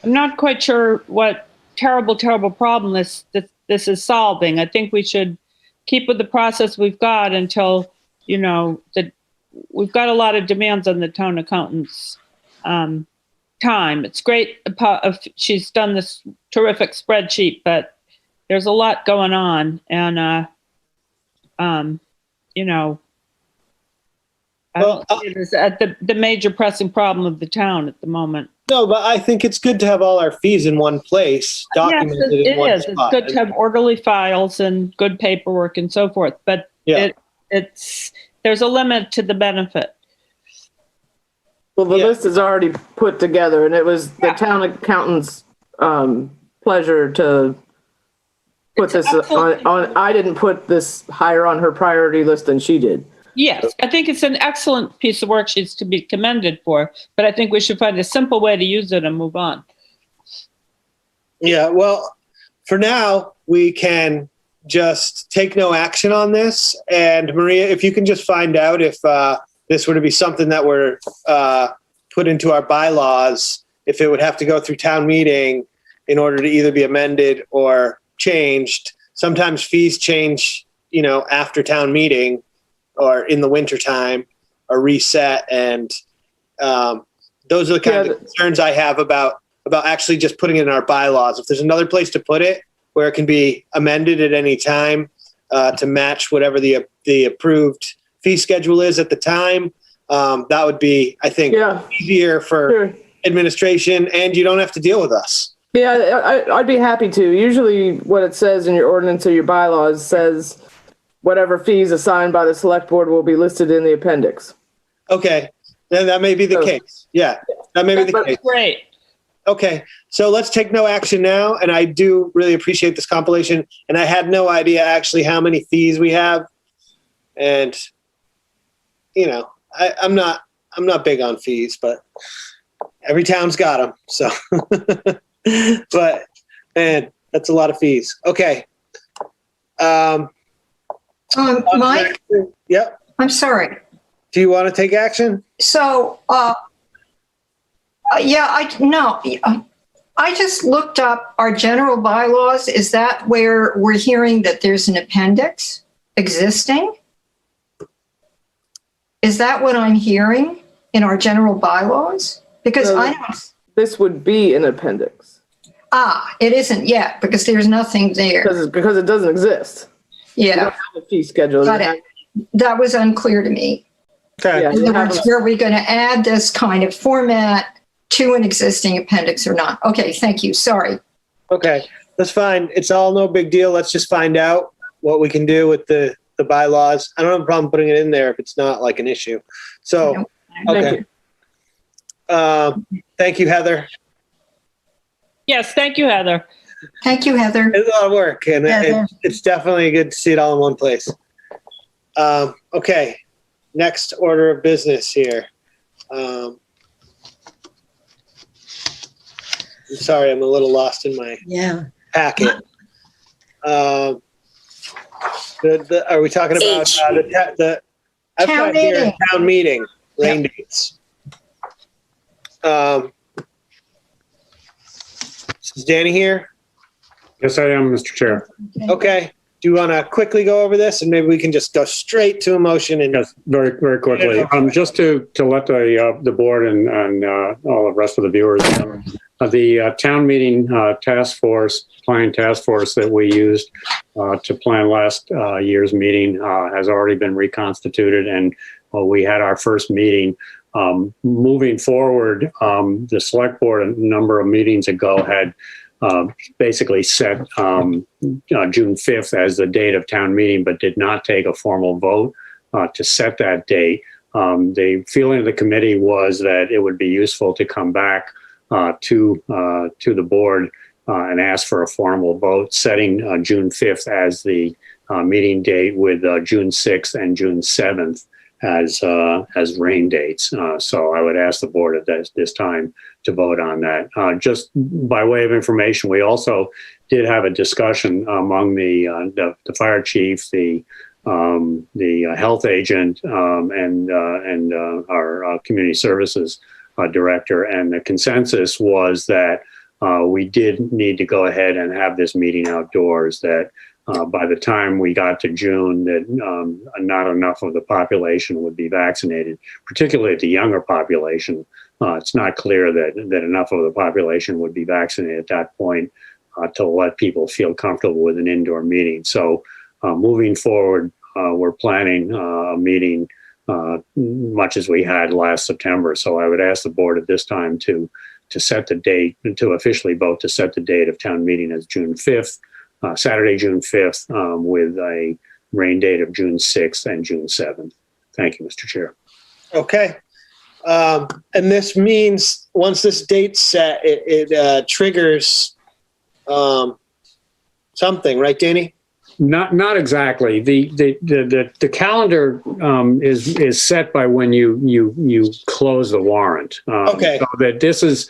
I'm not quite sure what terrible problem this is solving. I think we should keep with the process we've got until, that we've got a lot of demands on the town accountant's time. It's great. She's done this terrific spreadsheet, but there's a lot going on. And, I don't see it as the major pressing problem of the town at the moment. No, but I think it's good to have all our fees in one place, documented Yes, in one it is. spot. It's good to have orderly files and good paperwork and so forth, but there's a limit to the benefit. Well, the list is already put together, and it was the town accountant's pleasure to put this on. I didn't put this higher on her priority list than she did. Yes, I think it's an excellent piece of work she's to be commended for, but I think we should find a simple way to use it and move on. Yeah, well, for now, we can just take no action on this. And Maria, if you can just find out if this were to be something that were put into our bylaws, if it would have to go through town meeting in order to either be amended or changed. Sometimes fees change, after town meeting or in the wintertime or reset. And those are the kind of concerns I have about actually just putting it in our bylaws. If there's another place to put it where it can be amended at any time to match whatever the approved fee schedule is at the time, that would be, I think, easier for administration, and you don't have to deal with us. Yeah, I'd be happy to. Usually what it says in your ordinance or your bylaws says whatever fees assigned by the select board will be listed in the appendix. Okay, then that may be the case. Yeah, that may be the case. Great. Okay, so let's take no action now. And I do really appreciate this compilation. And I had no idea actually how many fees we have. And, I'm not big on fees, but every town's got them. So, but man, that's a lot of fees. Okay. Mike? Yep. I'm sorry. Do you want to take action? So, I just looked up our general bylaws. Is that where we're hearing that there's an appendix existing? Is that what I'm hearing in our general bylaws? Because I don't. This would be an appendix. It isn't yet because there's nothing there. Because it doesn't exist. Yeah. You don't have a fee schedule. Got it. That was unclear to me. Okay. In other words, were we going to add this kind of format to an existing appendix or not? Okay, thank you. Sorry. Okay, that's fine. It's all no big deal. Let's just find out what we can do with the bylaws. I don't have a problem putting it in there if it's not like an issue. So, okay. Thank you, Heather. Yes, thank you, Heather. Thank you, Heather. It's a lot of work, and it's definitely good to see it all in one place. Okay, next order of business here. I'm sorry, I'm a little lost in my packet. Are we talking about the I've got here town meeting rain dates? Is Danny here? Yes, I am, Mr. Chair. Okay. Do you want to quickly go over this, and maybe we can just go straight to a motion? And yes, very, very quickly. Just to let the board and all the rest of the viewers know, the town meeting planning task force that we used to plan last year's meeting has already been reconstituted, and we had our first meeting. Moving forward, the select board a number of meetings ago had basically set June 5th as the date of town meeting, but did not take a formal vote to set that date. The feeling of the committee was that it would be useful to come back to the board and ask for a formal vote, setting June 5th as the meeting date with June 6th and June 7th as rain dates. So I would ask the board at this time to vote on that. Just by way of information, we also did have a discussion among the fire chief, the the health agent, and our community services director. And the consensus was that we did need to go ahead and have this meeting outdoors, that by the time we got to June, that not enough of the population would be vaccinated, particularly the younger population. It's not clear that enough of the population would be vaccinated at that point to let people feel comfortable with an indoor meeting. So moving forward, we're planning a meeting much as we had last September. So I would ask the board at this time to set the date, to officially vote to set the date of town meeting as June 5th, Saturday, June 5th, with a rain date of June 6th and June 7th. Thank you, Mr. Chair. Okay. And this means once this date's set, it triggers something, right, Danny? Not exactly. The calendar is set by when you close the warrant. Okay. So that this is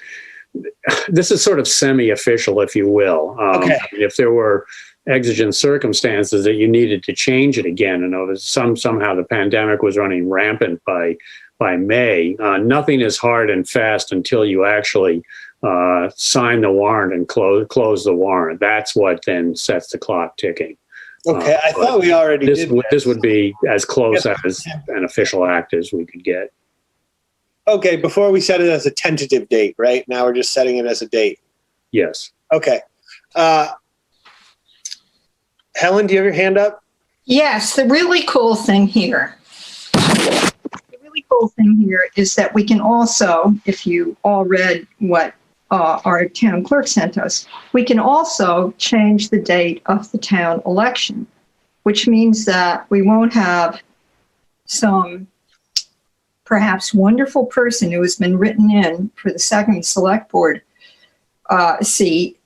sort of semi-official, if you will. Okay. If there were exigent circumstances that you needed to change it again, and somehow the pandemic was running rampant by May, nothing is hard and fast until you actually sign the warrant and close the warrant. That's what then sets the clock ticking. Okay, I thought we already did that. This would be as close as an official act as we could get. Okay, before we set it as a tentative date, right? Now we're just setting it as a date. Yes. Okay. Helen, do you have your hand up? Yes, the really cool thing here is that we can also, if you all read what our town clerk sent us, we can also change the date of the town election, which means that we won't have some perhaps wonderful person who has been written in for the second select board seat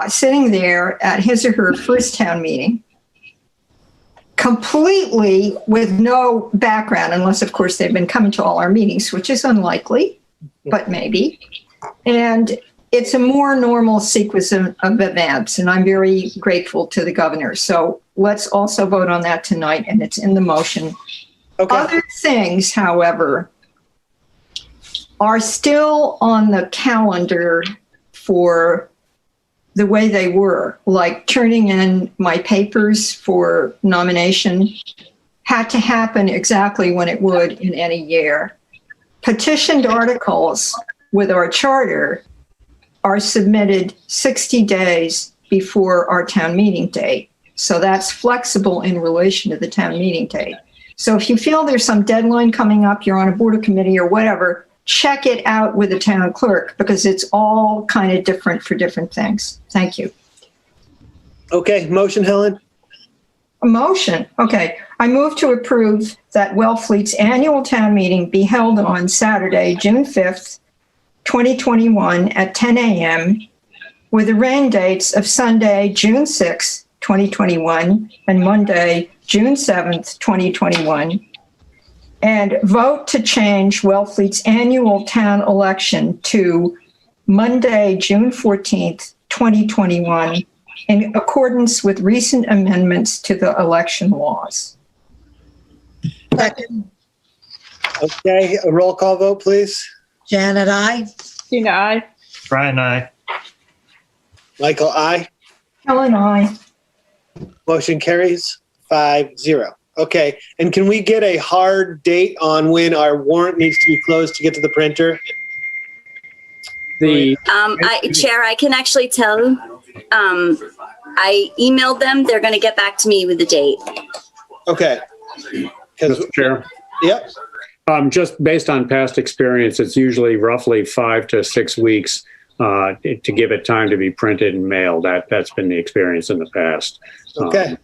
sitting there at his or her first town meeting, completely with no background, unless, of course, they've been coming to all our meetings, which is unlikely, but maybe. And it's a more normal sequence of events, and I'm very grateful to the governor. So let's also vote on that tonight, and it's in the motion. Okay. Other things, however, are still on the calendar for the way they were, like turning in my papers for nomination had to happen exactly when it would in any year. Petitioned articles with our charter are submitted 60 days before our town meeting date. So that's flexible in relation to the town meeting date. So if you feel there's some deadline coming up, you're on a board or committee or whatever, check it out with the town clerk, because it's all kind of different for different things. Thank you. Okay, motion, Helen? A motion. Okay. I move to approve that Wellfleet's annual town meeting be held on Saturday, June 5th, 2021 at 10 a.m. with the rain dates of Sunday, June 6th, 2021 and Monday, June 7th, 2021. And vote to change Wellfleet's annual town election to Monday, June 14th, 2021, in accordance with recent amendments to the election laws. Second. Okay, a roll call vote, please. Janet, aye. Tina, aye. Brian, aye. Michael, aye. Helen, aye. Motion carries 5-0. Okay, and can we get a hard date on when our warrant needs to be closed to get to the printer? Chair, I can actually tell. I emailed them. They're going to get back to me with the date. Okay. Mr. Chair. Yep. Just based on past experience, it's usually roughly 5 to 6 weeks to give it time to be printed and mailed. That's been the experience in the past. Okay.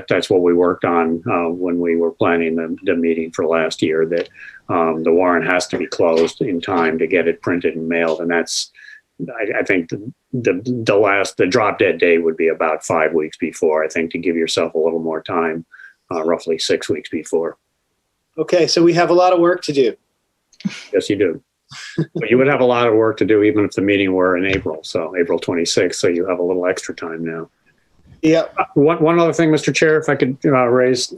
That's what we worked on when we were planning the meeting for last year, that the warrant has to be closed in time to get it printed and mailed. And that's, I think the drop dead day would be about 5 weeks before, I think, to give yourself a little more time, roughly 6 weeks before. Okay, so we have a lot of work to do. Yes, you do. But you would have a lot of work to do even if the meeting were in April, so April 26th, so you have a little extra time now. Yeah. One other thing, Mr. Chair, if I could raise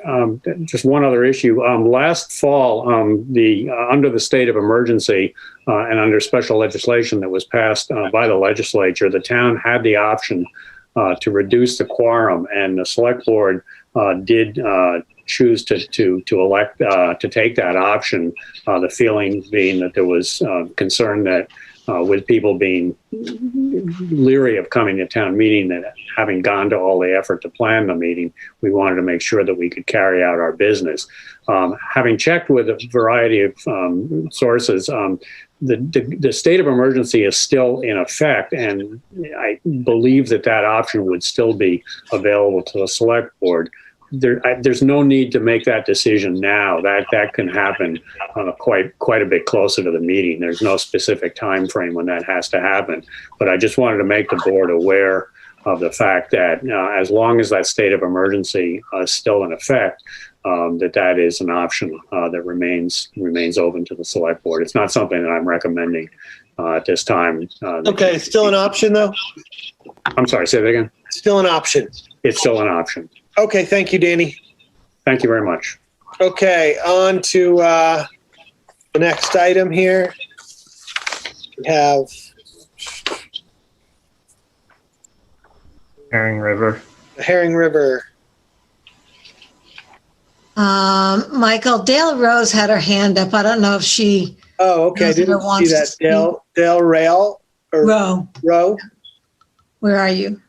just one other issue. Last fall, under the state of emergency and under special legislation that was passed by the legislature, the town had the option to reduce the quorum, and the select board did choose to elect to take that option. The feeling being that there was concern that with people being leery of coming to town meeting, that having gone to all the effort to plan the meeting, we wanted to make sure that we could carry out our business. Having checked with a variety of sources, the state of emergency is still in effect, and I believe that option would still be available to the select board. There's no need to make that decision now. That can happen quite a bit closer to the meeting. There's no specific time frame when that has to happen. But I just wanted to make the board aware of the fact that as long as that state of emergency is still in effect, that is an option that remains open to the select board. It's not something that I'm recommending at this time. Okay, still an option though? I'm sorry, say that again. Still an option. It's still an option. Okay, thank you, Danny. Thank you very much. Okay, on to the next item here. We have Herring River. Herring River. Michael, Dale Rose had her hand up. I don't know if she. Oh, okay. I didn't see that. Dale Rail or Rowe. Where are you?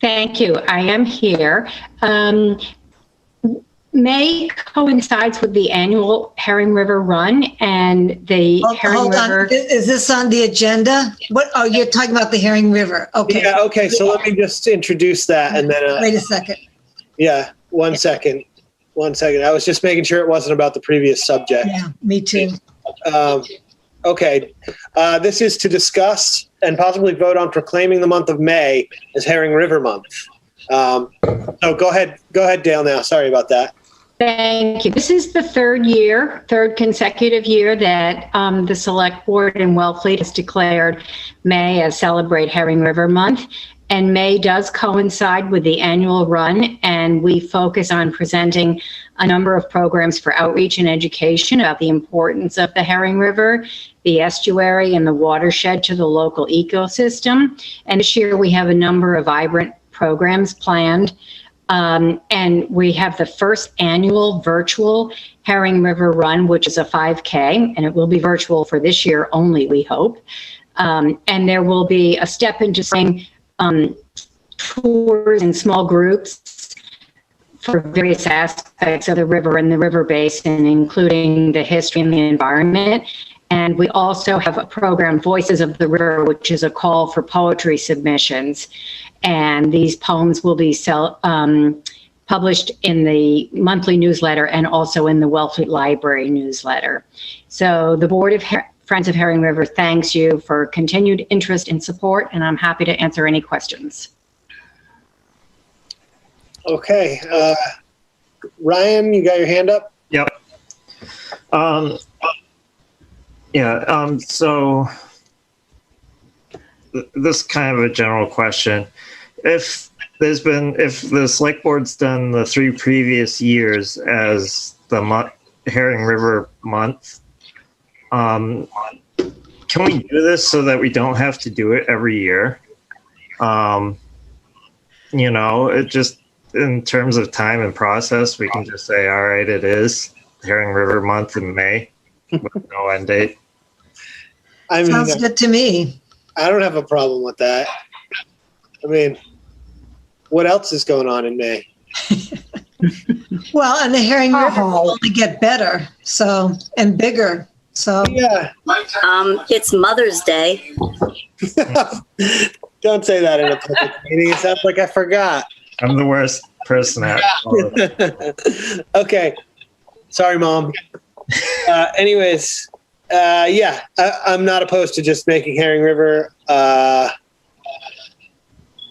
Thank you. I am here. May coincides with the annual Herring River Run, and the Herring River. On. Is this on the agenda? What? Oh, you're talking about the Herring River. Okay. Yeah. Okay. So let me just introduce that, and then. Wait a second. Yeah. One second. I was just making sure it wasn't about the previous subject. Yeah. Me too. Okay. This is to discuss and possibly vote on proclaiming the month of May as Herring River Month. So go ahead, Dale, now. Sorry about that. Thank you. This is the third consecutive year that the Select Board in Wellfleet has declared May as Celebrate Herring River Month. And May does coincide with the annual run, and we focus on presenting a number of programs for outreach and education about the importance of the Herring River, the estuary, and the watershed to the local ecosystem. And this year we have a number of vibrant programs planned. And we have the first annual virtual Herring River Run, which is a 5K, and it will be virtual for this year only, we hope. And there will be a step into spring tours in small groups for various aspects of the river and the river basin, including the history and the environment. And we also have a program, Voices of the River, which is a call for poetry submissions. And these poems will be published in the monthly newsletter and also in the Wellfleet Library newsletter. So the Board of Friends of Herring River thanks you for continued interest and support, and I'm happy to answer any questions. Okay. Ryan, you got your hand up? Yep. So this is kind of a general question. If the select board's done the 3 previous years as the Herring River month, can we do this so that we don't have to do it every year? It just, in terms of time and process, we can just say, all right, it is Herring River month in May with no end date. I mean, sounds good to me. I don't have a problem with that. I mean, what else is going on in May? Well, and the Herring River will only get better, and bigger. So yeah. It's Mother's Day. Don't say that in a public meeting. It sounds like I forgot. I'm the worst person at all of it. Okay. Sorry, Mom. Anyways, I'm not opposed to just making Herring River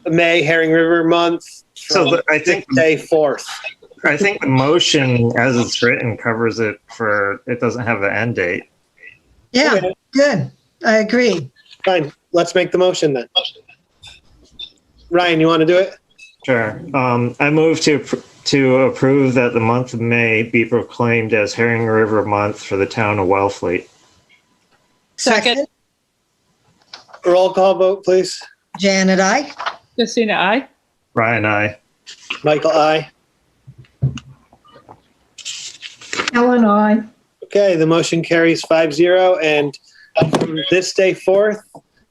May Herring River month. So I think May 4th. I think the motion as it's written covers it it doesn't have the end date. Yeah, okay. Good. I agree. Fine. Let's make the motion then. Ryan, you want to do it? Sure. I move to approve that the month of May be proclaimed as Herring River Month for the town of Wellfleet. Second. Roll call vote, please. Janet, I. Christina, aye. Ryan, I. Michael, aye. Helen, I. Okay, the motion carries 5-0. And from this day forth,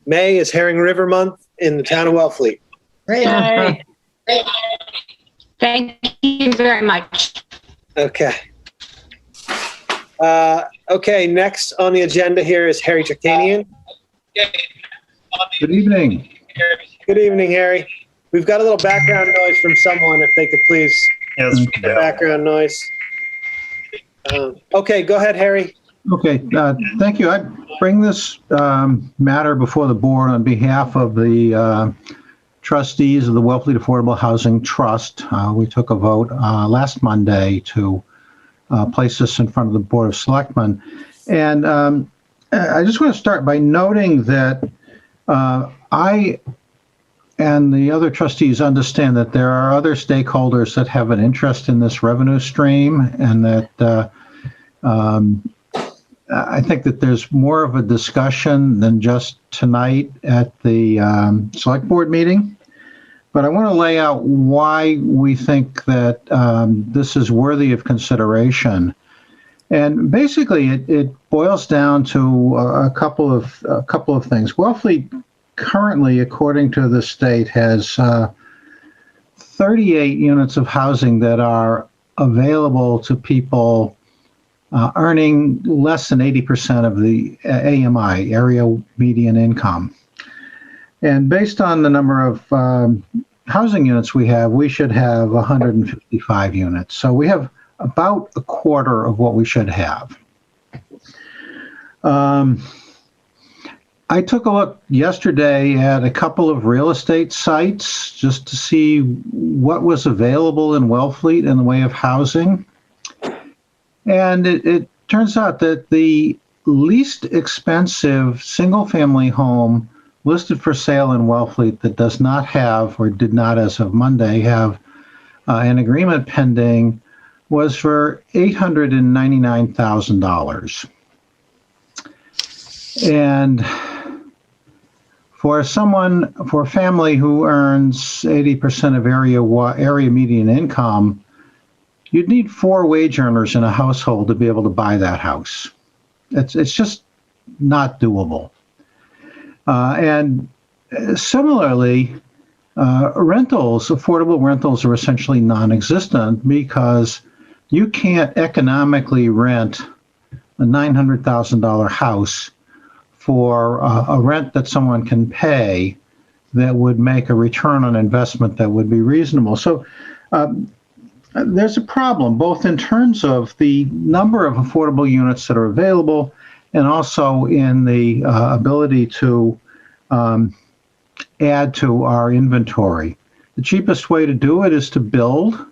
May is Herring River Month in the town of Wellfleet. Great. Yay. Thank you very much. Okay. Okay, next on the agenda here is Harry Turkanian. Good evening. Good evening, Harry. We've got a little background noise from someone, if they could please. Yes. Background noise. Okay, go ahead, Harry. Okay, thank you. I bring this matter before the board on behalf of the trustees of the Wellfleet Affordable Housing Trust. We took a vote last Monday to place this in front of the Board of Selectmen. And I just want to start by noting that I and the other trustees understand that there are other stakeholders that have an interest in this revenue stream, and that I think that there's more of a discussion than just tonight at the select board meeting. But I want to lay out why we think that this is worthy of consideration. And basically, it boils down to a couple of things. Wellfleet currently, according to the state, has 38 units of housing that are available to people earning less than 80% of the AMI, area median income. And based on the number of housing units we have, we should have 155 units. So we have about a quarter of what we should have. I took a look yesterday at a couple of real estate sites just to see what was available in Wellfleet in the way of housing. And it turns out that the least expensive single-family home listed for sale in Wellfleet that does not have, or did not as of Monday, have an agreement pending was for $899,000. And for a family who earns 80% of area median income, you'd need 4 wage earners in a household to be able to buy that house. It's just not doable. And similarly, affordable rentals are essentially non-existent because you can't economically rent a $900,000 house for a rent that someone can pay that would make a return on investment that would be reasonable. So there's a problem, both in terms of the number of affordable units that are available and also in the ability to add to our inventory. The cheapest way to do it is to build,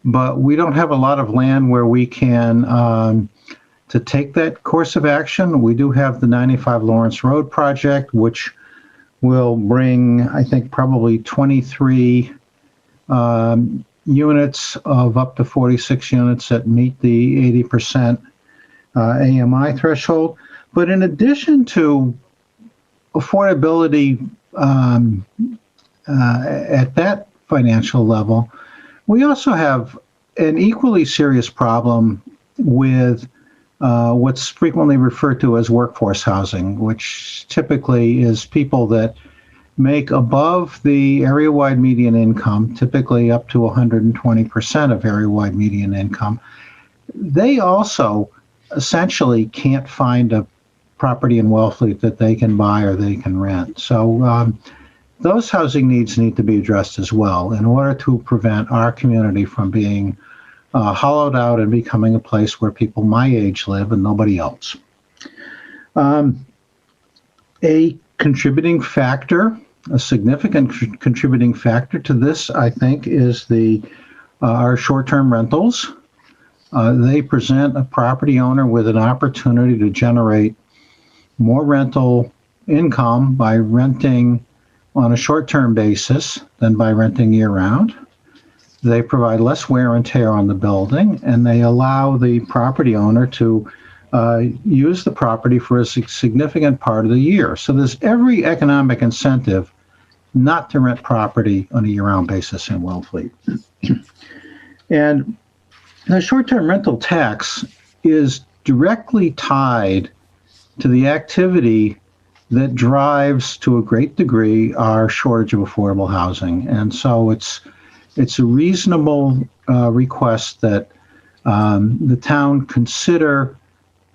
but we don't have a lot of land where we can to take that course of action. We do have the 95 Lawrence Road project, which will bring, I think, probably 23 units of up to 46 units that meet the 80% AMI threshold. But in addition to affordability at that financial level, we also have an equally serious problem with what's frequently referred to as workforce housing, which typically is people that make above the area-wide median income, typically up to 120% of area-wide median income. They also essentially can't find a property in Wellfleet that they can buy or they can rent. So those housing needs need to be addressed as well in order to prevent our community from being hollowed out and becoming a place where people my age live and nobody else. A contributing factor, a significant contributing factor to this, I think, is our short-term rentals. They present a property owner with an opportunity to generate more rental income by renting on a short-term basis than by renting year-round. They provide less wear and tear on the building, and they allow the property owner to use the property for a significant part of the year. So there's every economic incentive not to rent property on a year-round basis in Wellfleet. And the short-term rental tax is directly tied to the activity that drives, to a great degree, our shortage of affordable housing. And so it's a reasonable request that the town consider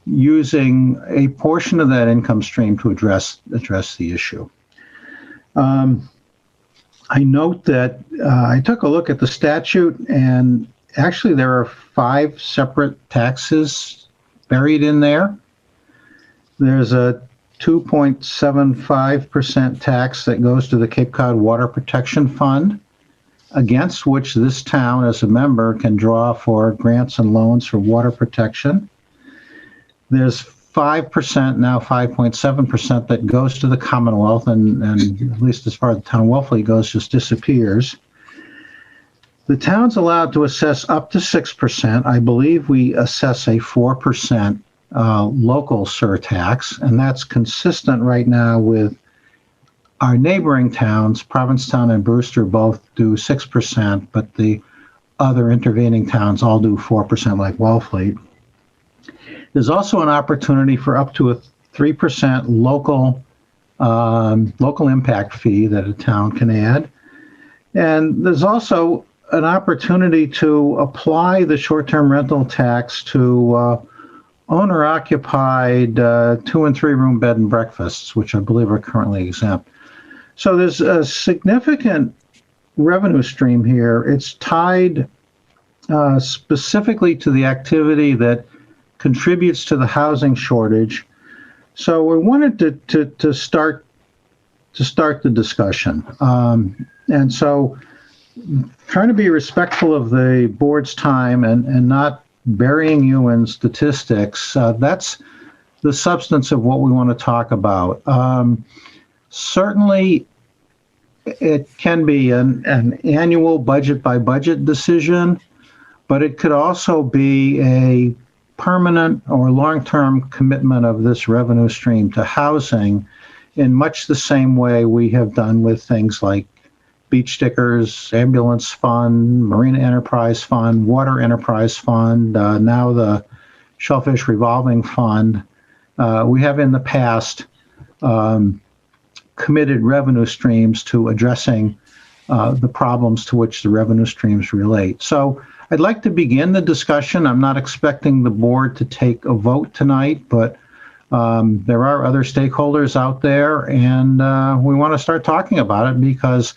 using a portion of that income stream to address the issue. I note that I took a look at the statute, and actually there are 5 separate taxes buried in there. There's a 2.75% tax that goes to the Cape Cod Water Protection Fund, against which this town as a member can draw for grants and loans for water protection. There's 5%, now 5.7%, that goes to the Commonwealth, and at least as far as the town of Wellfleet goes, just disappears. The town's allowed to assess up to 6%. I believe we assess a 4% local surtax, and that's consistent right now with our neighboring towns. Provincetown and Brewster both do 6%, but the other intervening towns all do 4% like Wellfleet. There's also an opportunity for up to a 3% local impact fee that a town can add. And there's also an opportunity to apply the short-term rental tax to owner-occupied 2- and 3-room bed and breakfasts, which I believe are currently exempt. So there's a significant revenue stream here. It's tied specifically to the activity that contributes to the housing shortage. So we wanted to start the discussion. And so trying to be respectful of the board's time and not burying you in statistics, that's the substance of what we want to talk about. Certainly, it can be an annual budget by budget decision, but it could also be a permanent or long-term commitment of this revenue stream to housing in much the same way we have done with things like beach stickers, ambulance fund, marina enterprise fund, water enterprise fund, now the shellfish revolving fund. We have in the past committed revenue streams to addressing the problems to which the revenue streams relate. So I'd like to begin the discussion. I'm not expecting the board to take a vote tonight, but there are other stakeholders out there, and we want to start talking about it because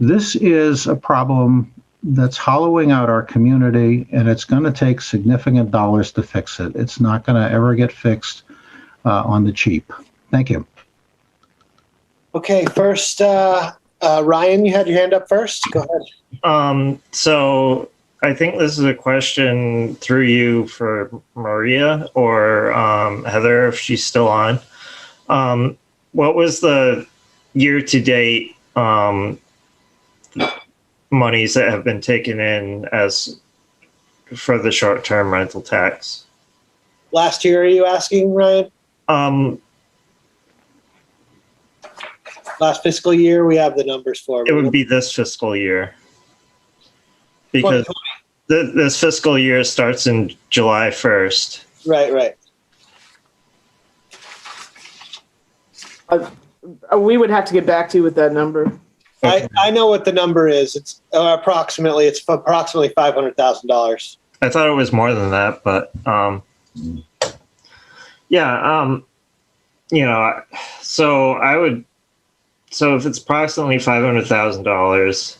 this is a problem that's hollowing out our community, and it's going to take significant dollars to fix it. It's not going to ever get fixed on the cheap. Thank you. Okay, first, Ryan, you had your hand up first. Go ahead. So I think this is a question through you for Maria or Heather, if she's still on. What was the year-to-date monies that have been taken in as for the short-term rental tax? Last year, are you asking, Ryan? Last fiscal year, we have the numbers for. It would be this fiscal year. Because this fiscal year starts in July 1st. Right. We would have to get back to you with that number. Okay. I know what the number is. It's approximately $500,000. I thought it was more than that, but so if it's approximately $500,000,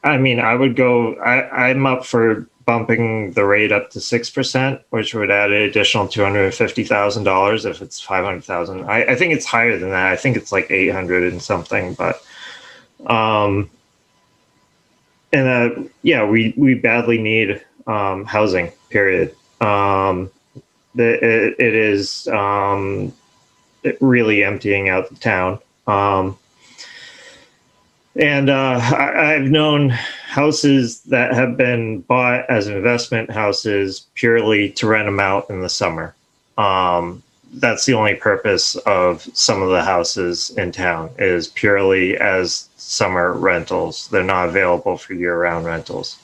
I would go. I'm up for bumping the rate up to 6%, which would add an additional $250,000 if it's $500,000. I think it's higher than that. I think it's like 800 and something. But we badly need housing. Period. It is really emptying out the town. I've known houses that have been bought as investment houses purely to rent them out in the summer. That's the only purpose of some of the houses in town, is purely as summer rentals. They're not available for year-round rentals,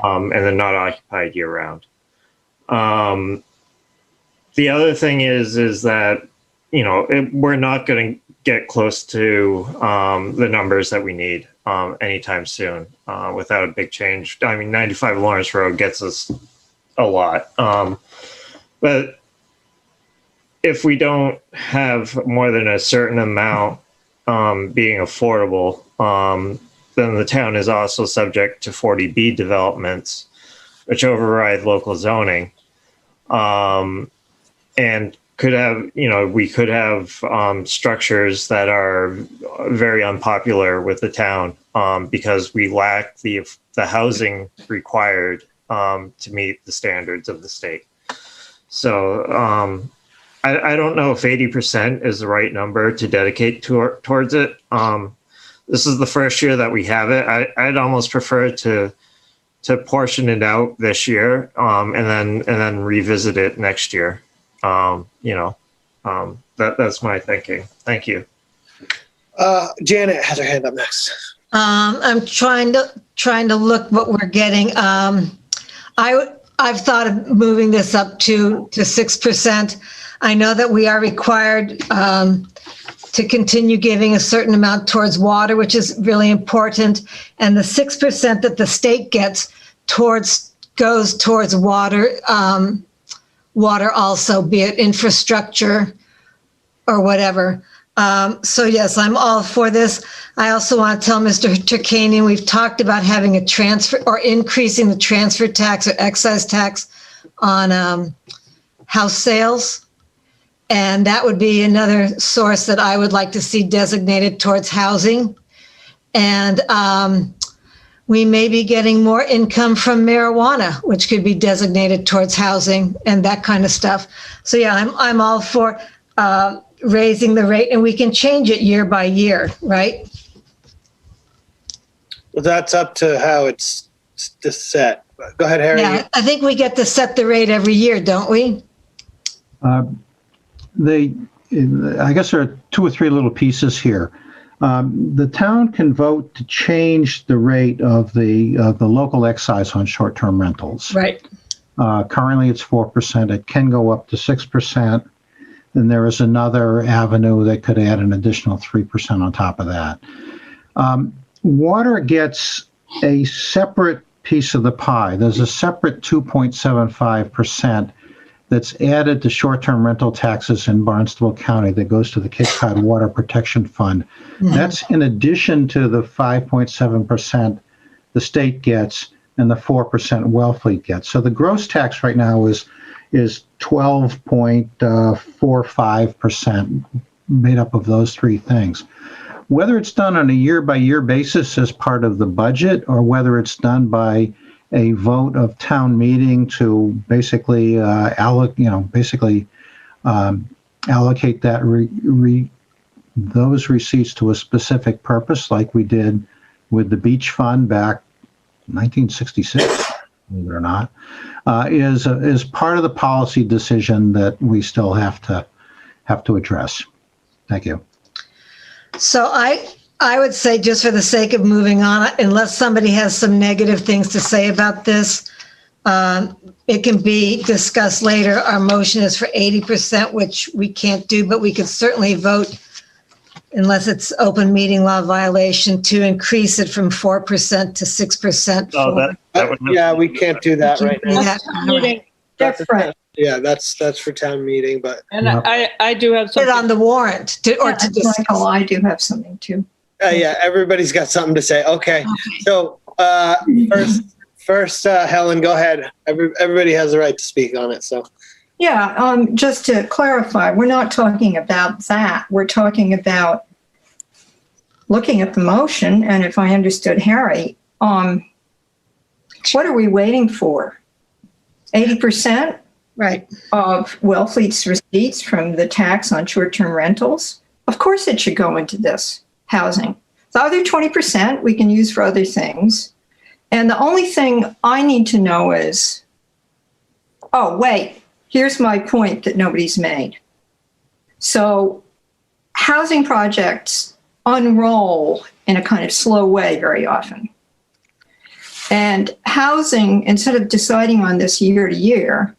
and they're not occupied year-round. The other thing is that, we're not going to get close to the numbers that we need anytime soon without a big change. I mean, 95 Lawrence Road gets us a lot. But if we don't have more than a certain amount being affordable, then the town is also subject to 40B developments, which override local zoning. And could have, we could have structures that are very unpopular with the town because we lack the housing required to meet the standards of the state. So I don't know if 80% is the right number to dedicate towards it. This is the first year that we have it. I'd almost prefer to portion it out this year and then revisit it next year. That's my thinking. Thank you. Janet has her hand up next. I'm trying to look what we're getting. I've thought of moving this up to 6%. I know that we are required to continue giving a certain amount towards water, which is really important. And the 6% that the state gets goes towards water, water also, be it infrastructure or whatever. So yes, I'm all for this. I also want to tell Mr. Turkanian, we've talked about having a transfer or increasing the transfer tax or excise tax on house sales. And that would be another source that I would like to see designated towards housing. And we may be getting more income from marijuana, which could be designated towards housing and that kind of stuff. So yeah, I'm all for raising the rate, and we can change it year by year, right? Well, that's up to how it's set. Go ahead, Harry. Yeah, I think we get to set the rate every year, don't we? I guess there are two or three little pieces here. The town can vote to change the rate of the local excise on short-term rentals. Right. Currently, it's 4%. It can go up to 6%. Then there is another avenue that could add an additional 3% on top of that. Water gets a separate piece of the pie. There's a separate 2.75% that's added to short-term rental taxes in Barnstable County that goes to the Cape Cod Water Protection Fund. Mm-hmm. That's in addition to the 5.7% the state gets and the 4% Wellfleet gets. So the gross tax right now is 12.45%, made up of those three things. Whether it's done on a year-by-year basis as part of the budget, or whether it's done by a vote of town meeting to basically allocate that those receipts to a specific purpose, like we did with the beach fund back 1966, believe it or not, is part of the policy decision that we still have to address. Thank you. So I would say, just for the sake of moving on, unless somebody has some negative things to say about this, it can be discussed later. Our motion is for 80%, which we can't do, but we could certainly vote, unless it's open meeting law violation, to increase it from 4% to 6%. Yeah, we can't do that right now. That's right. Yeah, that's for town meeting, but. And I do have something. Put it on the warrant to discuss. Michael, I do have something too. Yeah, everybody's got something to say. Okay. So first, Helen, go ahead. Everybody has the right to speak on it. So. Yeah, just to clarify, we're not talking about that. We're talking about looking at the motion, and if I understood Harry, what are we waiting for? 80%? Right. Of Wellfleet's receipts from the tax on short-term rentals? Of course it should go into this housing. The other 20% we can use for other things. And the only thing I need to know is, oh, wait, here's my point that nobody's made. So housing projects unroll in a kind of slow way very often. And housing, instead of deciding on this year to year,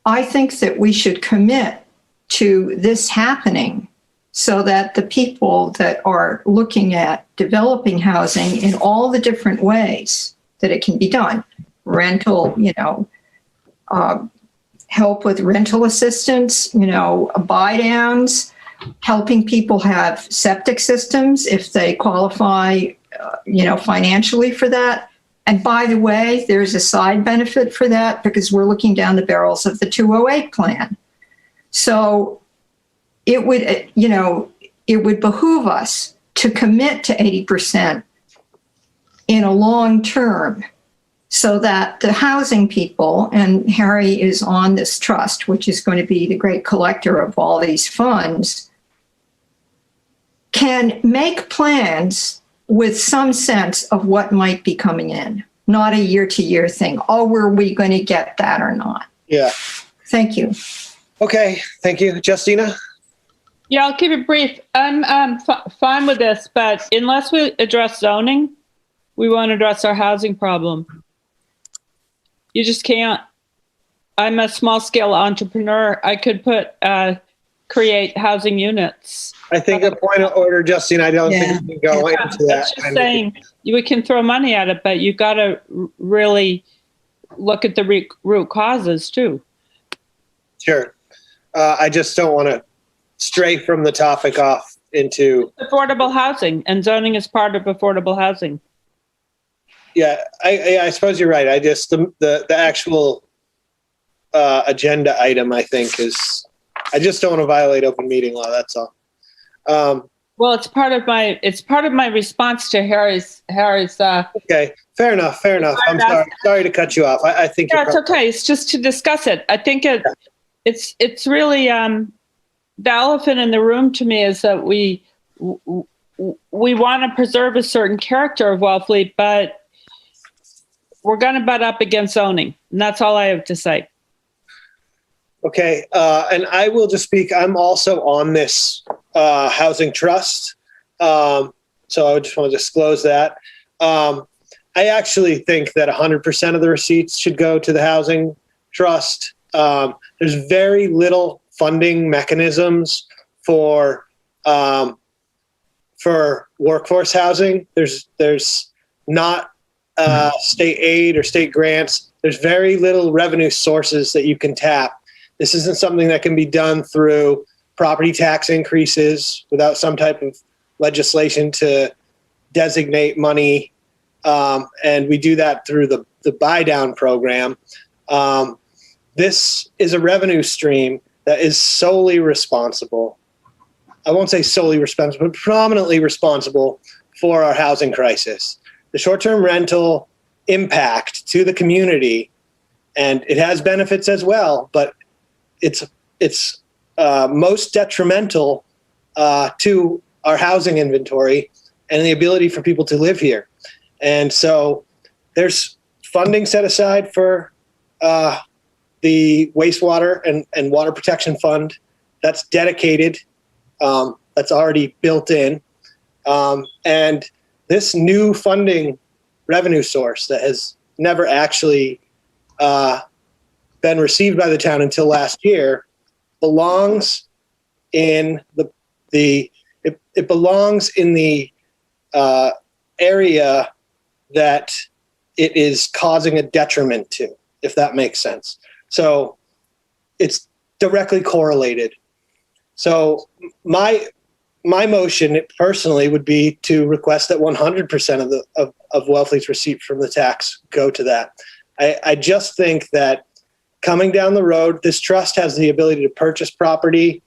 I think that we should commit to this happening so that the people that are looking at developing housing in all the different ways that it can be done, rental, help with rental assistance, buy downs, helping people have septic systems if they qualify, financially for that. And by the way, there's a side benefit for that because we're looking down the barrels of the 208 plan. So it would behoove us to commit to 80% in a long term so that the housing people, and Harry is on this trust, which is going to be the great collector of all these funds, can make plans with some sense of what might be coming in, not a year-to-year thing. Oh, were we going to get that or not? Yeah. Thank you. Okay, thank you. Justina? Yeah, I'll keep it brief. I'm fine with this, but unless we address zoning, we won't address our housing problem. You just can't. I'm a small-scale entrepreneur. I could create housing units. I think a point of order, Justine, I don't think we can go into that. That's just saying we can throw money at it, but you got to really look at the root causes too. Sure. I just don't want to stray from the topic off into affordable housing, and zoning is part of affordable housing. Yeah, I suppose you're right. I just the actual agenda item, I think, is I just don't want to violate open meeting law. That's all. Well, it's part of my response to Harry's. Okay, fair enough. I'm sorry to cut you off. I think it's okay. It's just to discuss it. I think it's really the elephant in the room to me is that we want to preserve a certain character of Wellfleet, but we're going to butt up against zoning, and that's all I have to say. Okay, and I will just speak. I'm also on this housing trust, so I just want to disclose that. I actually think that 100% of the receipts should go to the housing trust. There's very little funding mechanisms for workforce housing. There's not state aid or state grants. There's very little revenue sources that you can tap. This isn't something that can be done through property tax increases without some type of legislation to designate money. And we do that through the buy down program. This is a revenue stream that is solely responsible. I won't say solely responsible, but prominently responsible for our housing crisis. The short-term rental impact to the community, and it has benefits as well, but it's most detrimental to our housing inventory and the ability for people to live here. And so there's funding set aside for the wastewater and water protection fund that's dedicated, that's already built in. And this new funding revenue source that has never actually been received by the town until last year belongs in it belongs in the area that it is causing a detriment to, if that makes sense. So it's directly correlated. So my motion personally would be to request that 100% of Wellfleet's receipts from the tax go to that. I just think that coming down the road, this trust has the ability to purchase property.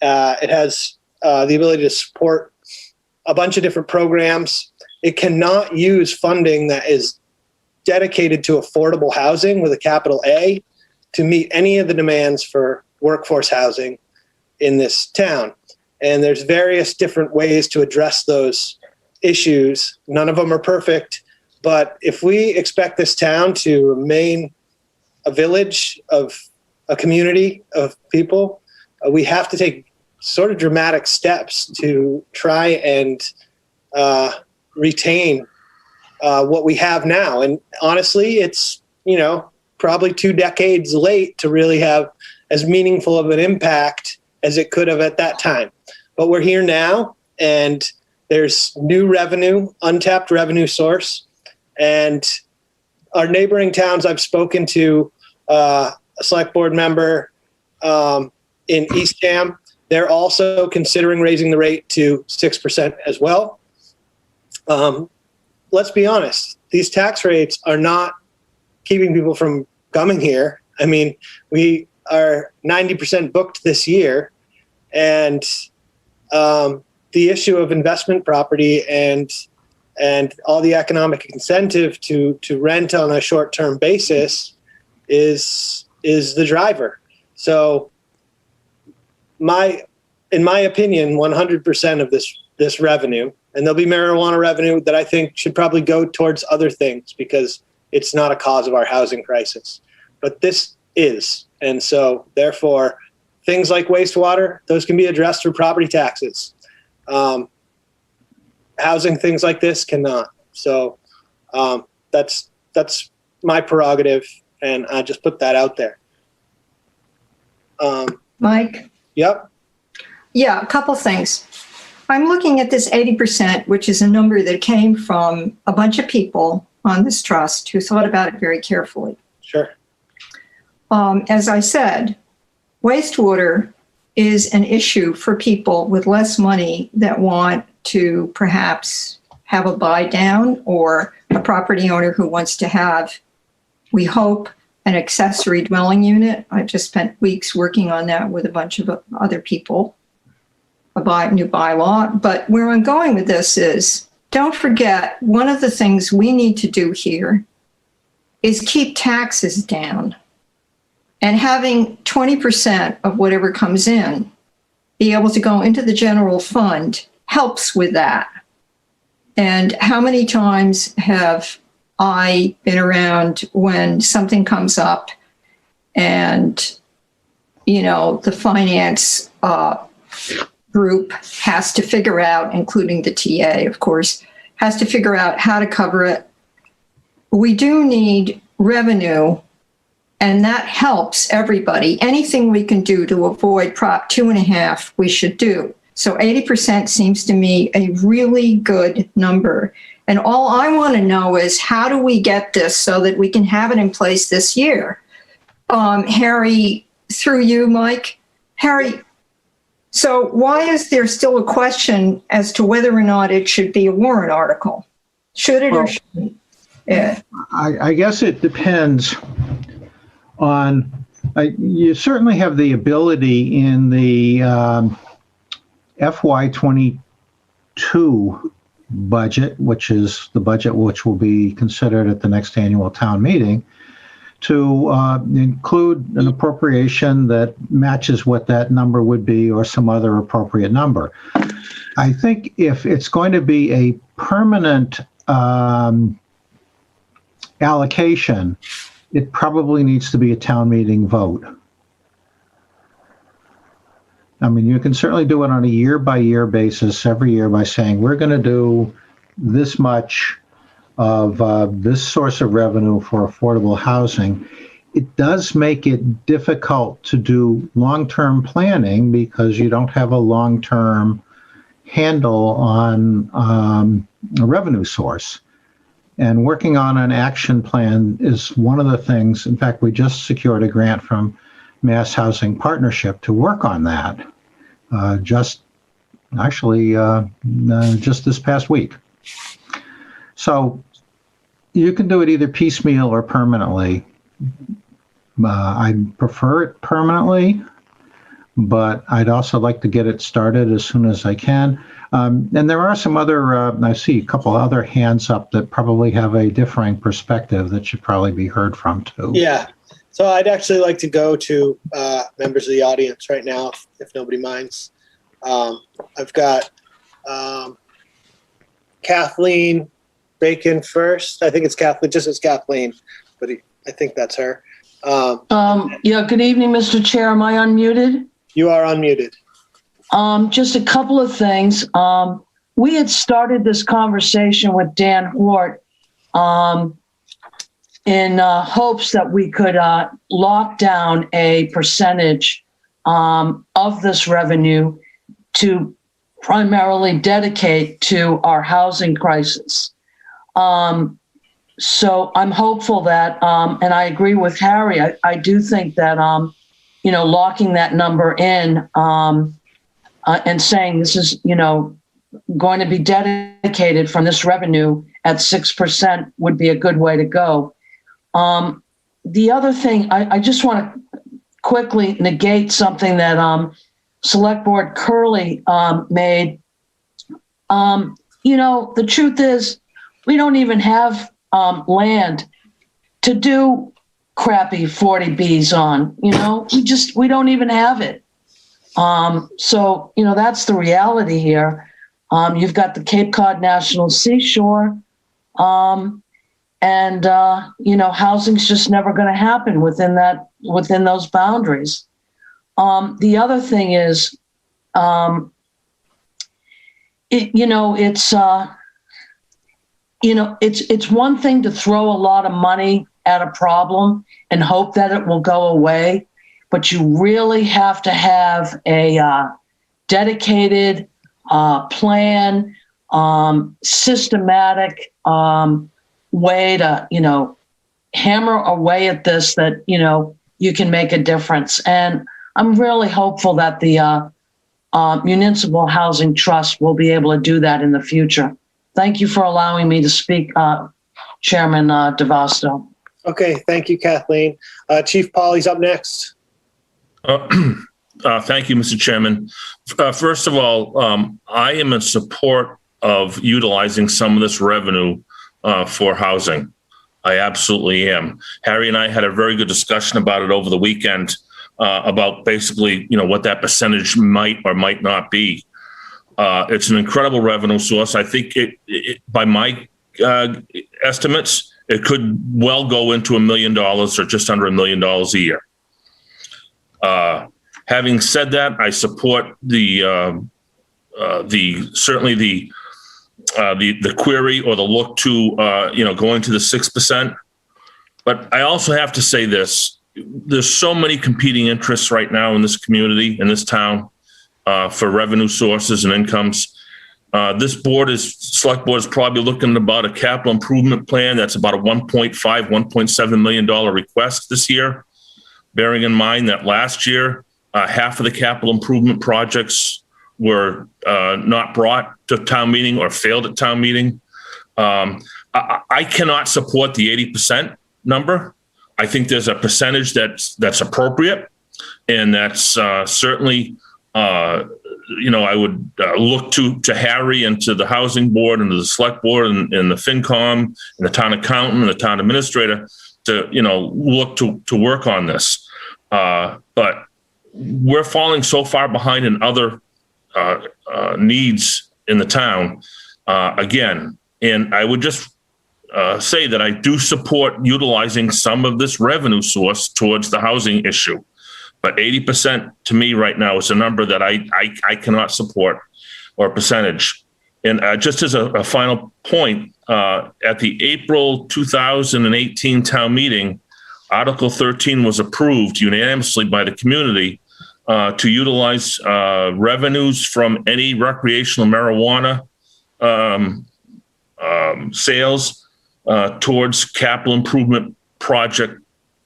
It has the ability to support a bunch of different programs. It cannot use funding that is dedicated to affordable housing with a capital A to meet any of the demands for workforce housing in this town. And there's various different ways to address those issues. None of them are perfect, but if we expect this town to remain a village of a community of people, we have to take sort of dramatic steps to try and retain what we have now. And honestly, it's, probably 2 decades late to really have as meaningful of an impact as it could have at that time. But we're here now, and there's new revenue, untapped revenue source. And our neighboring towns, I've spoken to a select board member in Eastham. They're also considering raising the rate to 6% as well. Let's be honest, these tax rates are not keeping people from coming here. I mean, we are 90% booked this year, and the issue of investment property and all the economic incentive to rent on a short-term basis is the driver. So in my opinion, 100% of this revenue, and there'll be marijuana revenue that I think should probably go towards other things because it's not a cause of our housing crisis, but this is. And so therefore, things like wastewater, those can be addressed through property taxes. Housing things like this cannot. So that's my prerogative, and I just put that out there. Mike? Yep. Yeah, a couple things. I'm looking at this 80%, which is a number that came from a bunch of people on this trust who thought about it very carefully. Sure. As I said, wastewater is an issue for people with less money that want to perhaps have a buy down, or a property owner who wants to have, we hope, an accessory dwelling unit. I've just spent weeks working on that with a bunch of other people, a new bylaw. But where I'm going with this is, don't forget, one of the things we need to do here is keep taxes down. And having 20% of whatever comes in be able to go into the general fund helps with that. And how many times have I been around when something comes up and, the finance group has to figure out, including the TA, of course, has to figure out how to cover it. We do need revenue, and that helps everybody. Anything we can do to avoid Prop 2.5, we should do. So 80% seems to me a really good number. And all I want to know is, how do we get this so that we can have it in place this year? Harry, through you, Mike. Harry, so why is there still a question as to whether or not it should be a warrant article? Should it or shouldn't it? I guess it depends on, you certainly have the ability in the FY22 budget, which is the budget which will be considered at the next annual town meeting, to include an appropriation that matches what that number would be, or some other appropriate number. I think if it's going to be a permanent allocation, it probably needs to be a town meeting vote. I mean, you can certainly do it on a year-by-year basis every year by saying, we're going to do this much of this source of revenue for affordable housing. It does make it difficult to do long-term planning because you don't have a long-term handle on a revenue source. And working on an action plan is one of the things. In fact, we just secured a grant from Mass Housing Partnership to work on that, just this past week. So you can do it either piecemeal or permanently. I'd prefer it permanently, but I'd also like to get it started as soon as I can. And there are some other, I see a couple other hands up that probably have a differing perspective that should probably be heard from too. Yeah. So I'd actually like to go to members of the audience right now, if nobody minds. I've got Kathleen Bacon first. I think it's Kathleen, just as Kathleen, but I think that's her. Yeah, good evening, Mr. Chair. Am I unmuted? You are unmuted. Just a couple of things. We had started this conversation with Dan Hort in hopes that we could lock down a percentage of this revenue to primarily dedicate to our housing crisis. So I'm hopeful that, and I agree with Harry, I do think that, locking that number in and saying this is, going to be dedicated from this revenue at 6% would be a good way to go. The other thing, I just want to quickly negate something that Select Board Curley made. The truth is, we don't even have land to do crappy 40Bs on, we don't even have it. So, that's the reality here. You've got the Cape Cod National Seashore, and housing's just never going to happen within those boundaries. The other thing is, it's one thing to throw a lot of money at a problem and hope that it will go away, but you really have to have a dedicated plan, systematic way to, hammer away at this that, you can make a difference. And I'm really hopeful that the Municipal Housing Trust will be able to do that in the future. Thank you for allowing me to speak, Chairman DeVasto. Okay, thank you, Kathleen. Chief Pauly's up next. Thank you, Mr. Chairman. First of all, I am in support of utilizing some of this revenue for housing. I absolutely am. Harry and I had a very good discussion about it over the weekend about basically, what that percentage might or might not be. It's an incredible revenue source. I think it by my estimates, it could well go into $1 million or just under $1 million a year. Having said that, I support the query or the look to going to the 6%. But I also have to say this: there's so many competing interests right now in this community, in this town, for revenue sources and incomes. This Select Board is probably looking at about a capital improvement plan that's about a $1.7 million request this year, bearing in mind that last year, half of the capital improvement projects were not brought to town meeting or failed at town meeting. I cannot support the 80% number. I think there's a percentage that's appropriate, and that's certainly, I would look to Harry and to the Housing Board and to the Select Board and the FinCom and the town accountant and the town administrator to, look to work on this. But we're falling so far behind in other needs in the town again. And I would just say that I do support utilizing some of this revenue source towards the housing issue. But 80% to me right now is a number that I cannot support, or a percentage. And just as a final point, at the April 2018 town meeting, Article 13 was approved unanimously by the community to utilize revenues from any recreational marijuana sales towards capital improvement project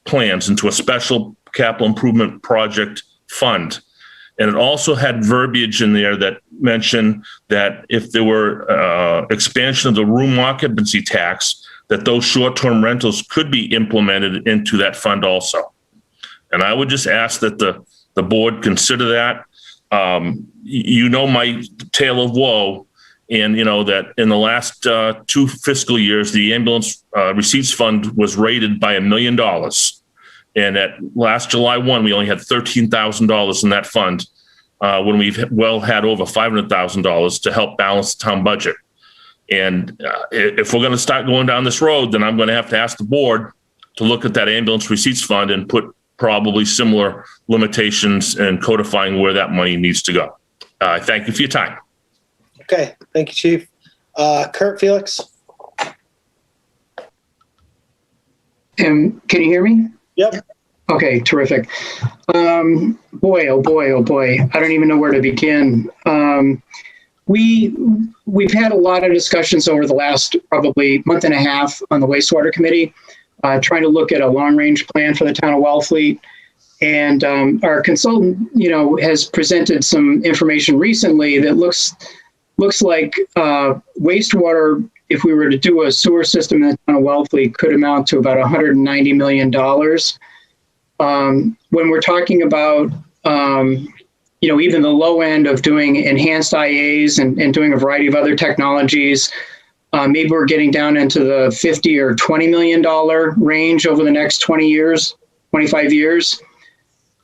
plans into a special capital improvement project fund. And it also had verbiage in there that mentioned that if there were expansion of the room occupancy tax, that those short-term rentals could be implemented into that fund also. And I would just ask that the board consider that. My tale of woe, and that in the last 2 fiscal years, the ambulance receipts fund was rated by $1 million. And at last July 1, we only had $13,000 in that fund. when we've had over $500,000 to help balance the town budget. And if we're going to start going down this road, then I'm going to have to ask the board to look at that ambulance receipts fund and put probably similar limitations and codifying where that money needs to go. Thank you for your time. Okay, thank you, Chief. Kurt Felix? Can you hear me? Yep. Okay, terrific. Boy, oh boy, oh boy. I don't even know where to begin. We've had a lot of discussions over the last probably month and a half on the wastewater committee, trying to look at a long-range plan for the town of Wellfleet. And our consultant, has presented some information recently that looks like wastewater, if we were to do a sewer system in the town of Wellfleet, could amount to about $190 million. When we're talking about, even the low end of doing enhanced IAs and doing a variety of other technologies, maybe we're getting down into the $50 or $20 million range over the next 25 years.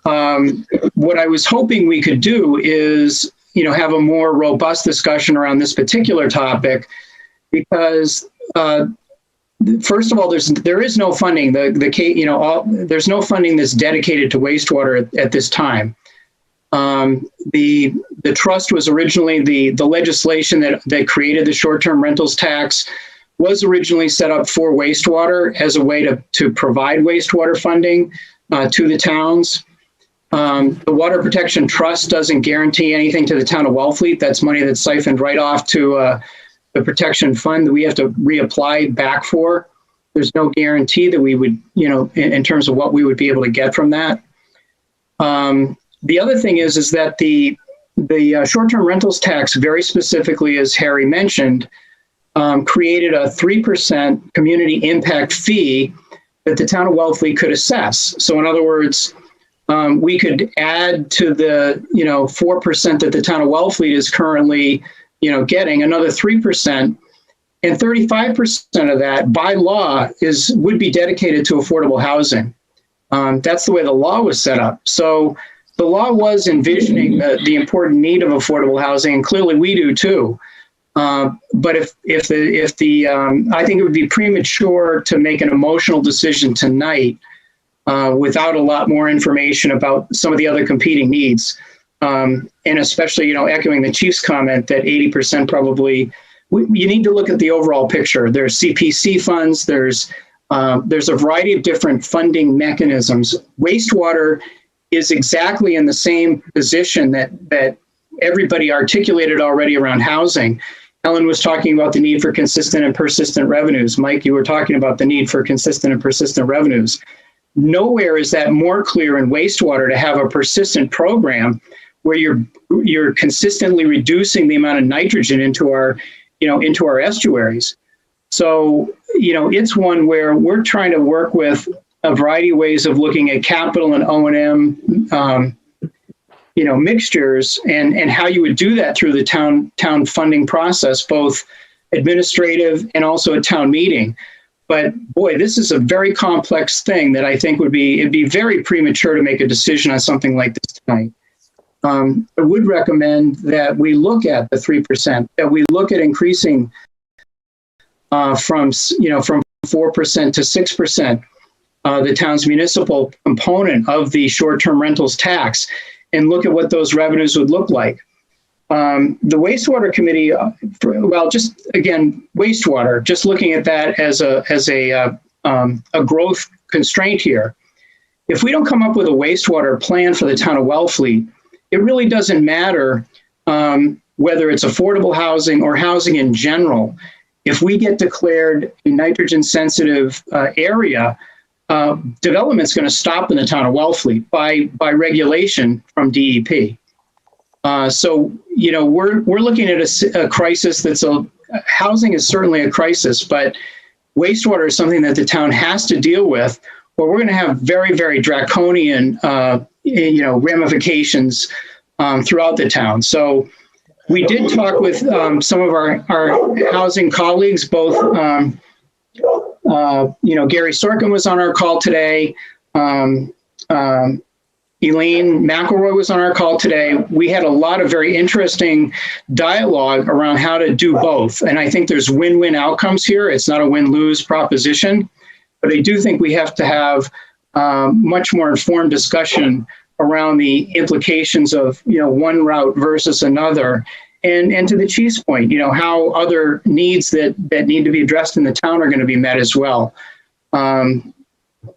What I was hoping we could do is, have a more robust discussion around this particular topic, because first of all, there is no funding. There's no funding that's dedicated to wastewater at this time. The trust was originally the legislation that created the short-term rentals tax was originally set up for wastewater as a way to provide wastewater funding to the towns. The Water Protection Trust doesn't guarantee anything to the town of Wellfleet. That's money that's siphoned right off to the protection fund that we have to reapply back for. There's no guarantee that we would, in terms of what we would be able to get from that. The other thing is that the short-term rentals tax, very specifically, as Harry mentioned, created a 3% community impact fee that the town of Wellfleet could assess. So in other words, we could add to the 4% that the town of Wellfleet is currently getting another 3%, and 35% of that by law would be dedicated to affordable housing. That's the way the law was set up. So the law was envisioning the important need of affordable housing, and clearly we do too. But I think it would be premature to make an emotional decision tonight without a lot more information about some of the other competing needs. And especially, echoing the chief's comment that 80% probably, you need to look at the overall picture. There's CPC funds, there's a variety of different funding mechanisms. Wastewater is exactly in the same position that everybody articulated already around housing. Ellen was talking about the need for consistent and persistent revenues. Mike, you were talking about the need for consistent and persistent revenues. Nowhere is that more clear in wastewater to have a persistent program where you're consistently reducing the amount of nitrogen into our estuaries. So, it's one where we're trying to work with a variety of ways of looking at capital and O&M, mixtures, and how you would do that through the town funding process, both administrative and also a town meeting. But boy, this is a very complex thing that I think it'd be very premature to make a decision on something like this tonight. I would recommend that we look at the 3%, that we look at increasing from 4% to 6%, the town's municipal component of the short-term rentals tax, and look at what those revenues would look like. The wastewater committee, wastewater, just looking at that as a growth constraint here. If we don't come up with a wastewater plan for the town of Wellfleet, it really doesn't matter whether it's affordable housing or housing in general. If we get declared a nitrogen sensitive area, development's going to stop in the town of Wellfleet by regulation from DEP. So we're looking at a crisis housing is certainly a crisis, but wastewater is something that the town has to deal with, or we're going to have very, very draconian ramifications throughout the town. So we did talk with some of our housing colleagues, both Gary Sorkin was on our call today. Elaine McElroy was on our call today. We had a lot of very interesting dialogue around how to do both. And I think there's win-win outcomes here. It's not a win-lose proposition, but I do think we have to have much more informed discussion around the implications of, one route versus another. And to the chief's point, how other needs that need to be addressed in the town are going to be met as well.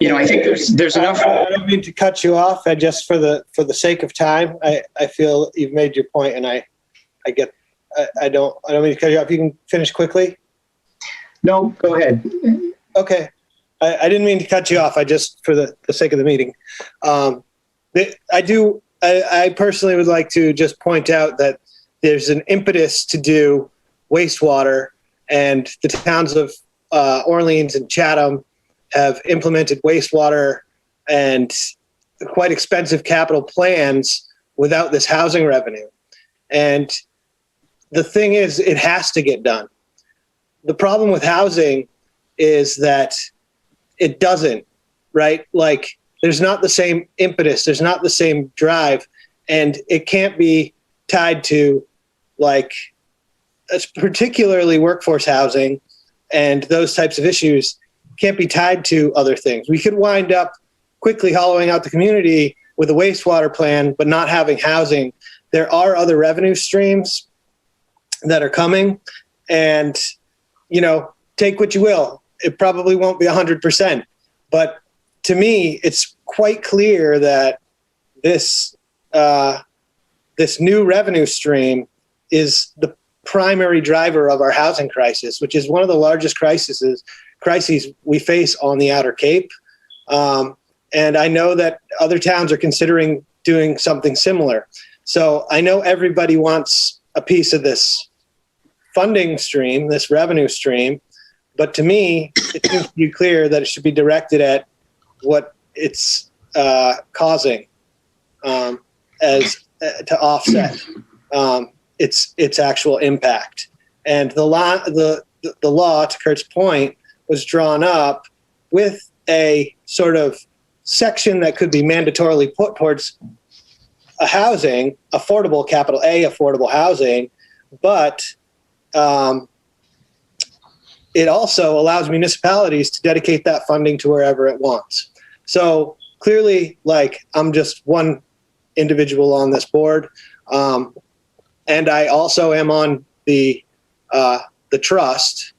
I think there's enough. I don't mean to cut you off. I just for the sake of time, I feel you've made your point, and I don't mean to cut you off. You can finish quickly. No, go ahead. Okay, I didn't mean to cut you off. I just for the sake of the meeting, I personally would like to just point out that there's an impetus to do wastewater, and the towns of Orleans and Chatham have implemented wastewater and quite expensive capital plans without this housing revenue. And the thing is, it has to get done. The problem with housing is that it doesn't, right? Like, there's not the same impetus, there's not the same drive, and it can't be tied to, like, particularly workforce housing and those types of issues can't be tied to other things. We could wind up quickly hollowing out the community with a wastewater plan, but not having housing. There are other revenue streams that are coming, and, take what you will. It probably won't be 100%, but to me, it's quite clear that this new revenue stream is the primary driver of our housing crisis, which is one of the largest crises we face on the Outer Cape. And I know that other towns are considering doing something similar. So I know everybody wants a piece of this funding stream, this revenue stream, but to me, it seems to be clear that it should be directed at what it's causing to offset its actual impact. And the law, to Kurt's point, was drawn up with a sort of section that could be mandatorily put towards a housing, affordable, capital A, affordable housing, but it also allows municipalities to dedicate that funding to wherever it wants. So clearly, like, I'm just one individual on this board, and I also am on the trust,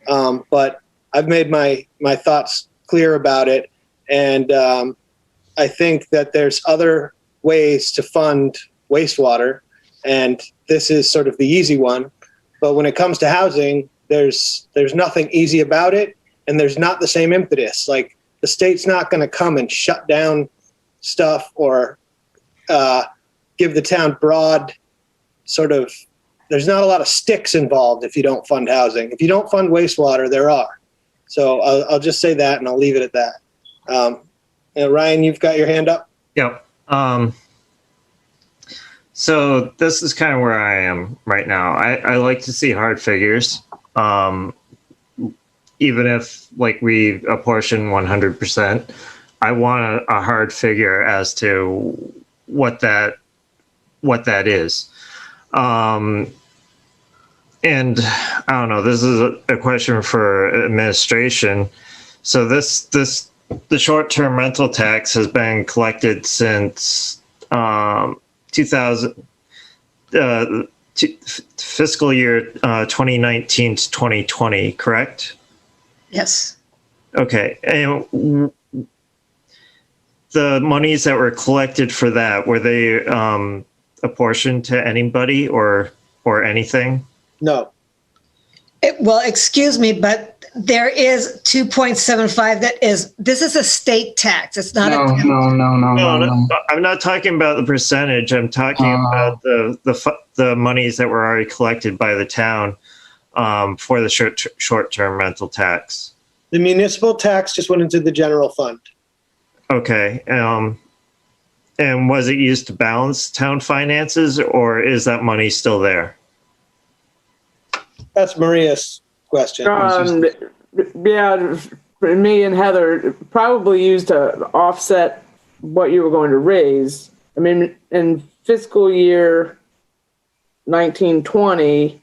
but I've made my thoughts clear about it, and I think that there's other ways to fund wastewater, and this is sort of the easy one. But when it comes to housing, there's nothing easy about it, and there's not the same impetus. Like, the state's not going to come and shut down stuff or give the town broad sort of. There's not a lot of sticks involved if you don't fund housing. If you don't fund wastewater, there are. So I'll just say that, and I'll leave it at that. Ryan, you've got your hand up? Yep. So this is kind of where I am right now. I like to see hard figures. Even if, like, we apportion 100%, I want a hard figure as to what that is. And I don't know, this is a question for administration. So the short-term rental tax has been collected since 2000, fiscal year 2019 to 2020, correct? Yes. Okay. And the monies that were collected for that, were they apportioned to anybody or anything? No. Well, excuse me, but there is 2.75 this is a state tax. It's not No. I'm not talking about the percentage. I'm talking about the monies that were already collected by the town for the short-term rental tax. The municipal tax just went into the general fund. Okay. And was it used to balance town finances, or is that money still there? That's Maria's question. Yeah, me and Heather probably used to offset what you were going to raise. I mean, in fiscal year 1920,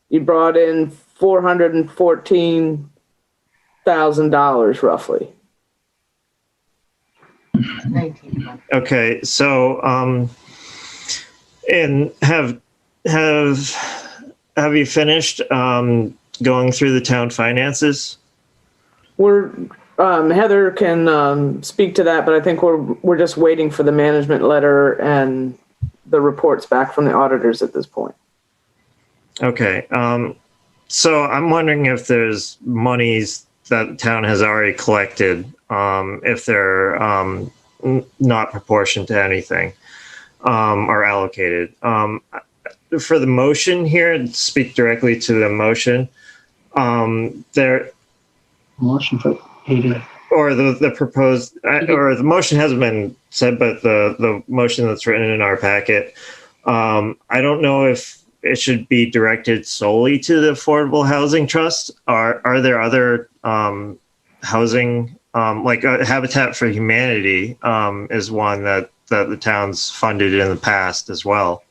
you brought in $414,000 roughly. Okay, so and have you finished going through the town finances? We're Heather can speak to that, but I think we're just waiting for the management letter and the reports back from the auditors at this point. Okay, so I'm wondering if there's monies that the town has already collected, if they're not proportioned to anything, or allocated. For the motion here, speak directly to the motion. Motion for 80. Or the proposed, or the motion hasn't been said, but the motion that's written in our packet, I don't know if it should be directed solely to the Affordable Housing Trust. Are there other housing, like Habitat for Humanity is one that the town's funded in the past as well.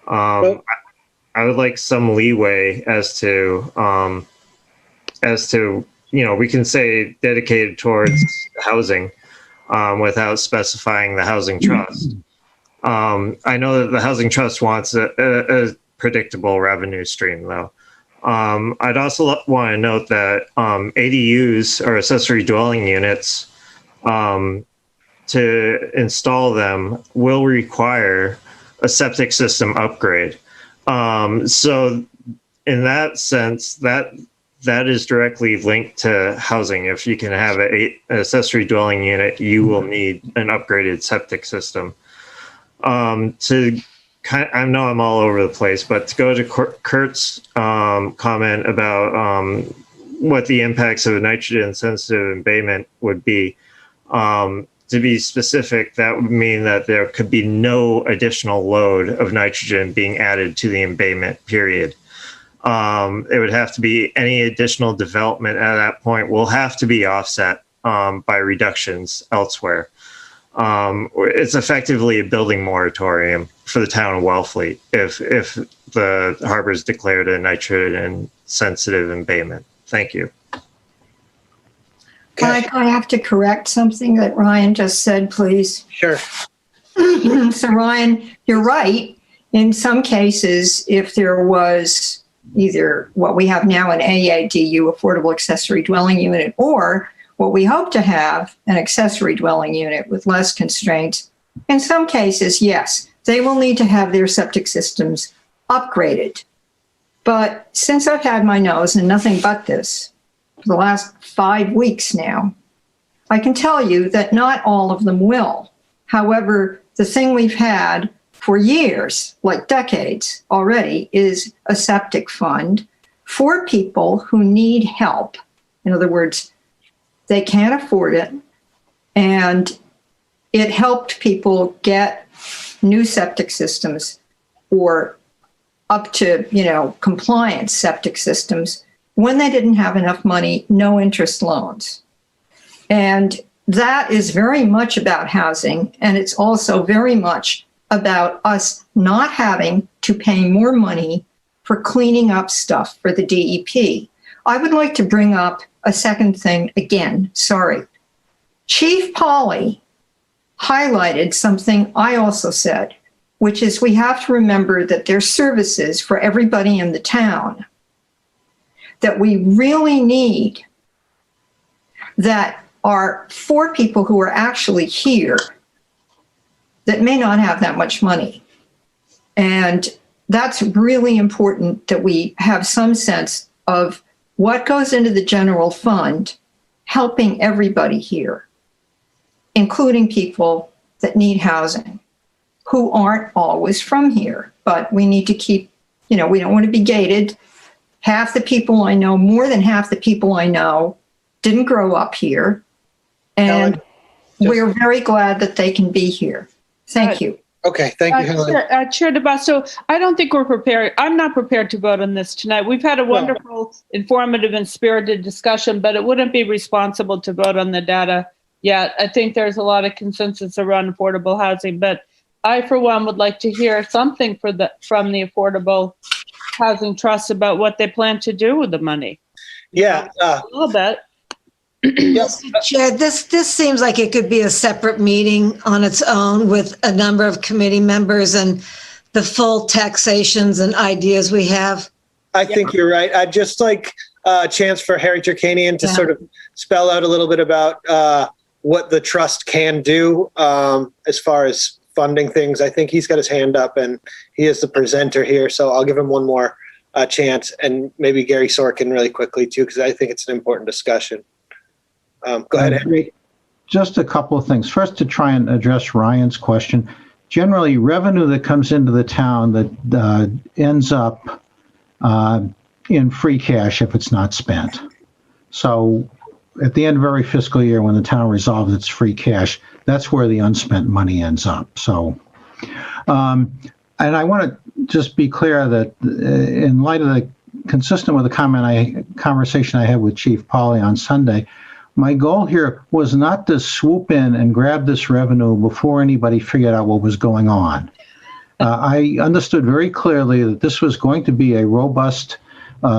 I would like some leeway as to we can say dedicated towards housing without specifying the housing trust. I know that the housing trust wants a predictable revenue stream, though. I'd also want to note that ADUs, or accessory dwelling units, to install them will require a septic system upgrade. So in that sense, that is directly linked to housing. If you can have an accessory dwelling unit, you will need an upgraded septic system. I know I'm all over the place, but to go to Kurt's comment about what the impacts of a nitrogen-sensitive embayment would be, to be specific, that would mean that there could be no additional load of nitrogen being added to the embayment, period. It would have to be any additional development at that point will have to be offset by reductions elsewhere. It's effectively a building moratorium for the town of Wellfleet if the harbor is declared a nitrogen sensitive embayment. Thank you. I have to correct something that Ryan just said, please. Sure. So Ryan, you're right. In some cases, if there was either what we have now, an AADU, affordable accessory dwelling unit, or what we hope to have, an accessory dwelling unit with less constraints, in some cases, yes, they will need to have their septic systems upgraded. But since I've had my nose in nothing but this for the last 5 weeks now, I can tell you that not all of them will. However, the thing we've had for years, like decades already, is a septic fund for people who need help. In other words, they can't afford it, and it helped people get new septic systems or up to, compliance septic systems when they didn't have enough money, no interest loans. And that is very much about housing, and it's also very much about us not having to pay more money for cleaning up stuff for the DEP. I would like to bring up a second thing again. Sorry. Chief Polly highlighted something I also said, which is we have to remember that there's services for everybody in the town that we really need that are for people who are actually here that may not have that much money. And that's really important that we have some sense of what goes into the general fund, helping everybody here, including people that need housing, who aren't always from here. But we need to keep, we don't want to be gated. Half the people I know, more than half the people I know, didn't grow up here. And we're very glad that they can be here. Thank you. Okay, thank you, Helen. Chair DeBasso, I don't think we're prepared. I'm not prepared to vote on this tonight. We've had a wonderful, informative, and spirited discussion, but it wouldn't be responsible to vote on the data yet. I think there's a lot of consensus around affordable housing, but I, for one, would like to hear something from the Affordable Housing Trust about what they plan to do with the money. Yeah. A little bit. Mr. Chair, this seems like it could be a separate meeting on its own with a number of committee members and the full taxations and ideas we have. I think you're right. I'd just like a chance for Harry Turkanian to sort of spell out a little bit about what the trust can do as far as funding things. I think he's got his hand up and he is the presenter here. So I'll give him one more chance, and maybe Gary Sorkin really quickly too, because I think it's an important discussion. Go ahead, Henry. Just a couple of things. First, to try and address Ryan's question, generally revenue that comes into the town that ends up in free cash if it's not spent. So at the end of every fiscal year, when the town resolves its free cash, that's where the unspent money ends up. So, and I want to just be clear that in light of consistent with the conversation I had with Chief Polly on Sunday, my goal here was not to swoop in and grab this revenue before anybody figured out what was going on. I understood very clearly that this was going to be a robust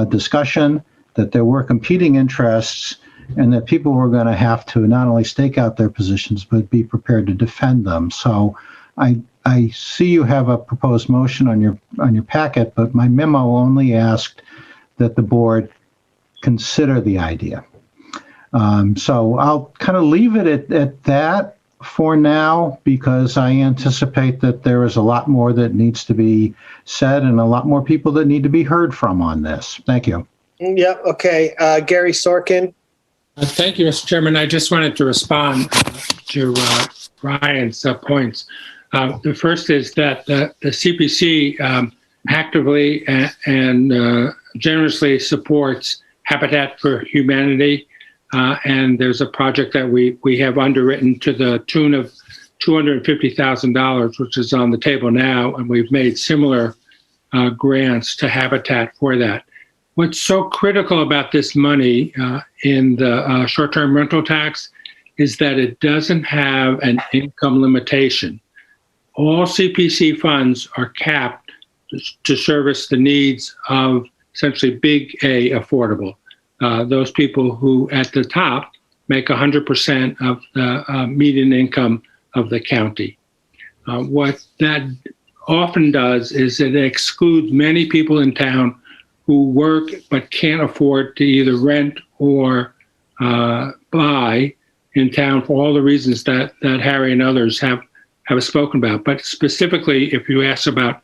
discussion, that there were competing interests, and that people were going to have to not only stake out their positions, but be prepared to defend them. So I see you have a proposed motion on your packet, but my memo only asked that the board consider the idea. So I'll kind of leave it at that for now, because I anticipate that there is a lot more that needs to be said and a lot more people that need to be heard from on this. Thank you. Yep. Okay. Gary Sorkin. Thank you, Mr. Chairman. I just wanted to respond to Ryan's points. The first is that the CPC actively and generously supports Habitat for Humanity. And there's a project that we have underwritten to the tune of $250,000, which is on the table now, and we've made similar grants to Habitat for that. What's so critical about this money in the short-term rental tax is that it doesn't have an income limitation. All CPC funds are capped to service the needs of essentially big A affordable. Those people who at the top make 100% of the median income of the county. What that often does is it excludes many people in town who work but can't afford to either rent or buy in town for all the reasons that Harry and others have spoken about. But specifically, if you ask about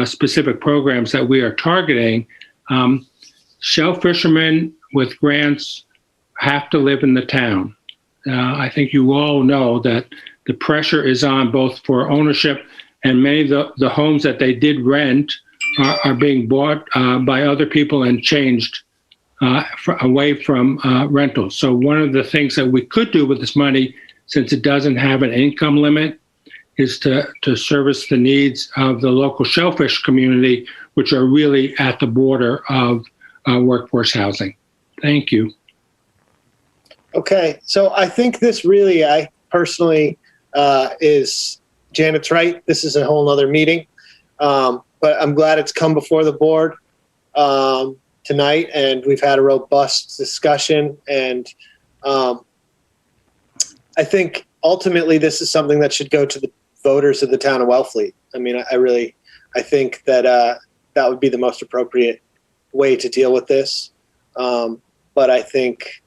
specific programs that we are targeting, shell fishermen with grants have to live in the town. I think you all know that the pressure is on both for ownership, and many of the homes that they did rent are being bought by other people and changed away from rentals. So one of the things that we could do with this money, since it doesn't have an income limit, is to service the needs of the local shellfish community, which are really at the border of workforce housing. Thank you. Okay, so I think this really, I personally, is Janet's right. This is a whole nother meeting, but I'm glad it's come before the board tonight, and we've had a robust discussion. And I think ultimately this is something that should go to the voters of the town of Wellfleet. I mean, I think that that would be the most appropriate way to deal with this. But I think,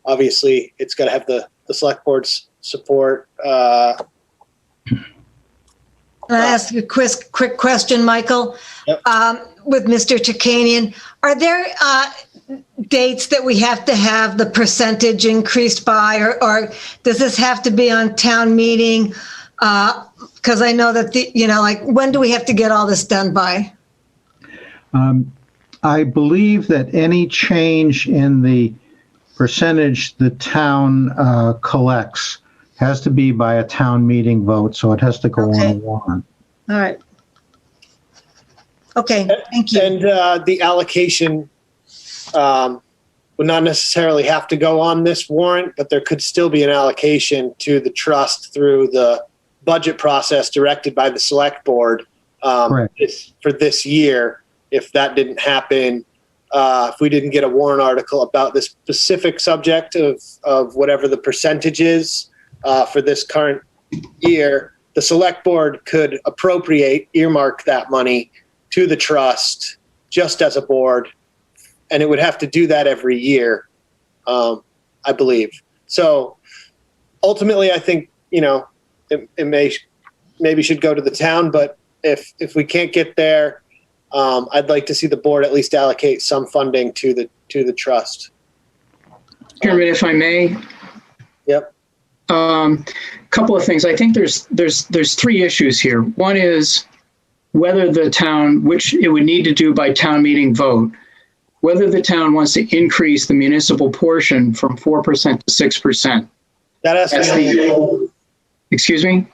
obviously it's got to have the select board's support. Can I ask you a quick question, Michael? Yep. With Mr. Turkanian, are there dates that we have to have the percentage increased by, or does this have to be on town meeting? Because I know that when do we have to get all this done by? I believe that any change in the percentage the town collects has to be by a town meeting vote, so it has to go on a warrant. All right. Okay, thank you. And the allocation would not necessarily have to go on this warrant, but there could still be an allocation to the trust through the budget process directed by the select board for this year. If that didn't happen, if we didn't get a warrant article about this specific subject of whatever the percentage is for this current year, the select board could earmark that money to the trust just as a board, and it would have to do that every year, I believe. So ultimately, I think, it maybe should go to the town, but if we can't get there, I'd like to see the board at least allocate some funding to the trust. Chairman, if I may. Yep. Couple of things. I think there's three issues here. One is whether the town, which it would need to do by town meeting vote, whether the town wants to increase the municipal portion from 4% to 6%. That has to be. Excuse me?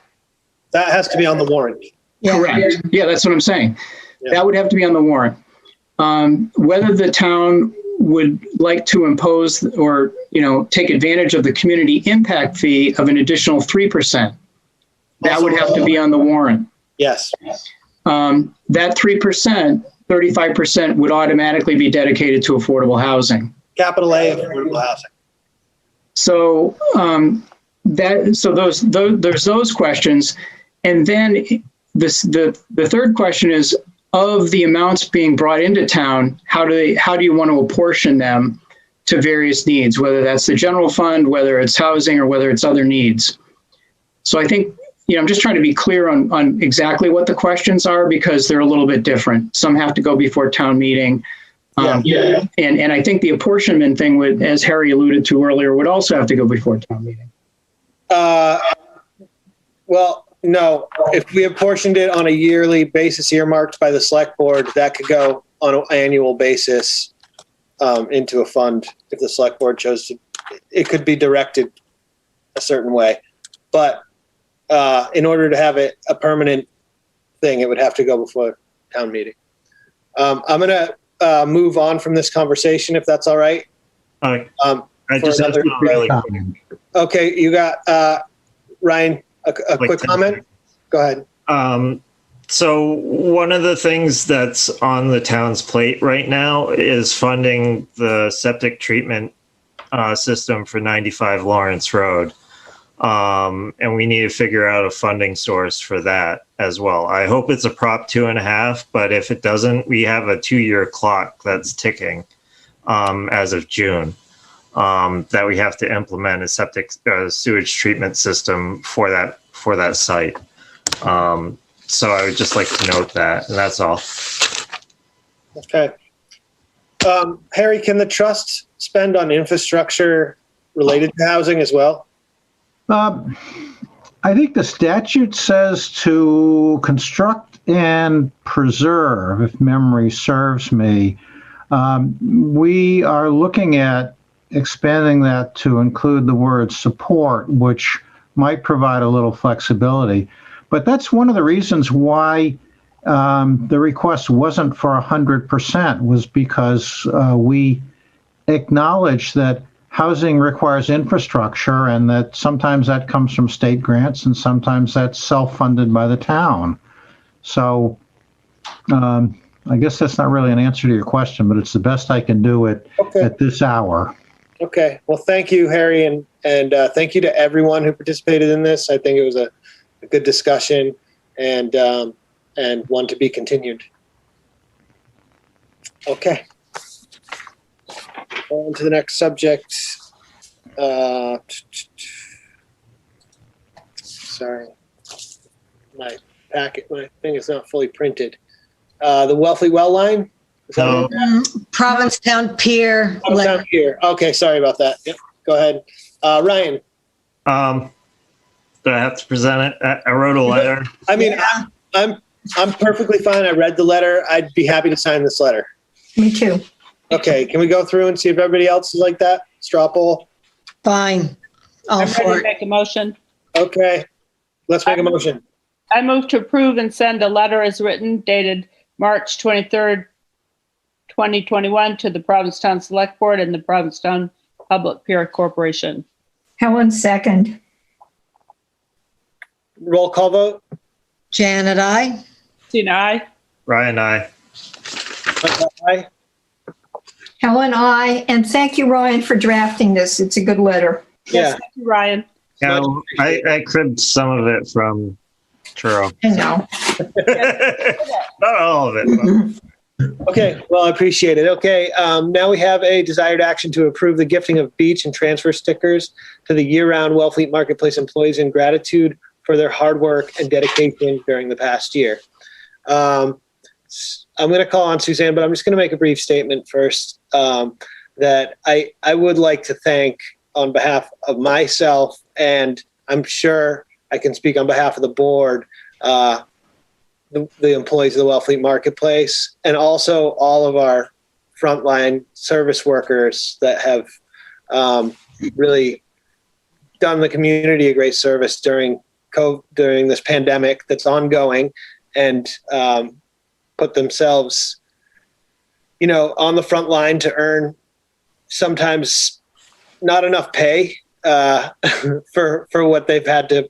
That has to be on the warrant. Correct. Yeah, that's what I'm saying. Yeah. That would have to be on the warrant. Whether the town would like to impose or, take advantage of the community impact fee of an additional 3%, that would have to be on the warrant. Yes. That 3%, 35% would automatically be dedicated to affordable housing. Capital A, affordable housing. So there's those questions, and then the third question is, of the amounts being brought into town, how do you want to apportion them to various needs, whether that's the general fund, whether it's housing, or whether it's other needs. So I think, I'm just trying to be clear on exactly what the questions are, because they're a little bit different. Some have to go before town meeting. And I think the apportionment thing would, as Harry alluded to earlier, would also have to go before town meeting. Well, no, if we apportioned it on a yearly basis earmarked by the select board, that could go on an annual basis into a fund. If the select board chose to, it could be directed a certain way. But in order to have it a permanent thing, it would have to go before town meeting. I'm going to move on from this conversation, if that's all right. I just have to really quick. Okay, you got Ryan, a quick comment? Go ahead. So one of the things that's on the town's plate right now is funding the septic treatment system for 95 Lawrence Road. And we need to figure out a funding source for that as well. I hope it's a Prop 2.5, but if it doesn't, we have a 2-year clock that's ticking as of June that we have to implement a septic sewage treatment system for that site. So I would just like to note that, and that's all. Okay. Harry, can the trust spend on infrastructure related to housing as well? I think the statute says to construct and preserve, if memory serves me. We are looking at expanding that to include the word support, which might provide a little flexibility. But that's one of the reasons why the request wasn't for 100%, was because we acknowledge that housing requires infrastructure, and that sometimes that comes from state grants and sometimes that's self-funded by the town. So I guess that's not really an answer to your question, but it's the best I can do at this hour. Okay. Well, thank you, Harry, and thank you to everyone who participated in this. I think it was a good discussion and one to be continued. Okay. On to the next subject. Sorry, my thing is not fully printed. The Wellfleet well line. Provincetown Pier. Provincetown Pier. Okay, sorry about that. Yep. Go ahead, Ryan. Do I have to present it? I wrote a letter. I mean, I'm perfectly fine. I read the letter. I'd be happy to sign this letter. Me too. Okay, can we go through and see if everybody else is like that? Straw poll? Fine. I'm ready to make a motion. Okay, let's make a motion. I move to approve and send a letter as written dated March 23rd, 2021 to the Provincetown Select Board and the Provincetown Public Peer Corporation. Helen, second. Roll call vote. Janet, I. Tina, aye. Ryan, I. Aye. Helen, I. And thank you, Ryan, for drafting this. It's a good letter. Yeah. Thank you, Ryan. Yeah, I cribbed some of it from Churro. I know. Not all of it. Okay, well, I appreciate it. Okay, now we have a desired action to approve the gifting of beach and transfer stickers to the year-round Wellfleet Marketplace employees in gratitude for their hard work and dedication during the past year. I'm going to call on Suzanne, but I'm just going to make a brief statement first that I would like to thank on behalf of myself, and I'm sure I can speak on behalf of the board, the employees of the Wellfleet Marketplace, and also all of our frontline service workers that have really done the community a great service during this pandemic that's ongoing, and put themselves, on the front line to earn sometimes not enough pay for what they've had to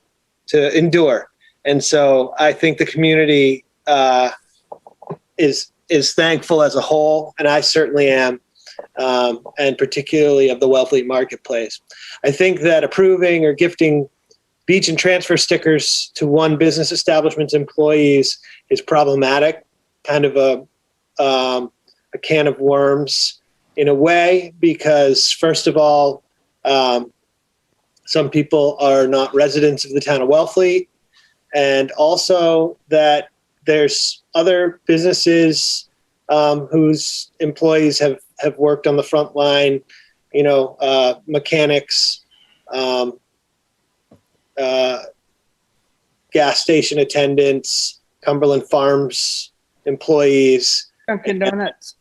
endure. And so I think the community is thankful as a whole, and I certainly am, and particularly of the Wellfleet Marketplace. I think that approving or gifting beach and transfer stickers to one business establishment's employees is problematic, kind of a can of worms in a way, because first of all, some people are not residents of the town of Wellfleet, and also that there's other businesses whose employees have worked on the front line, mechanics, gas station attendants, Cumberland Farms employees, Dunkin' Donuts.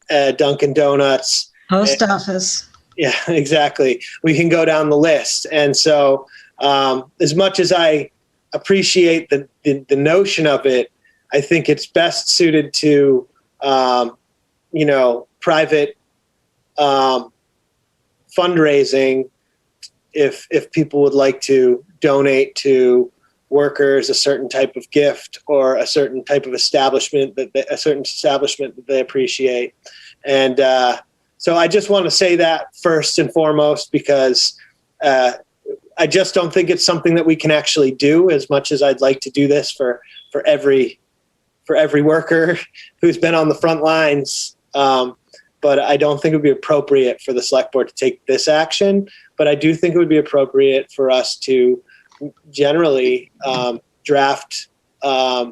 Dunkin' Donuts. Post office. Yeah, exactly. We can go down the list. And so as much as I appreciate the notion of it, I think it's best suited to, private fundraising if people would like to donate to workers a certain type of gift or a certain type of establishment that they appreciate. And so I just want to say that first and foremost, because I just don't think it's something that we can actually do, as much as I'd like to do this for every worker who's been on the front lines. But I don't think it would be appropriate for the select board to take this action. But I do think it would be appropriate for us to generally draft a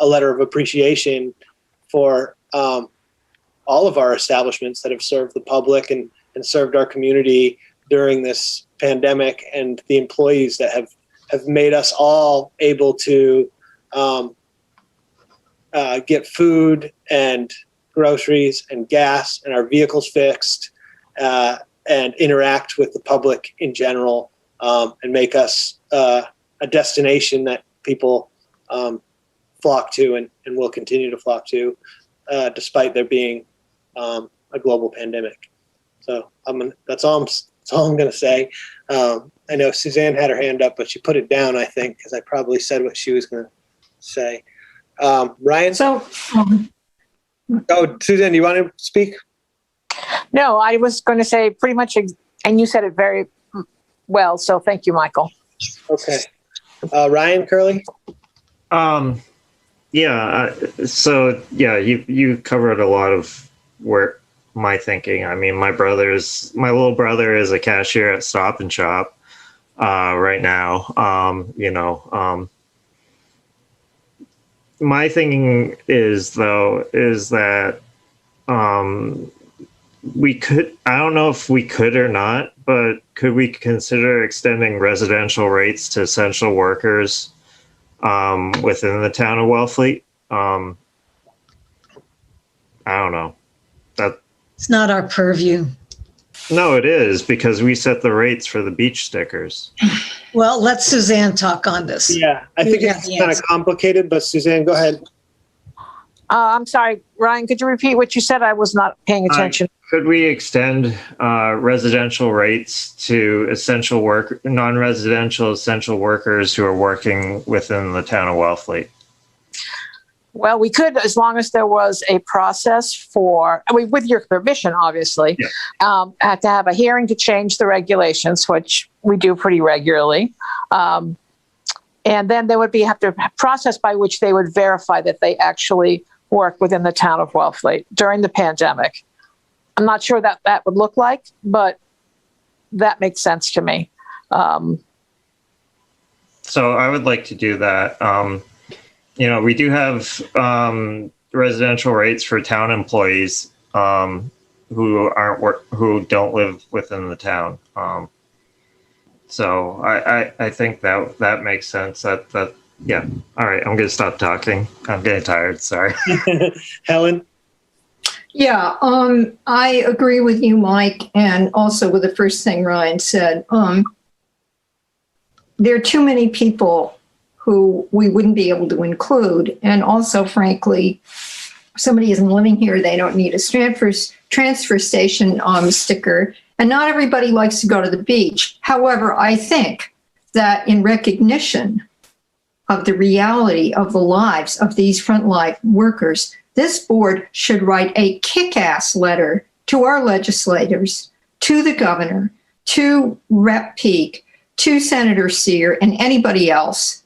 letter of appreciation for all of our establishments that have served the public and served our community during this pandemic, and the employees that have made us all able to get food and groceries and gas and our vehicles fixed, and interact with the public in general, and make us a destination that people flock to and will continue to flock to, despite there being a global pandemic. So that's all I'm going to say. I know Suzanne had her hand up, but she put it down, I think, because I probably said what she was going to say. Ryan? Suzanne, you want to speak? No, I was going to say pretty much, and you said it very well. So thank you, Michael. Okay. Ryan Curley? You covered a lot of where my thinking. I mean, my little brother is a cashier at Stop and Shop right now. My thinking is that I don't know if we could or not, but could we consider extending residential rates to essential workers within the town of Wellfleet? I don't know. It's not our purview. No, it is, because we set the rates for the beach stickers. Well, let Suzanne talk on this. Yeah, I think it's kind of complicated, but Suzanne, go ahead. I'm sorry, Ryan, could you repeat what you said? I was not paying attention. Could we extend residential rates to non-residential essential workers who are working within the town of Wellfleet? Well, we could, as long as there was a process for, I mean, with your permission, obviously, had to have a hearing to change the regulations, which we do pretty regularly. And then there would be have to a process by which they would verify that they actually work within the town of Wellfleet during the pandemic. I'm not sure that that would look like, but that makes sense to me. So I would like to do that. We do have residential rates for town employees who don't live within the town. So I think that makes sense. Yeah. All right. I'm going to stop talking. I'm getting tired. Sorry. Helen? Yeah, I agree with you, Mike, and also with the first thing Ryan said. There are too many people who we wouldn't be able to include. And also, frankly, if somebody isn't living here, they don't need a transfer station sticker. And not everybody likes to go to the beach. However, I think that in recognition of the reality of the lives of these frontline workers, this board should write a kick-ass letter to our legislators, to the governor, to Rep. Peake, to Senator Sear, and anybody else,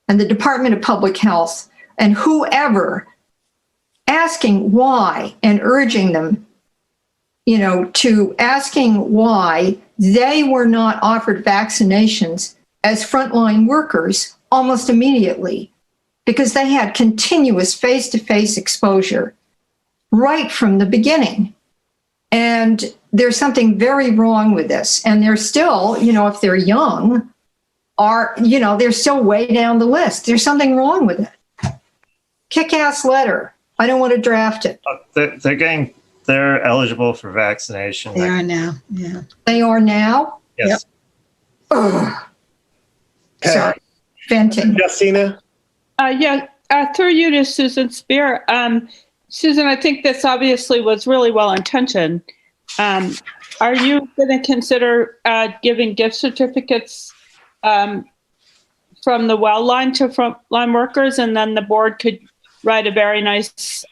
and the Department of Public Health, and whoever, asking why and urging them, to asking why they were not offered vaccinations as frontline workers almost immediately, because they had continuous face-to-face exposure right from the beginning. And there's something very wrong with this. And they're still, if they're young, they're still way down the list. There's something wrong with it. Kick-ass letter. I don't want to draft it. They're eligible for vaccination. They are now. Yeah. They are now? Yes. Yep. Ugh. Sorry. Venting. Justina? Through you to Susan Spear. Susan, I think this obviously was really well intentioned. Are you going to consider giving gift certificates from the well line to frontline workers, and then the board could write a very nice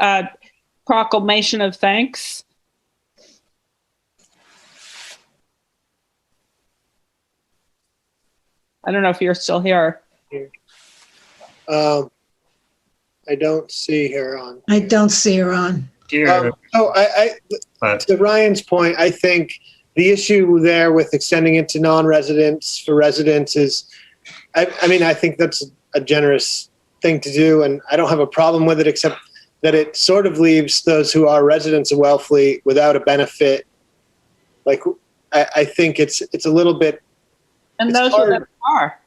proclamation of thanks? I don't know if you're still here. I don't see her on. I don't see her on. To Ryan's point, I think the issue there with extending it to non-residents for residents is, I think that's a generous thing to do, and I don't have a problem with it, except that it sort of leaves those who are residents of Wellfleet without a benefit. Like, I think it's a little bit. And those without a car.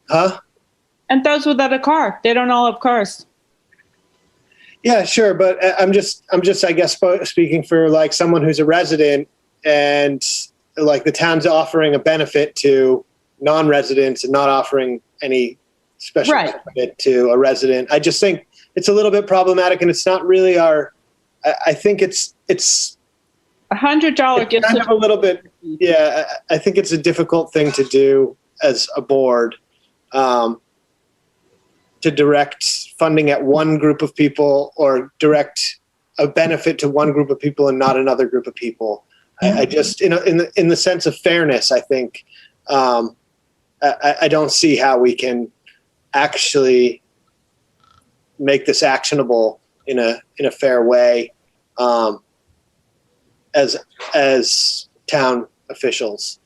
Huh? And those without a car. They don't all have cars. Yeah, sure. But I'm just, I guess, speaking for like someone who's a resident, and like the town's offering a benefit to non-residents and not offering any special benefit to a resident. I just think it's a little bit problematic, and it's not really I think it's $100 gift kind of a little bit. Yeah, I think it's a difficult thing to do as a board, to direct funding at one group of people or direct a benefit to one group of people and not another group of people. I just, in the sense of fairness, I think I don't see how we can actually make this actionable in a fair way as town officials.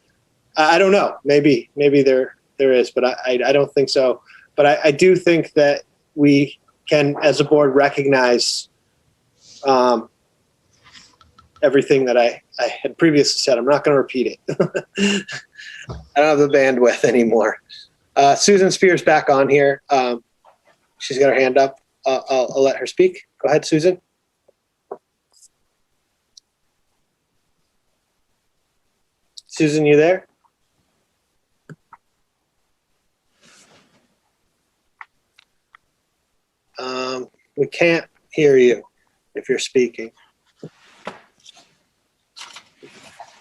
I don't know. Maybe there is, but I don't think so. But I do think that we can, as a board, recognize everything that I had previously said. I'm not going to repeat it. I don't have the bandwidth anymore. Susan Spear's back on here. She's got her hand up. I'll let her speak. Go ahead, Susan. Susan, you there? We can't hear you if you're speaking.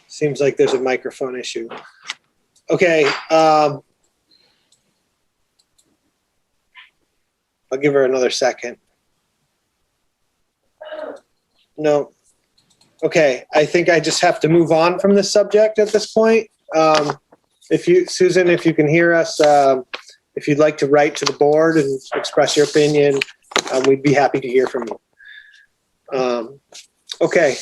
Seems like there's a microphone issue. Okay. I'll give her another second. No. Okay. I think I just have to move on from this subject at this point. Susan, if you can hear us, if you'd like to write to the board and express your opinion, we'd be happy to hear from you. Okay.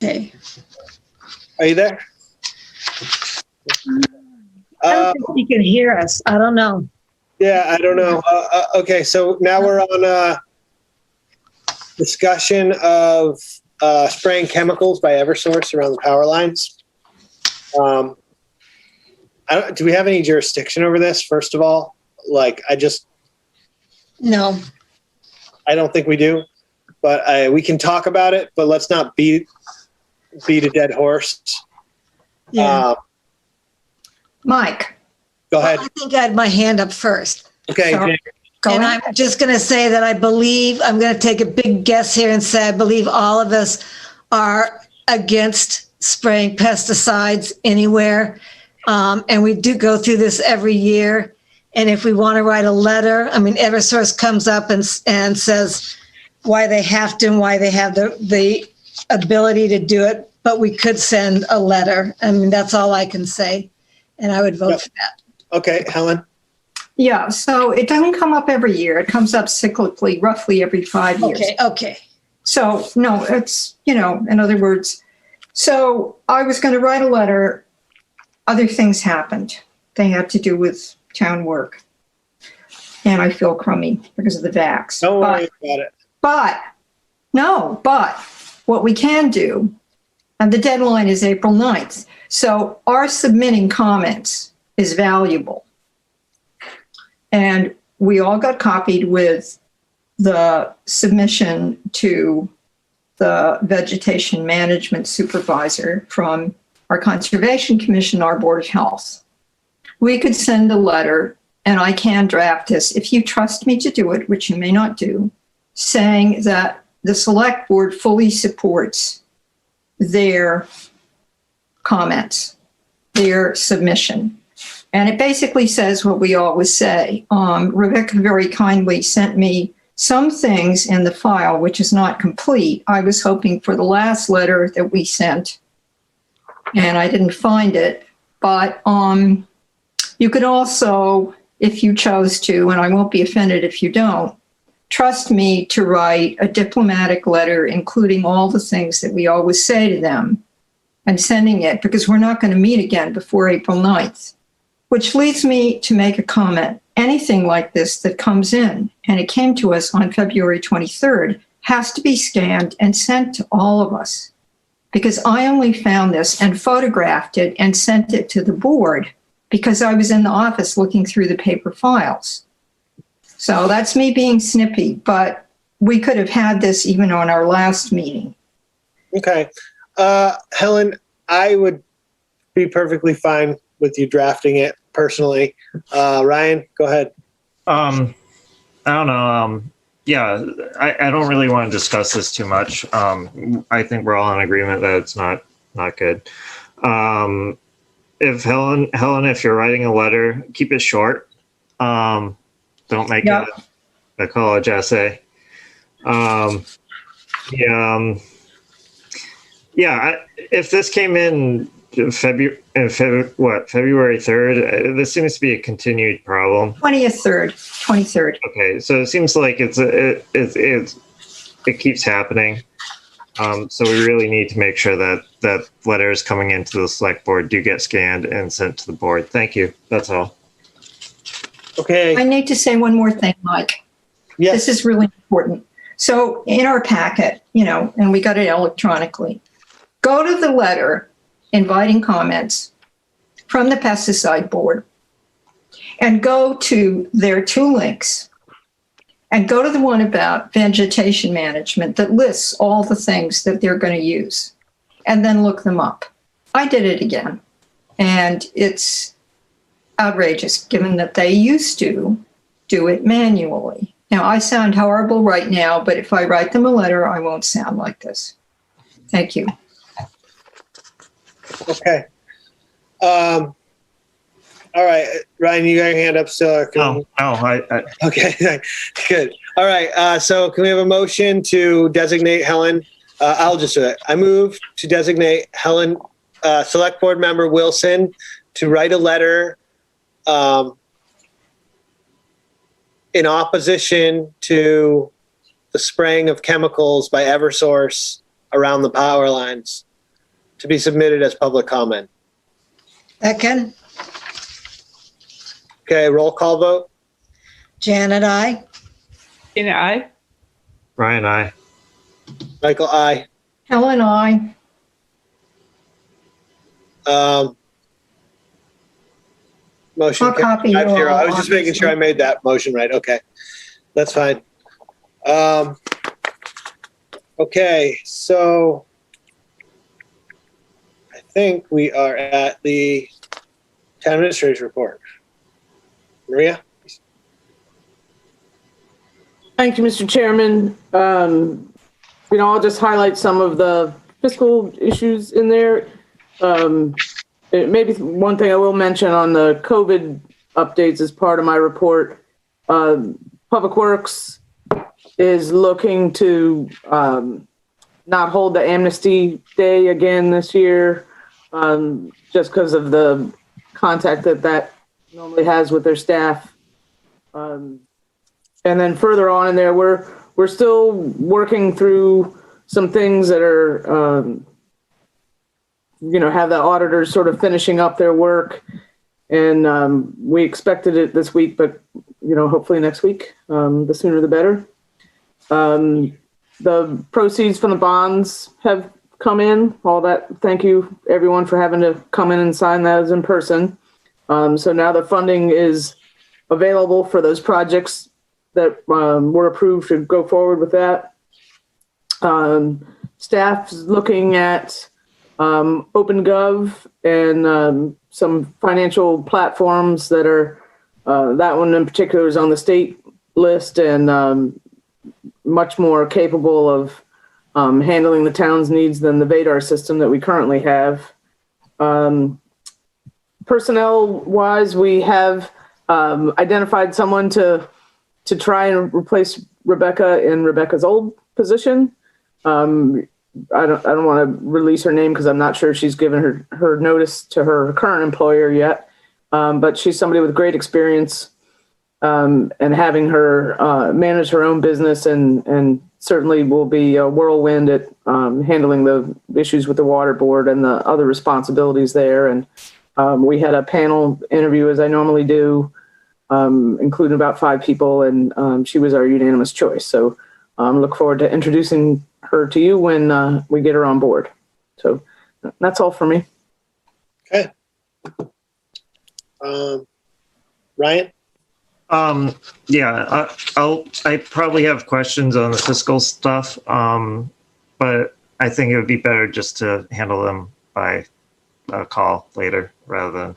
Okay. Are you there? I don't think he can hear us. I don't know. Yeah, I don't know. Okay, so now we're on discussion of spraying chemicals by Eversource around the power lines. Do we have any jurisdiction over this, first of all? No. I don't think we do, but we can talk about it, but let's not beat a dead horse. Yeah. Mike. Go ahead. Well, I think I had my hand up first. Okay. So, and I'm just going to say that I'm going to take a big guess here and say I believe all of us are against spraying pesticides anywhere. And we do go through this every year. And if we want to write a letter, I mean, Eversource comes up and says why they have to and why they have the ability to do it. But we could send a letter. I mean, that's all I can say. And I would vote for that. Okay, Helen? Yeah, so it doesn't come up every year. It comes up cyclically, roughly every 5 years. Okay. So, no, it's, in other words, so I was going to write a letter. Other things happened. They had to do with town work. And I feel crummy because of the vax. Don't worry about it. But what we can do, and the deadline is April 9th. So our submitting comments is valuable. And we all got copied with the submission to the vegetation management supervisor from our Conservation Commission, our Board of Health. We could send a letter, and I can draft this, if you trust me to do it, which you may not do, saying that the Select Board fully supports their comments, their submission. And it basically says what we always say. Rebecca very kindly sent me some things in the file, which is not complete. I was hoping for the last letter that we sent, and I didn't find it. But you could also, if you chose to, and I won't be offended if you don't, trust me to write a diplomatic letter, including all the things that we always say to them, and sending it, because we're not going to meet again before April 9th. Which leads me to make a comment. Anything like this that comes in, and it came to us on February 23rd, has to be scanned and sent to all of us. Because I only found this and photographed it and sent it to the board because I was in the office looking through the paper files. So that's me being snippy, but we could have had this even on our last meeting. Okay. Helen, I would be perfectly fine with you drafting it personally. Ryan, go ahead. I don't know. Yeah, I don't really want to discuss this too much. I think we're all in agreement that it's not good. If Helen, if you're writing a letter, keep it short. Don't make it a college essay. If this came in February 3rd, this seems to be a continued problem. 23rd. Okay, so it seems like it keeps happening. So we really need to make sure that letters coming into the Select Board do get scanned and sent to the board. Thank you. That's all. Okay. I need to say one more thing, Mike. Yes. This is really important. So in our packet, and we got it electronically, go to the letter inviting comments from the pesticide board and go to their 2 links and go to the one about vegetation management that lists all the things that they're going to use and then look them up. I did it again, and it's outrageous, given that they used to do it manually. Now, I sound horrible right now, but if I write them a letter, I won't sound like this. Thank you. Okay. All right, Ryan, you got your hand up still? Okay, good. All right, so can we have a motion to designate Helen? I'll just do it. I move to designate Helen, Select Board Member Wilson, to write a letter in opposition to the spraying of chemicals by Eversource around the power lines, to be submitted as public comment. Second, Okay, roll call vote. Janet, I. Tina, aye. Ryan, I. Michael, aye. Helen, I. Motion I'll copy you 5-0. I all, was just making sure I made that motion right. Okay, that's fine. Okay, so I think we are at the town administrator's report. Maria? Thank you, Mr. Chairman. I'll just highlight some of the fiscal issues in there. Maybe one thing I will mention on the COVID updates as part of my report. Public Works is looking to not hold the Amnesty Day again this year, just because of the contact that normally has with their staff. And then further on in there, we're still working through some things that are, have the auditors sort of finishing up their work. And we expected it this week, but, hopefully next week, the sooner the better. The proceeds from the bonds have come in, all that. Thank you, everyone, for having to come in and sign those in person. So now the funding is available for those projects that were approved to go forward with that. Staff's looking at OpenGov and some financial platforms that are, that one in particular is on the state list and much more capable of handling the town's needs than the Vadar system that we currently have. Personnel-wise, we have identified someone to try and replace Rebecca in Rebecca's old position. I don't want to release her name because I'm not sure she's given her notice to her current employer yet. But she's somebody with great experience and having her manage her own business and certainly will be a whirlwind at handling the issues with the water board and the other responsibilities there. And we had a panel interview, as I normally do, including about 5 people, and she was our unanimous choice. So look forward to introducing her to you when we get her on board. So that's all for me. Okay. Ryan? Yeah, I probably have questions on the fiscal stuff, but I think it would be better just to handle them by call later rather than.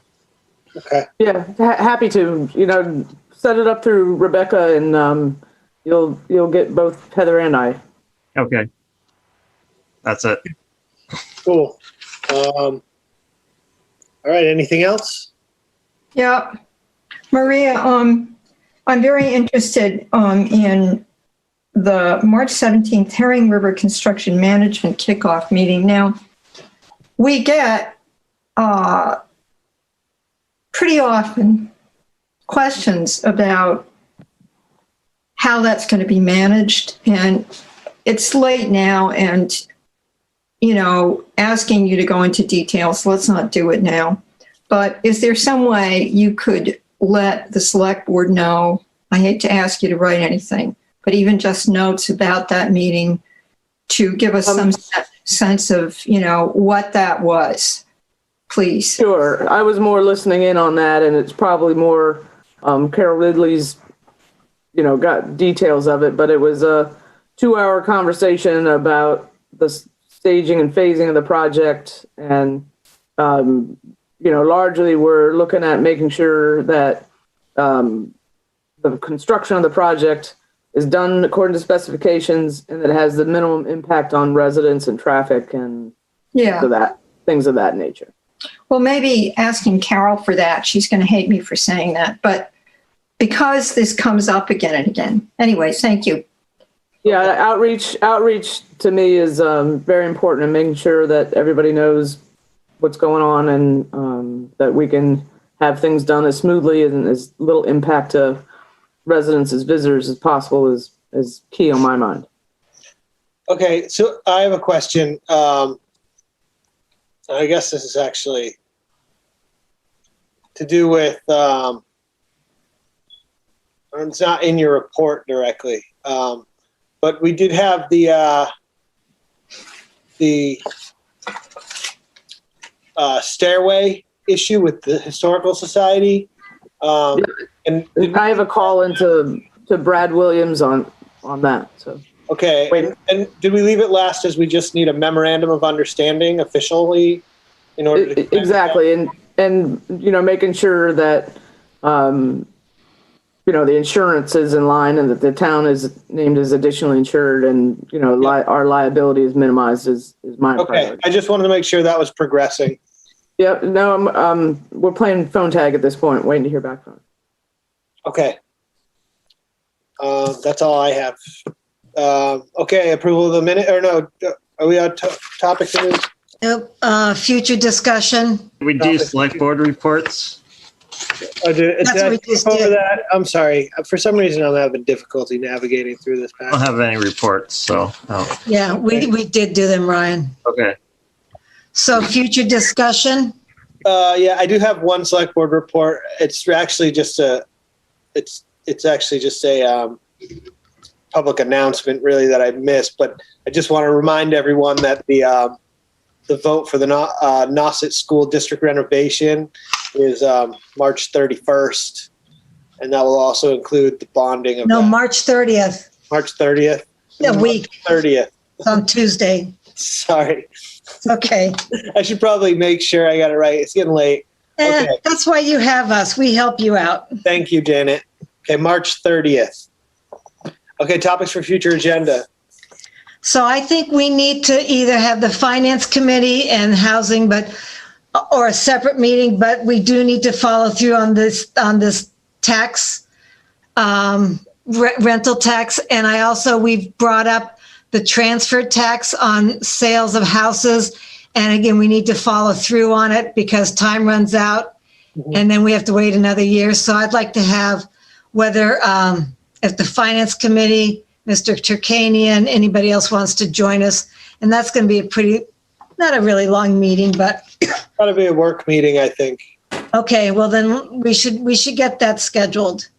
Okay. Yeah, happy to. Set it up through Rebecca, and you'll get both Heather and I. Okay. That's it. Cool. All right. Anything else? Yeah. Maria, I'm very interested in the March 17th Herring River Construction Management Kickoff meeting. Now, we get pretty often questions about how that's going to be managed. And it's late now and, asking you to go into details, let's not do it now. But is there some way you could let the select board know? I hate to ask you to write anything, but even just notes about that meeting to give us some sense of, what that was, please. Sure. I was more listening in on that, and it's probably more Carol Ridley's, got details of it, but it was a 2-hour conversation about the staging and phasing of the project and largely we're looking at making sure that the construction of the project is done according to specifications and that it has the minimum impact on residents and traffic and things of that nature. Well, maybe asking Carol for that. She's going to hate me for saying that, but because this comes up again and again. Anyways, thank you. Yeah, outreach to me is very important in making sure that everybody knows what's going on and that we can have things done as smoothly and as little impact to residents as visitors as possible is key on my mind. Okay, so I have a question. I guess this is actually to do with, it's not in your report directly, but we did have the stairway issue with the Historical Society. And I have a call into Brad Williams on that. So okay, and did we leave it last as we just need a memorandum of understanding officially in order to exactly, and making sure that the insurance is in line and that the town is named as additionally insured and our liability is minimized is my priority. I just wanted to make sure that was progressing. Yep. No, we're playing phone tag at this point, waiting to hear back from him. Okay. That's all I have. Okay, approval of the minute, or no, are we on topic to this? Nope. Future discussion. We do select board reports. That's what we just did. That? I'm sorry. For some reason, I'm having difficulty navigating through this. I don't have any reports, so. Oh. Yeah, we did do them, Ryan. Okay. So future discussion. Yeah, I do have one select board report. It's actually just a public announcement, really, that I missed. But I just want to remind everyone that the vote for the Nauset School District renovation is March 31st, and that will also include the bonding of March 30th. March 30th. A week. 30th. On Tuesday. Sorry. Okay. I should probably make sure I got it right. It's getting late. Okay. That's why you have us. We help you out. Thank you, Janet. Okay, March 30th. Okay, topics for future agenda. So I think we need to either have the finance committee and housing, or a separate meeting, but we do need to follow through on this tax, rental tax. And we've brought up the transfer tax on sales of houses. And again, we need to follow through on it because time runs out and then we have to wait another year. So I'd like to have whether, if the finance committee, Mr. Turkanian, anybody else wants to join us. And that's going to be not a really long meeting, but. That'll be a work meeting, I think. Okay, well then we should get that scheduled.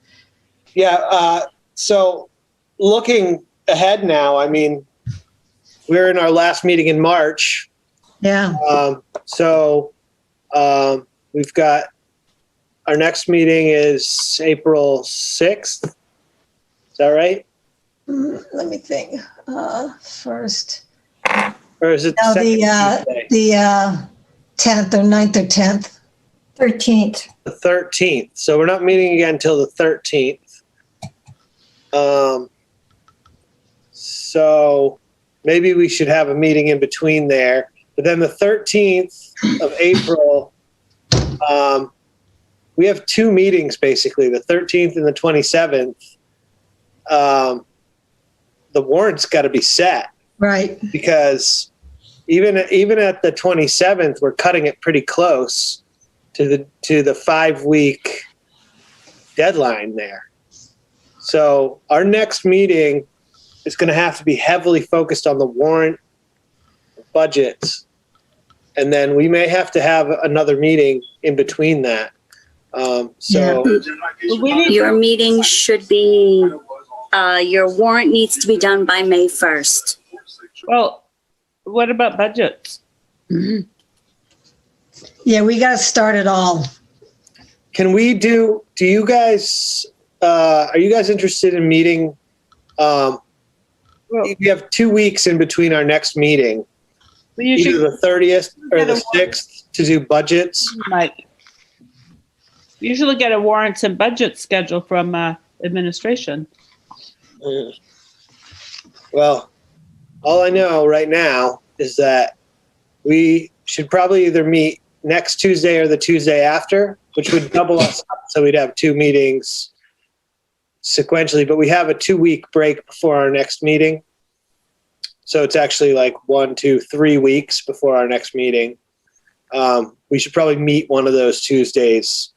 Yeah, so looking ahead now, I mean, we're in our last meeting in March. Yeah. We've got, our next meeting is April 6th. Is that right? Let me think. First. Or is it the 10th or 9th or 10th? 13th. The 13th. So we're not meeting again until the 13th. So maybe we should have a meeting in between there. But then the 13th of April, we have two meetings basically, the 13th and the 27th. The warrant's got to be set. Right. Because even at the 27th, we're cutting it pretty close to the 5-week deadline there. So our next meeting is going to have to be heavily focused on the warrant budgets. And then we may have to have another meeting in between that. Your meeting should be, your warrant needs to be done by May 1st. Well, what about budgets? Mm-hmm. Yeah, we got to start it all. Can we do you guys, are you guys interested in meeting? We have 2 weeks in between our next meeting. We usually either the 30th or the 6th to do budgets. We usually get a warrants and budget schedule from administration. Well, all I know right now is that we should probably either meet next Tuesday or the Tuesday after, which would double us up, so we'd have 2 meetings sequentially, but we have a 2-week break before our next meeting. So it's actually like 1, 2, 3 weeks before our next meeting. We should probably meet one of those Tuesdays.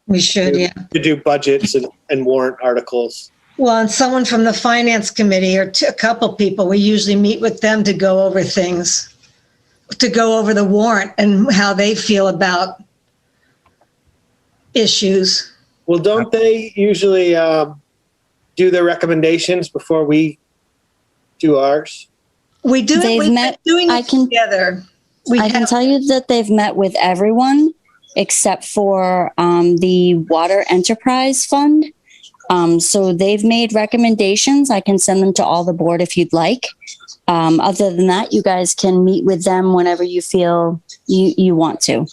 We should, yeah. To do budgets and warrant articles. Well, and someone from the finance committee or a couple people, we usually meet with them to go over things, to go over the warrant and how they feel about issues. Well, don't they usually do their recommendations before we do ours? We do. They've met. I can together. I can tell you that they've met with everyone except for the Water Enterprise Fund. So they've made recommendations. I can send them to all the board if you'd like. Other than that, you guys can meet with them whenever you feel you want to.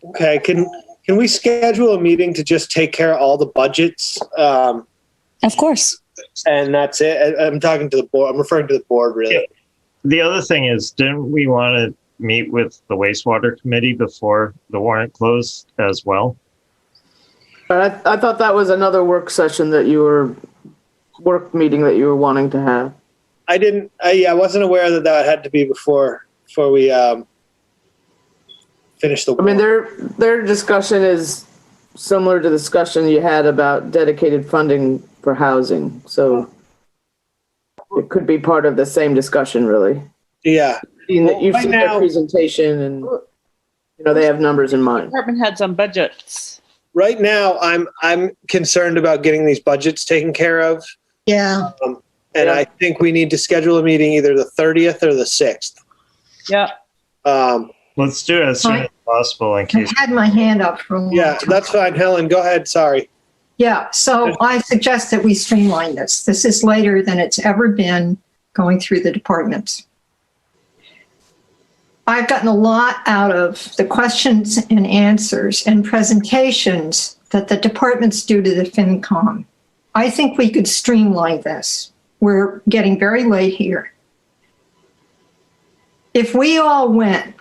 Okay. Can we schedule a meeting to just take care of all the budgets? Of course. And that's it. I'm talking to the board. I'm referring to the board, really. Yeah. The other thing is, didn't we want to meet with the wastewater committee before the warrant closed as well? But I thought that was another work meeting that you were wanting to have. I wasn't aware that had to be before we finish the warrant. I mean, their discussion is similar to the discussion you had about dedicated funding for housing. So it could be part of the same discussion, really. Yeah. You've seen their presentation and, they have numbers in mind. Department heads on budgets. Right now, I'm concerned about getting these budgets taken care of. Yeah. And I think we need to schedule a meeting either the 30th or the 6th. Yeah. Let's do it as soon as possible in case. I had my hand up for a long Yeah, time. that's fine. Helen, go ahead. Sorry. Yeah, so I suggest that we streamline this. This is later than it's ever been going through the departments. I've gotten a lot out of the questions and answers and presentations that the departments do to the FinCom. I think we could streamline this. We're getting very late here. If we all went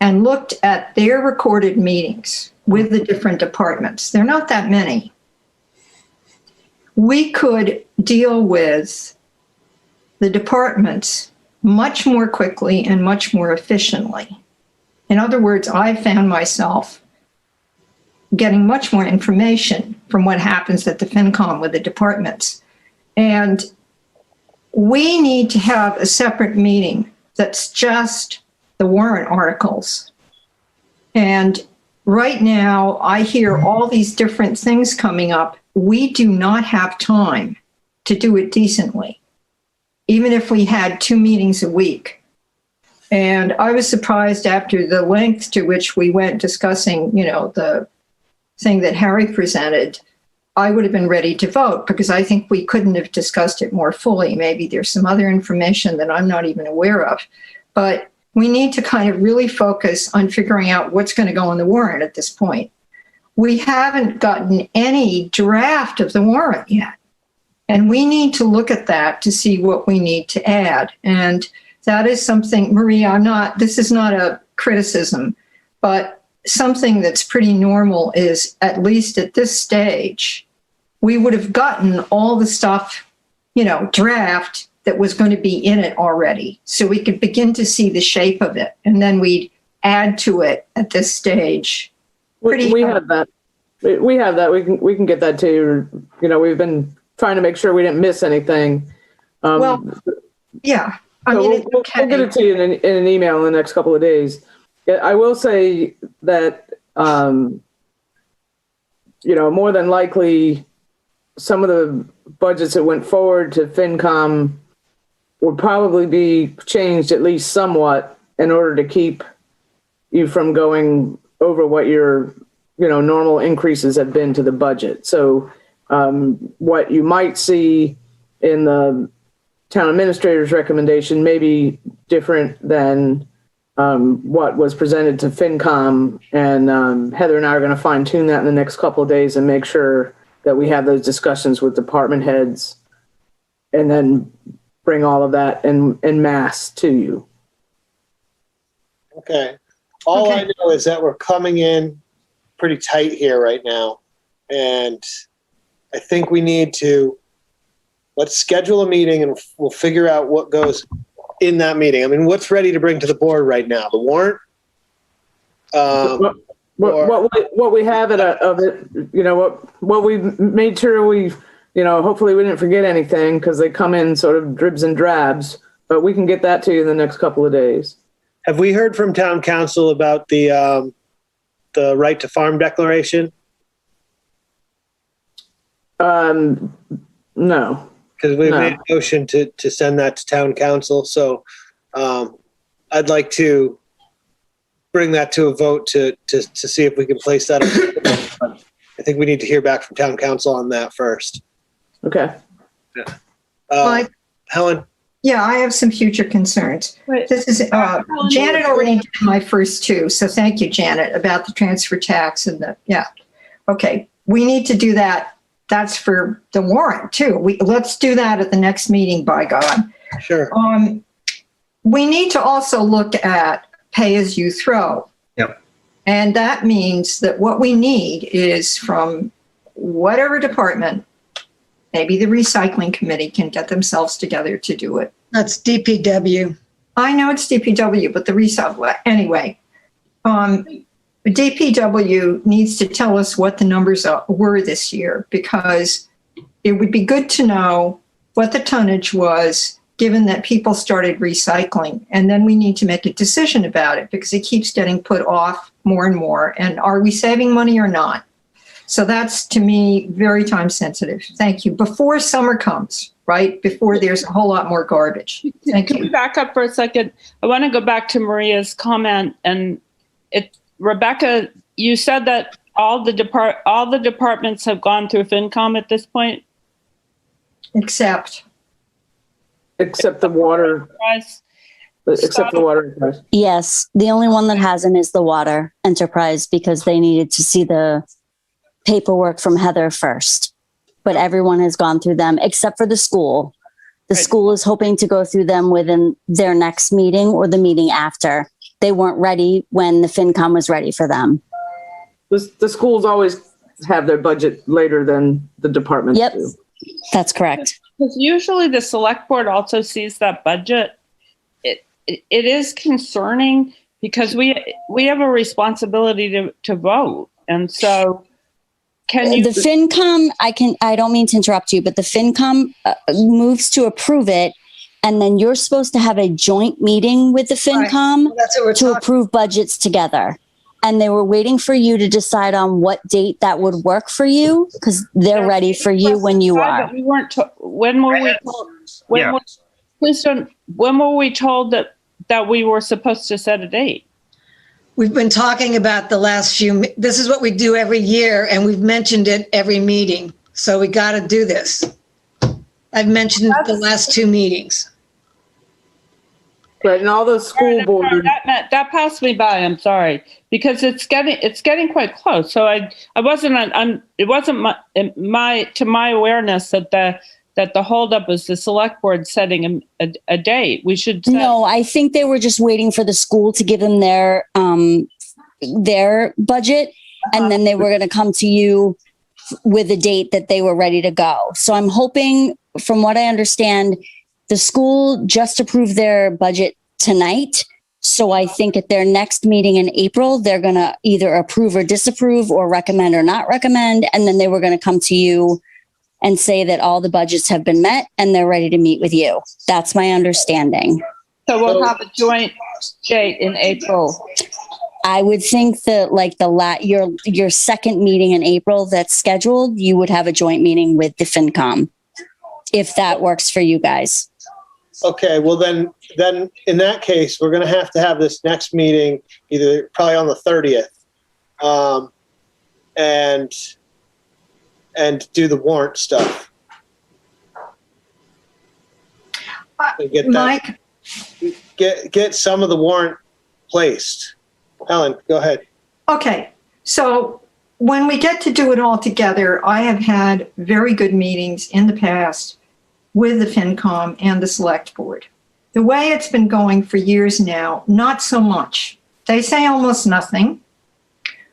and looked at their recorded meetings with the different departments, they're not that many, we could deal with the departments much more quickly and much more efficiently. In other words, I found myself getting much more information from what happens at the FinCom with the departments. And we need to have a separate meeting that's just the warrant articles. And right now, I hear all these different things coming up. We do not have time to do it decently, even if we had 2 meetings a week. And I was surprised after the length to which we went discussing, the thing that Harry presented, I would have been ready to vote because I think we couldn't have discussed it more fully. Maybe there's some other information that I'm not even aware of, but we need to kind of really focus on figuring out what's going to go on the warrant at this point. We haven't gotten any draft of the warrant yet. And we need to look at that to see what we need to add. And that is something, Maria, this is not a criticism, but something that's pretty normal is, at least at this stage, we would have gotten all the stuff, draft that was going to be in it already. So we could begin to see the shape of it. And then we'd add to it at this stage. We have that. We have that. We can get that to you. We've been trying to make sure we didn't miss anything. Yeah. We'll get it to you in an email in the next couple of days. I will say that, more than likely, some of the budgets that went forward to FinCom would probably be changed at least somewhat in order to keep you from going over what your, normal increases have been to the budget. So what you might see in the town administrator's recommendation may be different than what was presented to FinCom, and Heather and I are going to fine tune that in the next couple of days and make sure that we have those discussions with department heads, and then bring all of that in mass to you. Okay. All I know is that we're coming in pretty tight here right now. And I think we need to, let's schedule a meeting and we'll figure out what goes in that meeting. I mean, what's ready to bring to the board right now? The warrant? What we have of it, you know, what we made sure we, you know, hopefully we didn't forget anything because they come in sort of dribs and drabs, but we can get that to you in the next couple of days. Have we heard from town council about the right to farm declaration? No. Because we made a motion to send that to town council. So I'd like to bring that to a vote to see if we can place that. I think we need to hear back from town council on that first. Okay. Helen? Yeah, I have some future concerns. This is, Janet already did my first two, so thank you, Janet, about the transfer tax and okay, we need to do that. That's for the warrant too. Let's do that at the next meeting, by God. Sure. We need to also look at pay as you throw. Yep. And that means that what we need is from whatever department, maybe the recycling committee can get themselves together to do it. That's DPW. I know it's DPW, but the recycle, anyway. DPW needs to tell us what the numbers were this year, because it would be good to know what the tonnage was, given that people started recycling. And then we need to make a decision about it because it keeps getting put off more and more. And are we saving money or not? So that's, to me, very time sensitive. Thank you. Before summer comes, right? Before there's a whole lot more garbage. Thank you. Can we back up for a second? I want to go back to Maria's comment. And Rebecca, you said that all the departments have gone through FinCom at this point? Except the water. Except the water enterprise. Yes, the only one that hasn't is the water enterprise because they needed to see the paperwork from Heather first. But everyone has gone through them except for the school. The school is hoping to go through them within their next meeting or the meeting after. They weren't ready when the FinCom was ready for them. The schools always have their budget later than the departments Yep, do. that's correct. Because usually the select board also sees that budget. It is concerning because we have a responsibility to vote. And so the FinCom, I don't mean to interrupt you, but the FinCom moves to approve it. And then you're supposed to have a joint meeting with the FinCom to approve budgets together. And they were waiting for you to decide on what date that would work for you because they're ready for you when you are. But we weren't when were we told? When were we told that we were supposed to set a date? We've been talking about the last few, this is what we do every year, and we've mentioned it every meeting. So we got to do this. I've mentioned the last two meetings. Right, and all the school board. That passed me by. I'm sorry because it's getting quite close. So it wasn't to my awareness that the holdup was the select board setting a date. We should. No, I think they were just waiting for the school to give them their budget, and then they were going to come to you with a date that they were ready to go. So I'm hoping, from what I understand, the school just approved their budget tonight. So I think at their next meeting in April, they're going to either approve or disapprove or recommend or not recommend. And then they were going to come to you and say that all the budgets have been met and they're ready to meet with you. That's my understanding. So we'll have a joint date in April. I would think that like your second meeting in April that's scheduled, you would have a joint meeting with the FinCom, if that works for you guys. Okay, well then in that case, we're going to have this next meeting either probably on the 30th, and do the warrant stuff. and get that, Mike, get some of the warrant placed. Helen, go ahead. okay, so when we get to do it all together, I have had very good meetings in the past with the FinCom and the Select Board. The way it's been going for years now, not so much. They say almost nothing.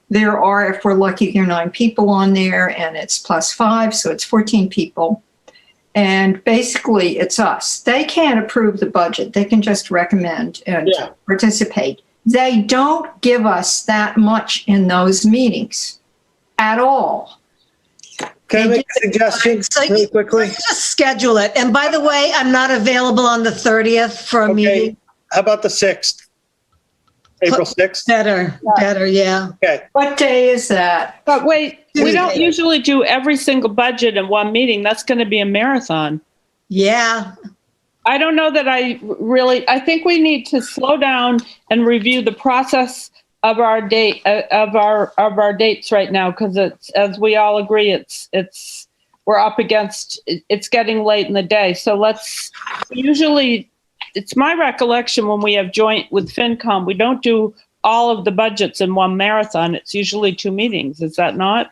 There are, if we're lucky, there are 9 people on there, and it's +5, so it's 14 people. And basically, it's us. They can't approve the budget. They can just recommend and participate. They don't give us that much in those meetings at all. Can I make a suggestion really quickly? Just schedule it. And by the way, I'm not available on the 30th for a meeting. How about the 6th? April 6th? Better, yeah. Okay. What day is that? But wait, we don't Tuesday. usually do every single budget in one meeting. That's going to be a marathon. Yeah. I don't know that I think we need to slow down and review the process of our dates right now, because it's, as we all agree, we're up against, it's getting late in the day. So it's my recollection when we have joint with FinCom, we don't do all of the budgets in one marathon. It's usually 2 meetings. Is that not?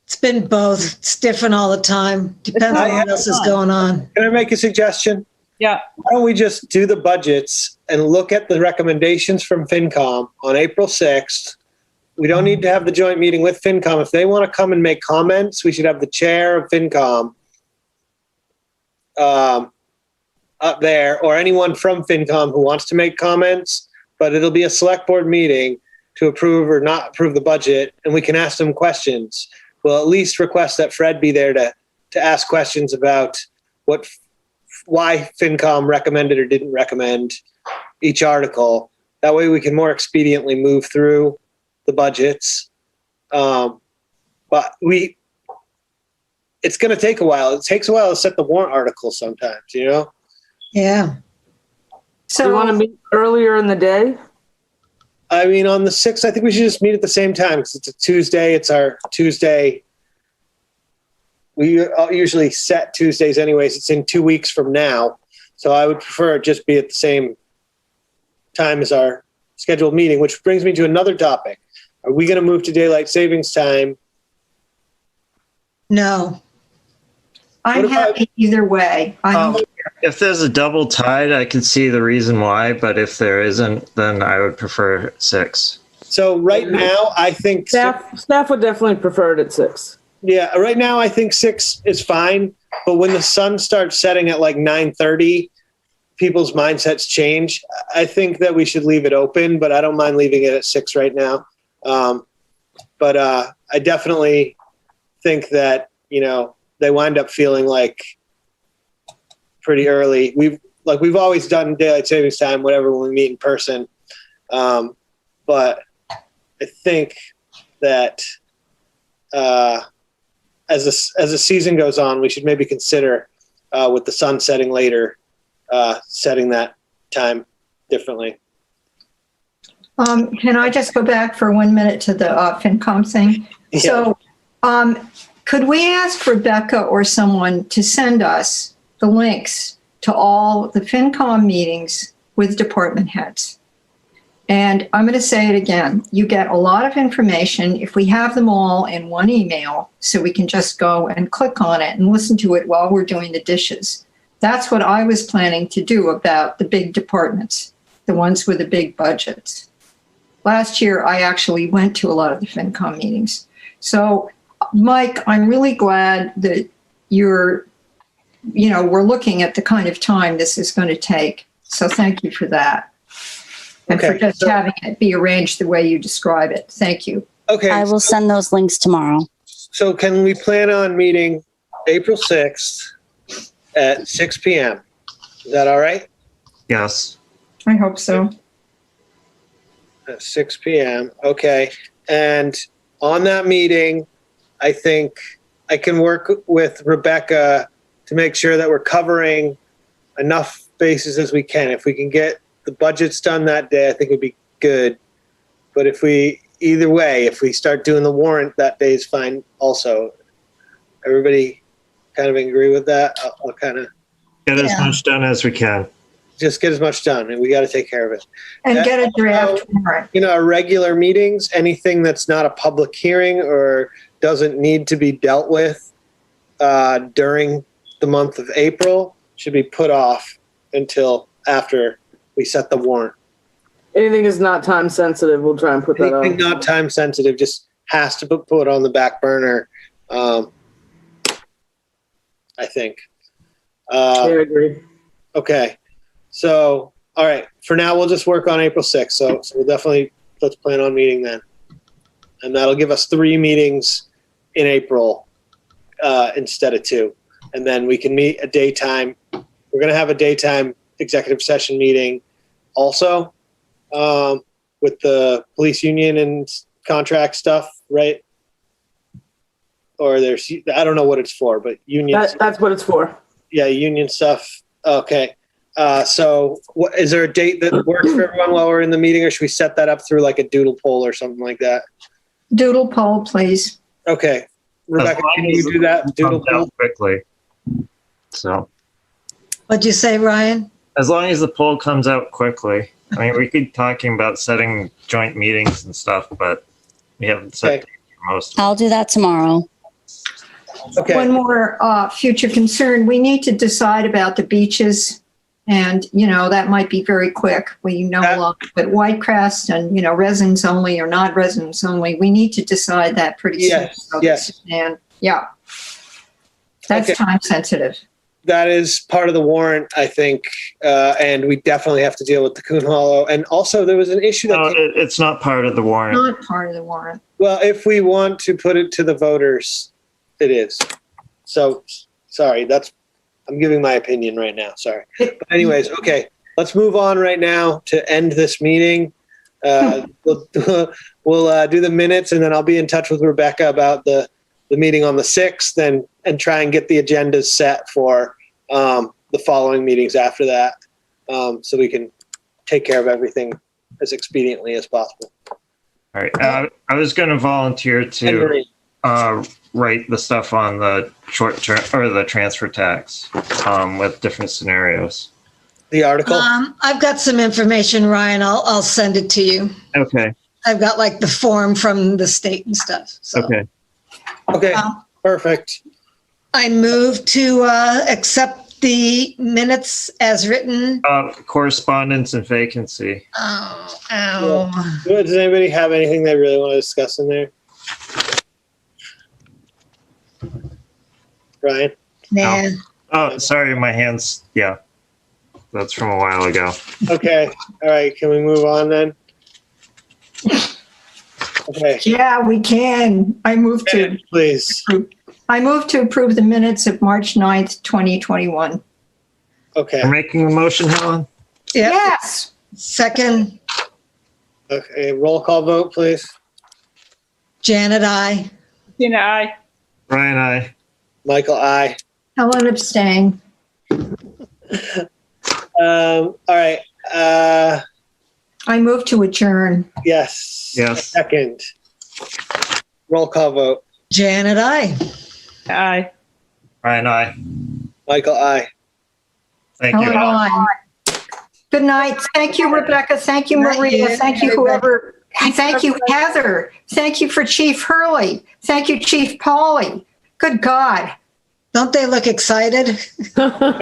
It's been both. It's different all the time. Depends on what else is going on. Can I make a suggestion? Yeah. Why don't we just do the budgets and look at the recommendations from FinCom on April 6th? We don't need to have the joint meeting with FinCom. If they want to come and make comments, we should have the chair of FinCom up there, or anyone from FinCom who wants to make comments, but it'll be a select board meeting to approve or not approve the budget, and we can ask them questions. We'll at least request that Fred be there to ask questions about why FinCom recommended or didn't recommend each article. That way we can more expediently move through the budgets. But it's going to take a while. It takes a while to set the warrant articles sometimes, you know? Yeah. So you want to meet earlier in the day? I mean, on the 6th, I think we should just meet at the same time because it's a Tuesday. It's our Tuesday. We usually set Tuesdays anyways. It's in 2 weeks from now. So I would prefer it just be at the same time as our scheduled meeting, which brings me to another topic. Are we going to move to daylight savings time? No. I'm happy either way. If there's a double tide, I can see the reason why, but if there isn't, then I would prefer 6. So right now, I think Staff would definitely prefer it at 6. Yeah, right now I think 6 is fine, but when the sun starts setting at like 9:30, people's mindsets change. I think that we should leave it open, but I don't mind leaving it at 6 right now. But I definitely think that, they wind up feeling like pretty early. We've always done daylight savings time, whatever, when we meet in person. But I think that as the season goes on, we should maybe consider with the sun setting later, setting that time differently. Can I just go back for 1 minute to the FinCom thing? Yeah. So could we ask Rebecca or someone to send us the links to all the FinCom meetings with department heads? And I'm going to say it again. You get a lot of information if we have them all in one email, so we can just go and click on it and listen to it while we're doing the dishes. That's what I was planning to do about the big departments, the ones with the big budgets. Last year, I actually went to a lot of the FinCom meetings. So, Mike, I'm really glad that we're looking at the kind of time this is going to take. So thank you for that. And for just having it be arranged the way you describe it. Thank you. Okay. I will send those links tomorrow. So can we plan on meeting April 6th at 6 p.m.? Is that all right? Yes. I hope so. At 6 p.m. Okay. And on that meeting, I think I can work with Rebecca to make sure that we're covering enough bases as we can. If we can get the budgets done that day, I think it'd be good. But if we start doing the warrant that day is fine also. Everybody kind of agree with that? I'll kind of Get as Yeah. much done as we can. Just get as much done, and we got to take care of it. And get a draft warrant. Our regular meetings, anything that's not a public hearing or doesn't need to be dealt with during the month of April should be put off until after we set the warrant. Anything is not time sensitive, we'll try and put that Anything on. not time sensitive just has to be put on the back burner. I think. Yeah, I agree. Okay. So, all right. For now, we'll just work on April 6th. So we'll definitely, let's plan on meeting then. And that'll give us 3 meetings in April instead of 2. And then we can meet a daytime. We're going to have a daytime executive session meeting also with the police union and contract stuff, right? Or there's, I don't know what it's for, but union. That's what it's for. Yeah, union stuff. Okay. So is there a date that works for everyone while we're in the meeting, or should we set that up through like a doodle poll or something like that? Doodle poll, please. Okay. Rebecca, can you do that? Doodle poll? Quickly. So, What'd you say, Ryan? as long as the poll comes out quickly. I mean, we keep talking about setting joint meetings and stuff, but we haven't set dates for most. I'll do that tomorrow. Okay. One more future concern. We need to decide about the beaches. And, that might be very quick. We know a lot, but Whitecrest and, residents only or not residents only, we need to decide that pretty soon. Yes. And yeah, that's Okay. time sensitive. That is part of the warrant, I think. And we definitely have to deal with the Coon Hollow. And also there was an issue that No, it's not part of the warrant. Not part of the warrant. well, if we want to put it to the voters, it is. So sorry, I'm giving my opinion right now. Sorry. But anyways, okay, let's move on right now to end this meeting. We'll do the minutes, and then I'll be in touch with Rebecca about the meeting on the 6th and try and get the agendas set for the following meetings after that, so we can take care of everything as expediently as possible. All right. I was going to volunteer to write the stuff on the short term or the transfer tax with different scenarios. The article? I've got some information, Ryan. I'll send it to you. Okay. I've got like the form from the state and stuff. So. Okay. Okay. Perfect. I move to accept the minutes as written. Correspondence and vacancy. Ow. Does anybody have anything they really want to discuss in there? Ryan? Nah. Oh, sorry, my hands. Yeah, that's from a while ago. Okay. All right. Can we move on then? Okay. Yeah, we can. I move to approve the minutes of March 9th, 2021. Okay. You're making a motion, Helen? Yep. Yes. Second, Okay. Roll call vote, please. Janet, I. Tina, aye. Ryan, I. Michael, aye. Helen abstain. All right. I move to adjourn. Yes. Yes. Second. Roll call vote. Janet, I. Aye. Ryan, I. Michael, aye. Thank you. Helen, aye. Good night. Thank you, Rebecca. Thank you, Night, Maria. yeah. Thank you, whoever. Thank you, Heather. Thank you for Chief Hurley. Thank you, Chief Pauly. Good God. Don't they look excited?